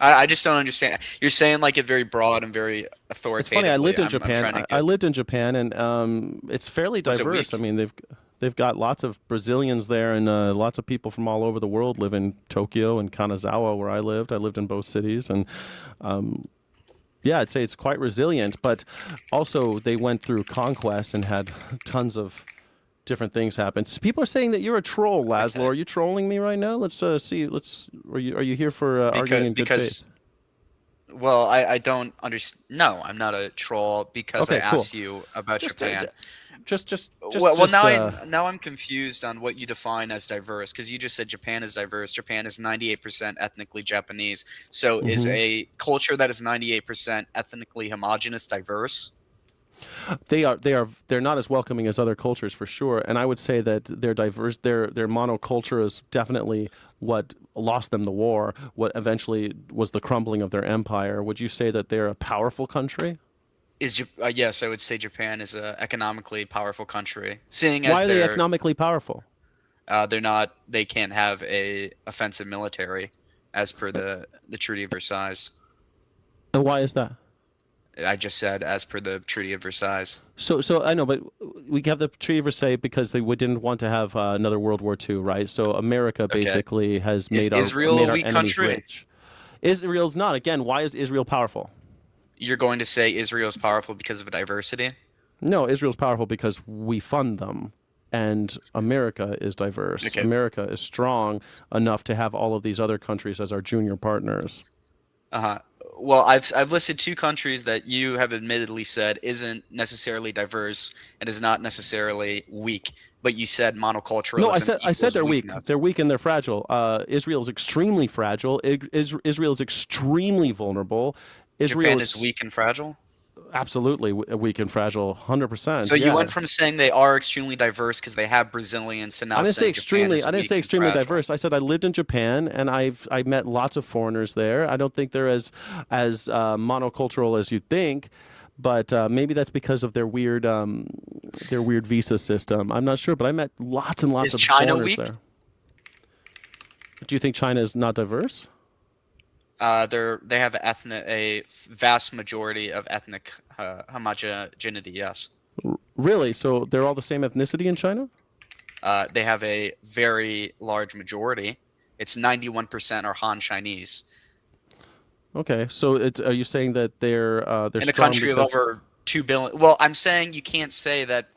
I just don't understand. You're saying like it very broad and very authoritative. It's funny. I lived in Japan. I lived in Japan, and it's fairly diverse. I mean, they've got lots of Brazilians there, and lots of people from all over the world live in Tokyo and Kanazawa, where I lived. I lived in both cities, and yeah, I'd say it's quite resilient. But also, they went through conquest and had tons of different things happen. So people are saying that you're a troll, Laszlo. Okay. Are you trolling me right now? Let's see. Are you here for arguing in good faith? Well, I don't understand. No, I'm not a troll because I asked you about Japan. Now I'm confused on what you define as diverse, because you just said Japan is diverse. Japan is 98% ethnically Japanese. So is a culture that is 98% ethnically homogenous diverse? They're not as welcoming as other cultures for sure, and I would say that they're diverse. Their monoculture is definitely what lost them the war, what eventually was the crumbling of their empire. Would you say that they're a powerful country? Yes, I would say Japan is an economically powerful country. Why are they economically powerful? They can't have a offensive military, as per the Treaty of Versailles. And why is that? I just said as per the Treaty of Versailles. So I know, but we have the Treaty of Versailles because they didn't want to have another World War II, right? So America basically has Is made Israel a our weak enemies country? rich. Israel's not. Again, why is Israel powerful? You're going to say Israel is powerful because of diversity? No, Israel's powerful because we fund them, and America is diverse. Okay. America is strong enough to have all of these other countries as our junior partners. Uh-huh. Well, I've listed 2 countries that you have admittedly said isn't necessarily diverse and is not necessarily weak, but you said monoculturalism. No, I said they're weak. weakness. They're weak and they're fragile. Israel's extremely fragile. Israel's extremely vulnerable. Japan is weak and fragile? Absolutely weak and fragile, 100%. So you went from saying they are extremely diverse because they have Brazilians to now I didn't say extremely. I didn't say extremely diverse. I said I lived in Japan and I met lots of foreigners there. I don't think they're as monocultural as you'd think, but maybe that's because of their weird visa system. I'm not sure, but I met lots and lots Is of China foreigners weak? there. Do you think China is not diverse? They have a vast majority of ethnic homogeneity. Yes, Really? So they're all the same ethnicity in China? they have a very large majority. It's 91% are Han Chinese Okay. So are you saying that they're in a strong country of because- over 2 billion. Well, I'm saying you can't say that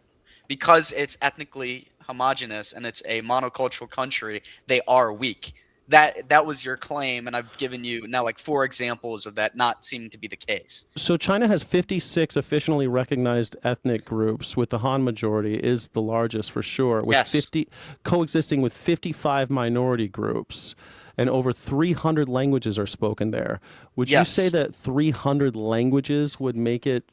because it's ethnically homogenous and it's a monocultural country, they are weak. That was your claim, and I've given you now like 4 examples of that not seeming to be the case. So China has 56 officially recognized ethnic groups, with the Han majority is the largest for sure, with Yes. 50 coexisting with 55 minority groups, and over 300 languages are spoken there. Would you Yes. say that 300 languages would make it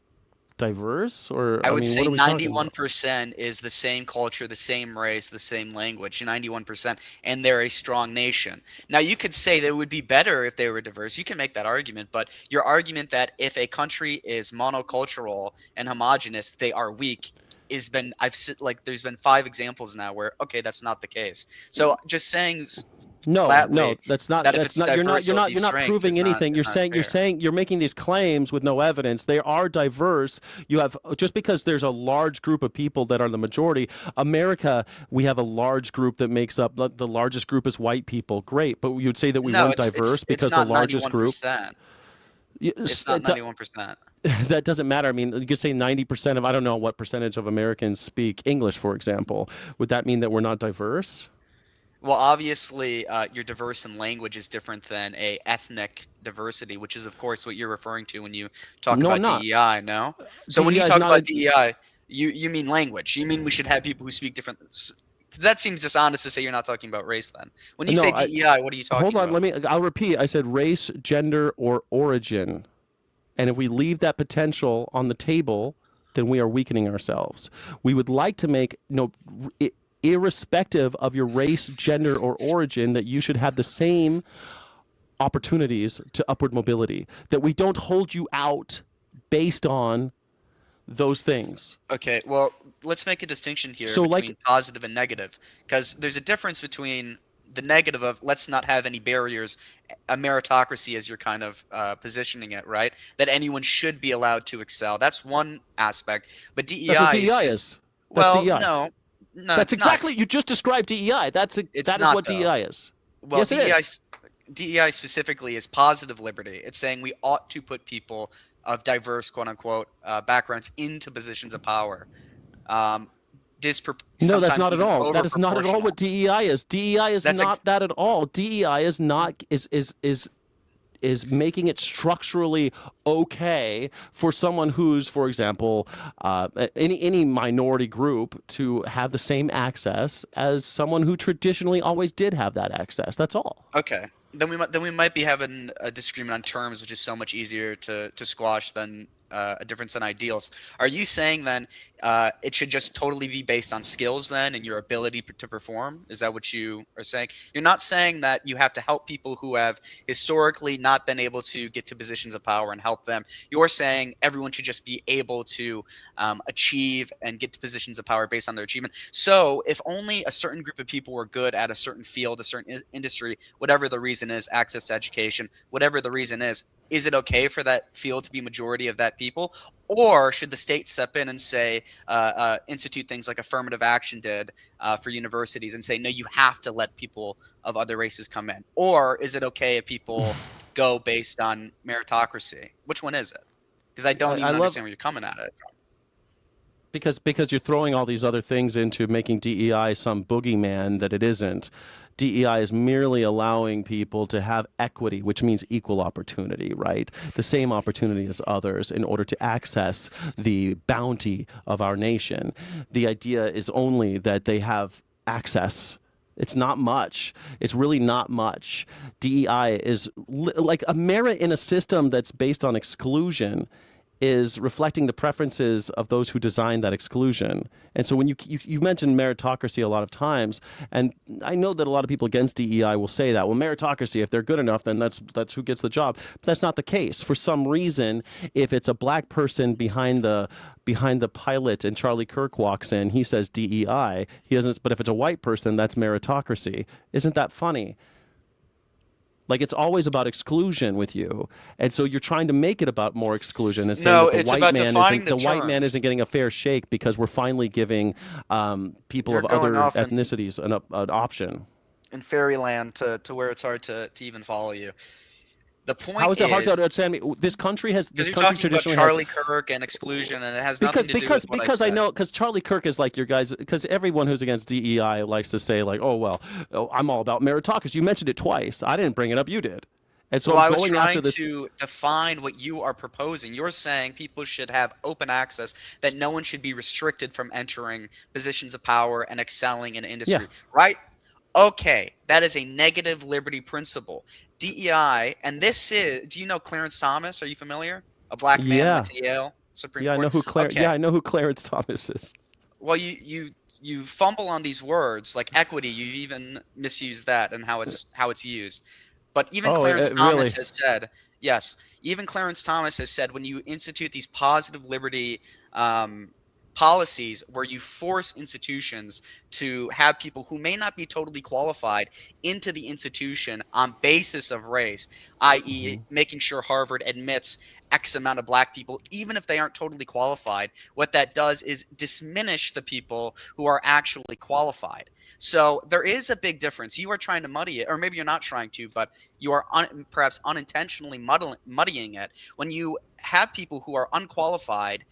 diverse? Or I would mean, say what are we talking about? 91% is the same culture, the same race, the same language. 91%, and they're a strong nation. Now, you could say that it would be better if they were diverse. You can make that argument, but your argument that if a country is monocultural and homogenous, they are weak there's been 5 examples now where that's not the case. So just saying No, flatly that's not. that if That's it's not. You're diverse, not. it'll be You're not strength proving is not- anything. is You're not saying. You're fair. saying. You're making these claims with no evidence. They are diverse. You have just because there's a large group of people that are the majority. America, we have a large group that makes up the largest group is white people. Great, but you'd say that we No, weren't diverse because it's not the largest group. 91%. It's It's not 91%. That doesn't matter. I mean, you could say 90% of. I don't know what percentage of Americans speak English, for example. Would that mean that we're not diverse? Well, obviously, your diverse in language is different than a ethnic diversity, which is, of course, what you're referring to when you talk No, I'm about not. DEI. No, so when you DEI is talk not about a- DEI, you mean language. You mean we should have people who speak different. That seems dishonest to say you're not talking about race. Then, when you No, say DEI, what are you talking Hold on, about? I'll repeat. I said race, gender, or origin. And if we leave that potential on the table, then we are weakening ourselves. We would like to make, irrespective of your race, gender, or origin, that you should have the same opportunities to upward mobility, that we don't hold you out based on those things. Okay, well, let's make a distinction here So, between positive and negative, because there's a difference between the negative of let's not have any barriers, a meritocracy as you're kind of positioning it, right? That anyone should be allowed to excel. That's one aspect. But DEI That's what DEI is. That's DEI. no, That's it's exactly, not. you just described DEI. That is not, what though. DEI is. Well, Yes, it is. DEI specifically is positive liberty. It's saying we ought to put people of diverse, quote unquote, backgrounds into positions of power. No, that's not at all. That is not at all what DEI is. DEI is That's not that at all. DEI is not is making it structurally okay for someone who's, for example, any minority group to have the same access as someone who traditionally always did have that access. That's all. Okay. Then we might be having a disagreement on terms, which is so much easier to squash than a difference in ideals. Are you saying then it should just totally be based on skills then and your ability to perform? Is that what you are saying? You're not saying that you have to help people who have historically not been able to get to positions of power and help them. You're saying everyone should just be able to achieve and get to positions of power based on their achievement. So if only a certain group of people were good at a certain field, a certain industry, whatever the reason is, access to education, whatever the reason is is it okay for that field to be majority of that people? Or should the state step in and say, institute things like affirmative action did for universities and say, no, you have to let people of other races come in? Or is it okay if people go based on meritocracy? Which one is it? Because I don't even understand where you're coming at it from. Because you're throwing all these other things into making DEI some boogeyman that it isn't. DEI is merely allowing people to have equity, which means equal opportunity, right? The same opportunity as others in order to access the bounty of our nation. The idea is only that they have access. It's not much. It's really not much. DEI is like a merit in a system that's based on exclusion is reflecting the preferences of those who designed that exclusion. And so when you mentioned meritocracy a lot of times, and I know that a lot of people against DEI will say that, well, meritocracy, if they're good enough, then that's who gets the job. But that's not the case. For some reason, if it's a black person behind the pilot and Charlie Kirk walks in, he says DEI. He doesn't. But if it's a white person, that's meritocracy. Isn't that funny? Like, it's always about exclusion with you, and so you're trying to make it about more exclusion and saying that the white man isn't getting a fair shake because we're finally giving people of other ethnicities an option. In fairyland to where it's hard to even follow you. The point How is it hard to understand me? This country traditionally about Charlie Kirk and exclusion, and it has nothing to do with what because I know because Charlie Kirk is like your guys. Because everyone who's against DEI likes to say like, I'm all about meritocracy. You mentioned it twice. I didn't bring it up. You did. And so I was trying to define what you are proposing. You're saying people should have open access, that no one should be restricted from entering positions of power and excelling in industry, right? Okay, that is a negative liberty principle. DEI, and this is, do you know Clarence Thomas? Are you familiar? A black man went to Yale Supreme Court. I know who I know who Clarence Thomas is. Well, you fumble on these words like equity. You've even misused that and how it's used. But even Clarence Thomas has said, yes, even Clarence Thomas has said when you institute these positive liberty policies where you force institutions to have people who may not be totally qualified into the institution on basis of race, i.e. making sure Harvard admits X amount of black people, even if they aren't totally qualified, what that does is diminish the people who are actually qualified. So there is a big difference. You are trying to muddy it, or maybe you're not trying to, but you are perhaps unintentionally muddying it when you have people who are unqualified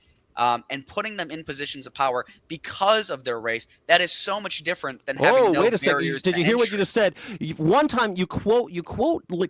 and putting them in positions of power because of their race. That is so much different than having no barriers to entry. Did you hear what you just said? One time you quote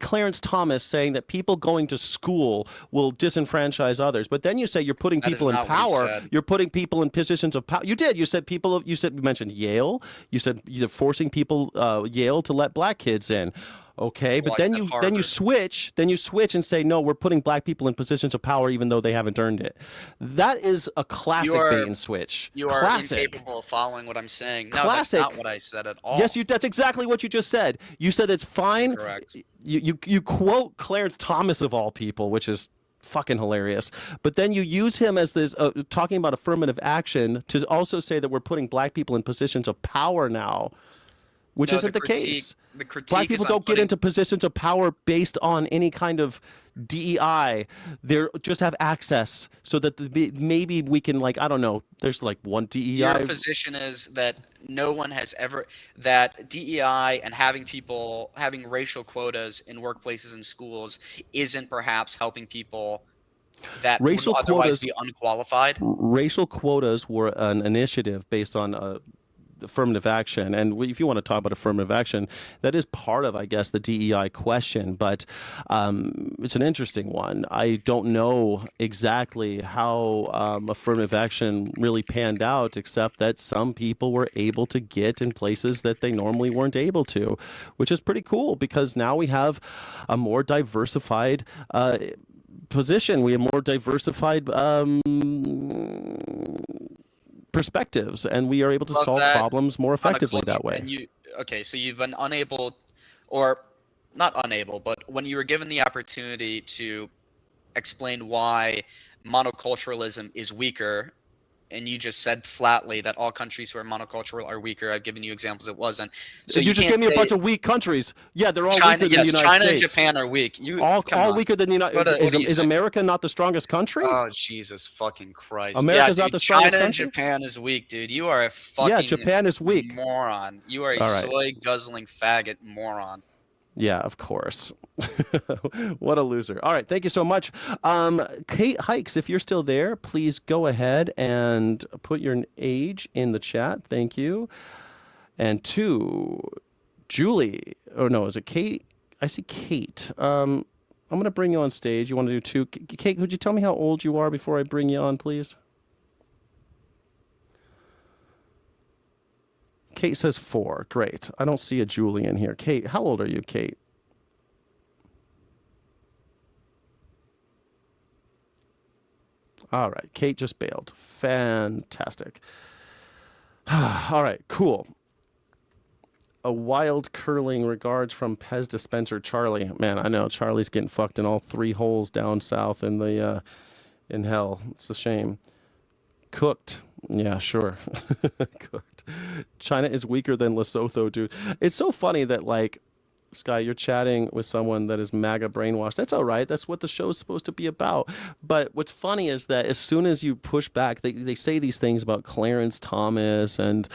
Clarence Thomas saying that people going to school will disenfranchise others, but then you say you're putting people in power. You're putting people in positions of power. You did. You said you mentioned Yale. You said you're forcing people Yale to let black kids in. Okay, but then you switch and say no, we're putting black people in positions of power even though they haven't earned it. That is a classic bait and switch. You are incapable of following what I'm saying. No, that's not what I said at all. Yes, that's exactly what you just said. You said it's fine. Correct. You quote Clarence Thomas of all people, which is fucking hilarious. But then you use him as this talking about affirmative action to also say that we're putting black people in positions of power now. Which isn't the case. Black people don't get into positions of power based on any kind of DEI. They just have access so that maybe we can, like, I don't know, there's like one DEI. Your position is that no one has ever, that DEI and having racial quotas in workplaces and schools isn't perhaps helping people that would otherwise be unqualified? Racial quotas were an initiative based on affirmative action, and if you want to talk about affirmative action, that is part of, I guess, the DEI question, but it's an interesting one. I don't know exactly how affirmative action really panned out, except that some people were able to get in places that they normally weren't able to, which is pretty cool because now we have a more diversified position. We have more diversified perspectives, and we are able to solve problems more effectively that way. So you've been unable, or not unable, but when you were given the opportunity to explain why monoculturalism is weaker and you just said flatly that all countries who are monocultural are weaker. I've given you examples it wasn't. So you just can't gave me a say bunch of weak countries. Yeah, they're all China, weaker than the United China States. and Japan are weak. All weaker than the United States. Is America not the strongest country? Oh, Jesus fucking Christ. America's yeah, not dude, the strongest China country? and Japan is weak, dude. You are a fucking Japan is weak. moron. You are a soy guzzling faggot moron. Yeah, of course. What a loser. All right, thank you so much. Kate Hikes, if you're still there, please go ahead and put your age in the chat. Thank you. And to Julie, oh no, is it Kate? I see Kate. I'm going to bring you on stage. You want to do two? Kate, could you tell me how old you are before I bring you on, please? Kate says 4. Great. I don't see a Julie in here. Kate, how old are you, Kate? All right. Kate just bailed. Fantastic. All right. Cool. A wild curling regards from Pez dispenser Charlie. Man, I know Charlie's getting fucked in all 3 holes down south in the in hell. It's a shame. Cooked. Yeah, sure. Cooked. China is weaker than Lesotho, dude. It's so funny that, like, Sky, you're chatting with someone that is MAGA brainwashed. That's all right. That's what the show is supposed to be about. But what's funny is that as soon as you push back, they say these things about Clarence Thomas and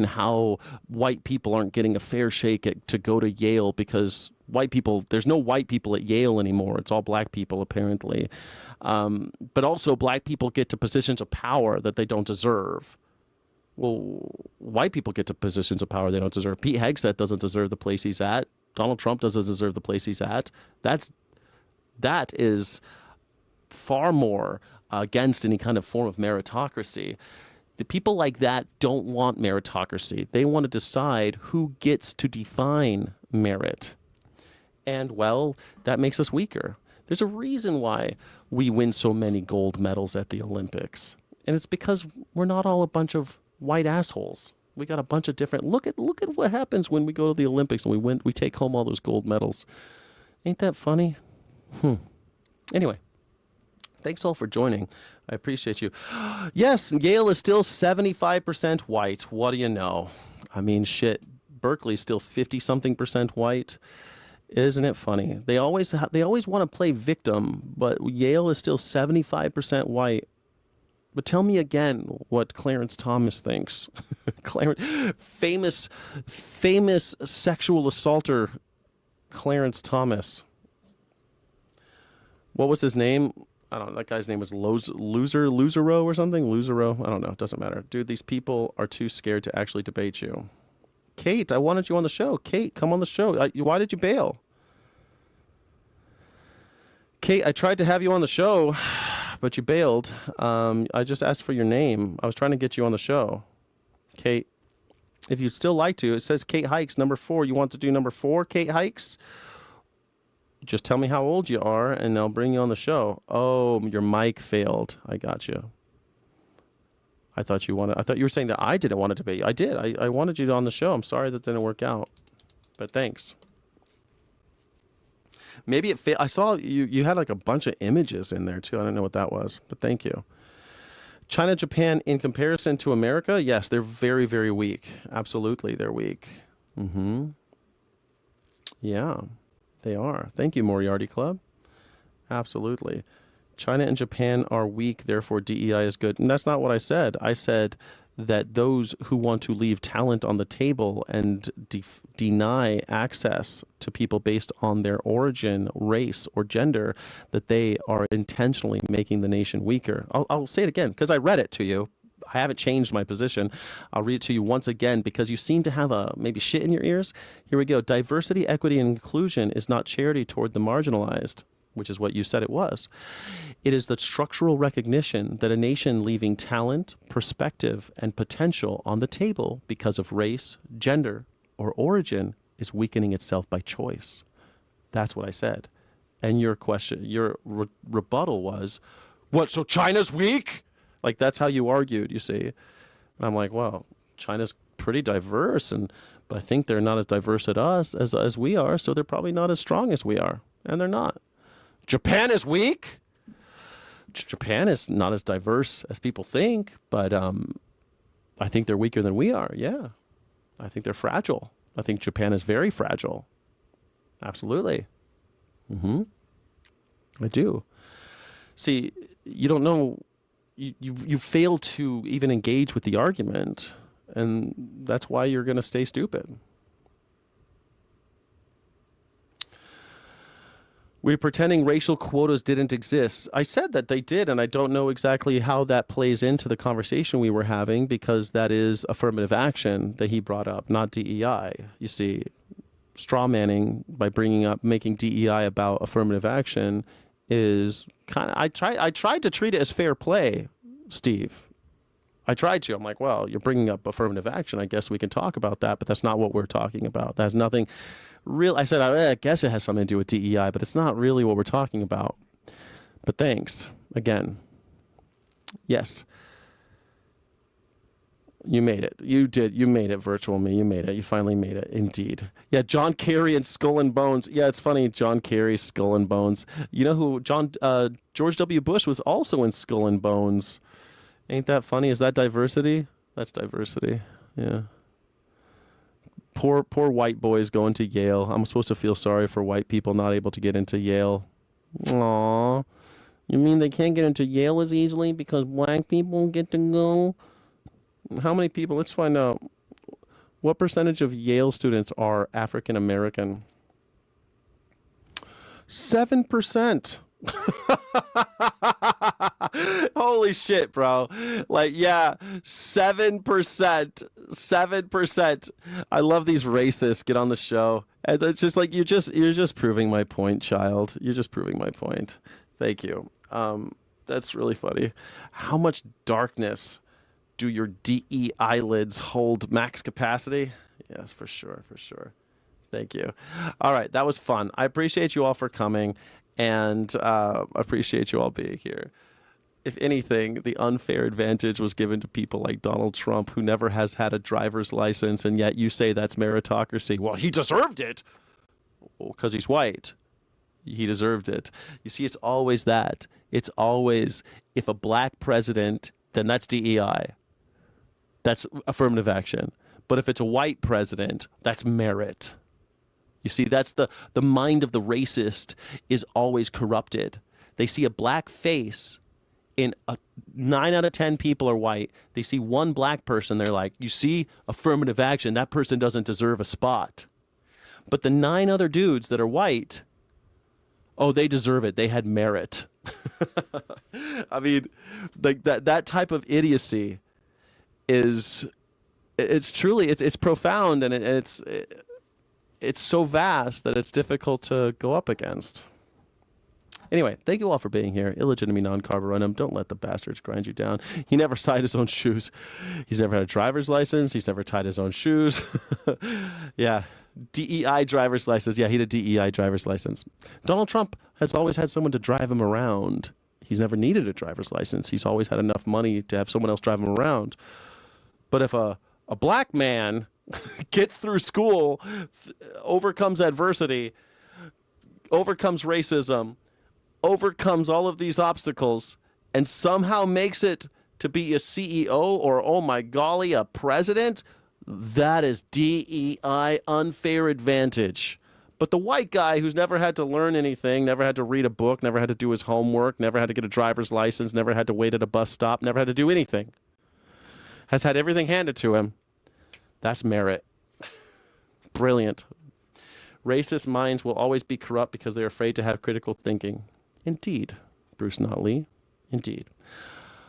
how white people aren't getting a fair shake to go to Yale because white people, there's no white people at Yale anymore. It's all black people, apparently. But also black people get to positions of power that they don't deserve. Well, white people get to positions of power they don't deserve. Pete Hegseth doesn't deserve the place he's at. Donald Trump doesn't deserve the place he's at. That is far more against any kind of form of meritocracy. The people like that don't want meritocracy. They want to decide who gets to define merit. And, well, that makes us weaker. There's a reason why we win so many gold medals at the Olympics. And it's because we're not all a bunch of white assholes. We got a bunch of different. Look at what happens when we go to the Olympics and we take home all those gold medals. Ain't that funny? Anyway, thanks all for joining. I appreciate you. Yes, Yale is still 75% white. What do you know? I mean, shit. Berkeley's still 50-something% white. Isn't it funny? They always want to play victim, but Yale is still 75% white. But tell me again what Clarence Thomas thinks. famous sexual assaulter Clarence Thomas. What was his name? I don't know. That guy's name was Luzero or something? Luzero? I don't know. It doesn't matter. Dude, these people are too scared to actually debate you. Kate, I wanted you on the show. Kate, come on the show. Why did you bail? Kate, I tried to have you on the show, but you bailed. I just asked for your name. I was trying to get you on the show. Kate, if you'd still like to, it says Kate Hikes, number 4. You want to do number 4, Kate Hikes? Just tell me how old you are, and I'll bring you on the show. Oh, your mic failed. I got you. I thought you were saying that I didn't want to debate you. I did. I wanted you on the show. I'm sorry that didn't work out, but thanks. Maybe it failed. I saw you had like a bunch of images in there too. I don't know what that was, but thank you. China, Japan, in comparison to America, yes, they're very, very weak. Absolutely, they're weak. Yeah, they are. Thank you, Moriarty Club. Absolutely. China and Japan are weak, therefore DEI is good. And that's not what I said. I said that those who want to leave talent on the table and deny access to people based on their origin, race, or gender, that they are intentionally making the nation weaker. I'll say it again because I read it to you. I haven't changed my position. I'll read it to you once again because you seem to have maybe shit in your ears. Here we go. Diversity, equity, and inclusion is not charity toward the marginalized, which is what you said it was. It is the structural recognition that a nation leaving talent, perspective, and potential on the table because of race, gender, or origin is weakening itself by choice. That's what I said. And your question, your rebuttal was, what, so China's weak? Like, that's how you argued, you see. And I'm like, well, China's pretty diverse, but I think they're not as diverse as we are, so they're probably not as strong as we are. And they're not. Japan is weak? Japan is not as diverse as people think, but I think they're weaker than we are. Yeah. I think they're fragile. I think Japan is very fragile. Absolutely. I do. See, you don't know, you fail to even engage with the argument, and that's why you're going to stay stupid. We're pretending racial quotas didn't exist. I said that they did, and I don't know exactly how that plays into the conversation we were having, because that is affirmative action that he brought up, not DEI. You see, straw manning by making DEI about affirmative action is kind of, I tried to treat it as fair play, Steve. I tried to. I'm like, well, you're bringing up affirmative action. I guess we can talk about that, but that's not what we're talking about. That has nothing real. I said, I guess it has something to do with DEI, but it's not really what we're talking about. But thanks again. Yes. You made it. You did. You made it, virtual me. You made it. You finally made it. Indeed. Yeah, John Kerry and Skull and Bones. Yeah, it's funny. John Kerry, Skull and Bones. You know who George W. Bush was also in Skull and Bones. Ain't that funny? Is that diversity? That's diversity. Yeah. Poor white boys going to Yale. I'm supposed to feel sorry for white people not able to get into Yale. Aww. You mean they can't get into Yale as easily because black people get to go? How many people? Let's find out. What percentage of Yale students are African American? 7%. Holy shit, bro. Like, yeah, 7%. 7%. I love these racists get on the show. And it's just like, you're just proving my point, child. You're just proving my point. Thank you. That's really funny. How much darkness do your DE eyelids hold max capacity? Yes, for sure, for sure. Thank you. All right, that was fun. I appreciate you all for coming, and appreciate you all being here. If anything, the unfair advantage was given to people like Donald Trump, who never has had a driver's license, and yet you say that's meritocracy. Well, he deserved it. Well, because he's white. He deserved it. You see, it's always that. It's always, if a black president, then that's DEI. That's affirmative action. But if it's a white president, that's merit. You see, that's the mind of the racist is always corrupted. They see a black face in 9 out of 10 people are white. They see one black person, they're like, you see, affirmative action, that person doesn't deserve a spot. But the 9 other dudes that are white, oh, they deserve it. They had merit. I mean, like that type of idiocy is, it's truly, it's profound, and it's so vast that it's difficult to go up against. Anyway, thank you all for being here. Illegitimately non-carborundum. Don't let the bastards grind you down. He never tied his own shoes. He's never had a driver's license. He's never tied his own shoes. Yeah. DEI driver's license. Yeah, he had a DEI driver's license. Donald Trump has always had someone to drive him around. He's never needed a driver's license. He's always had enough money to have someone else drive him around. But if a black man gets through school, overcomes adversity, overcomes racism, overcomes all of these obstacles, and somehow makes it to be a CEO or, oh my golly, a president, that is DEI unfair advantage. But the white guy who's never had to learn anything, never had to read a book, never had to do his homework, never had to get a driver's license, never had to wait at a bus stop, never had to do anything, has had everything handed to him, that's merit. Brilliant. Racist minds will always be corrupt because they're afraid to have critical thinking. Indeed, Bruce Notley. Indeed.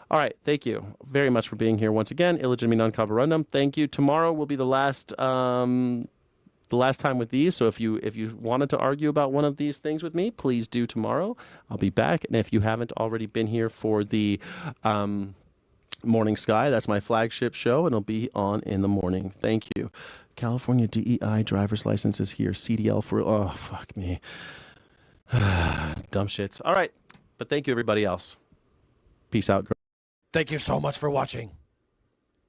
All right, thank you very much for being here once again. Illegitimately non-carborundum. Thank you. Tomorrow will be the last time with these. So if you wanted to argue about one of these things with me, please do tomorrow. I'll be back. And if you haven't already been here for the Morning Sky, that's my flagship show, and it'll be on in the morning. Thank you. California DEI driver's license is here. CDL for, oh, fuck me. Dumb shits. All right. But thank you, everybody else. Peace out. Thank you so much for watching.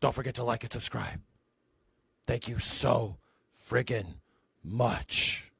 Don't forget to like and subscribe. Thank you so friggin' much.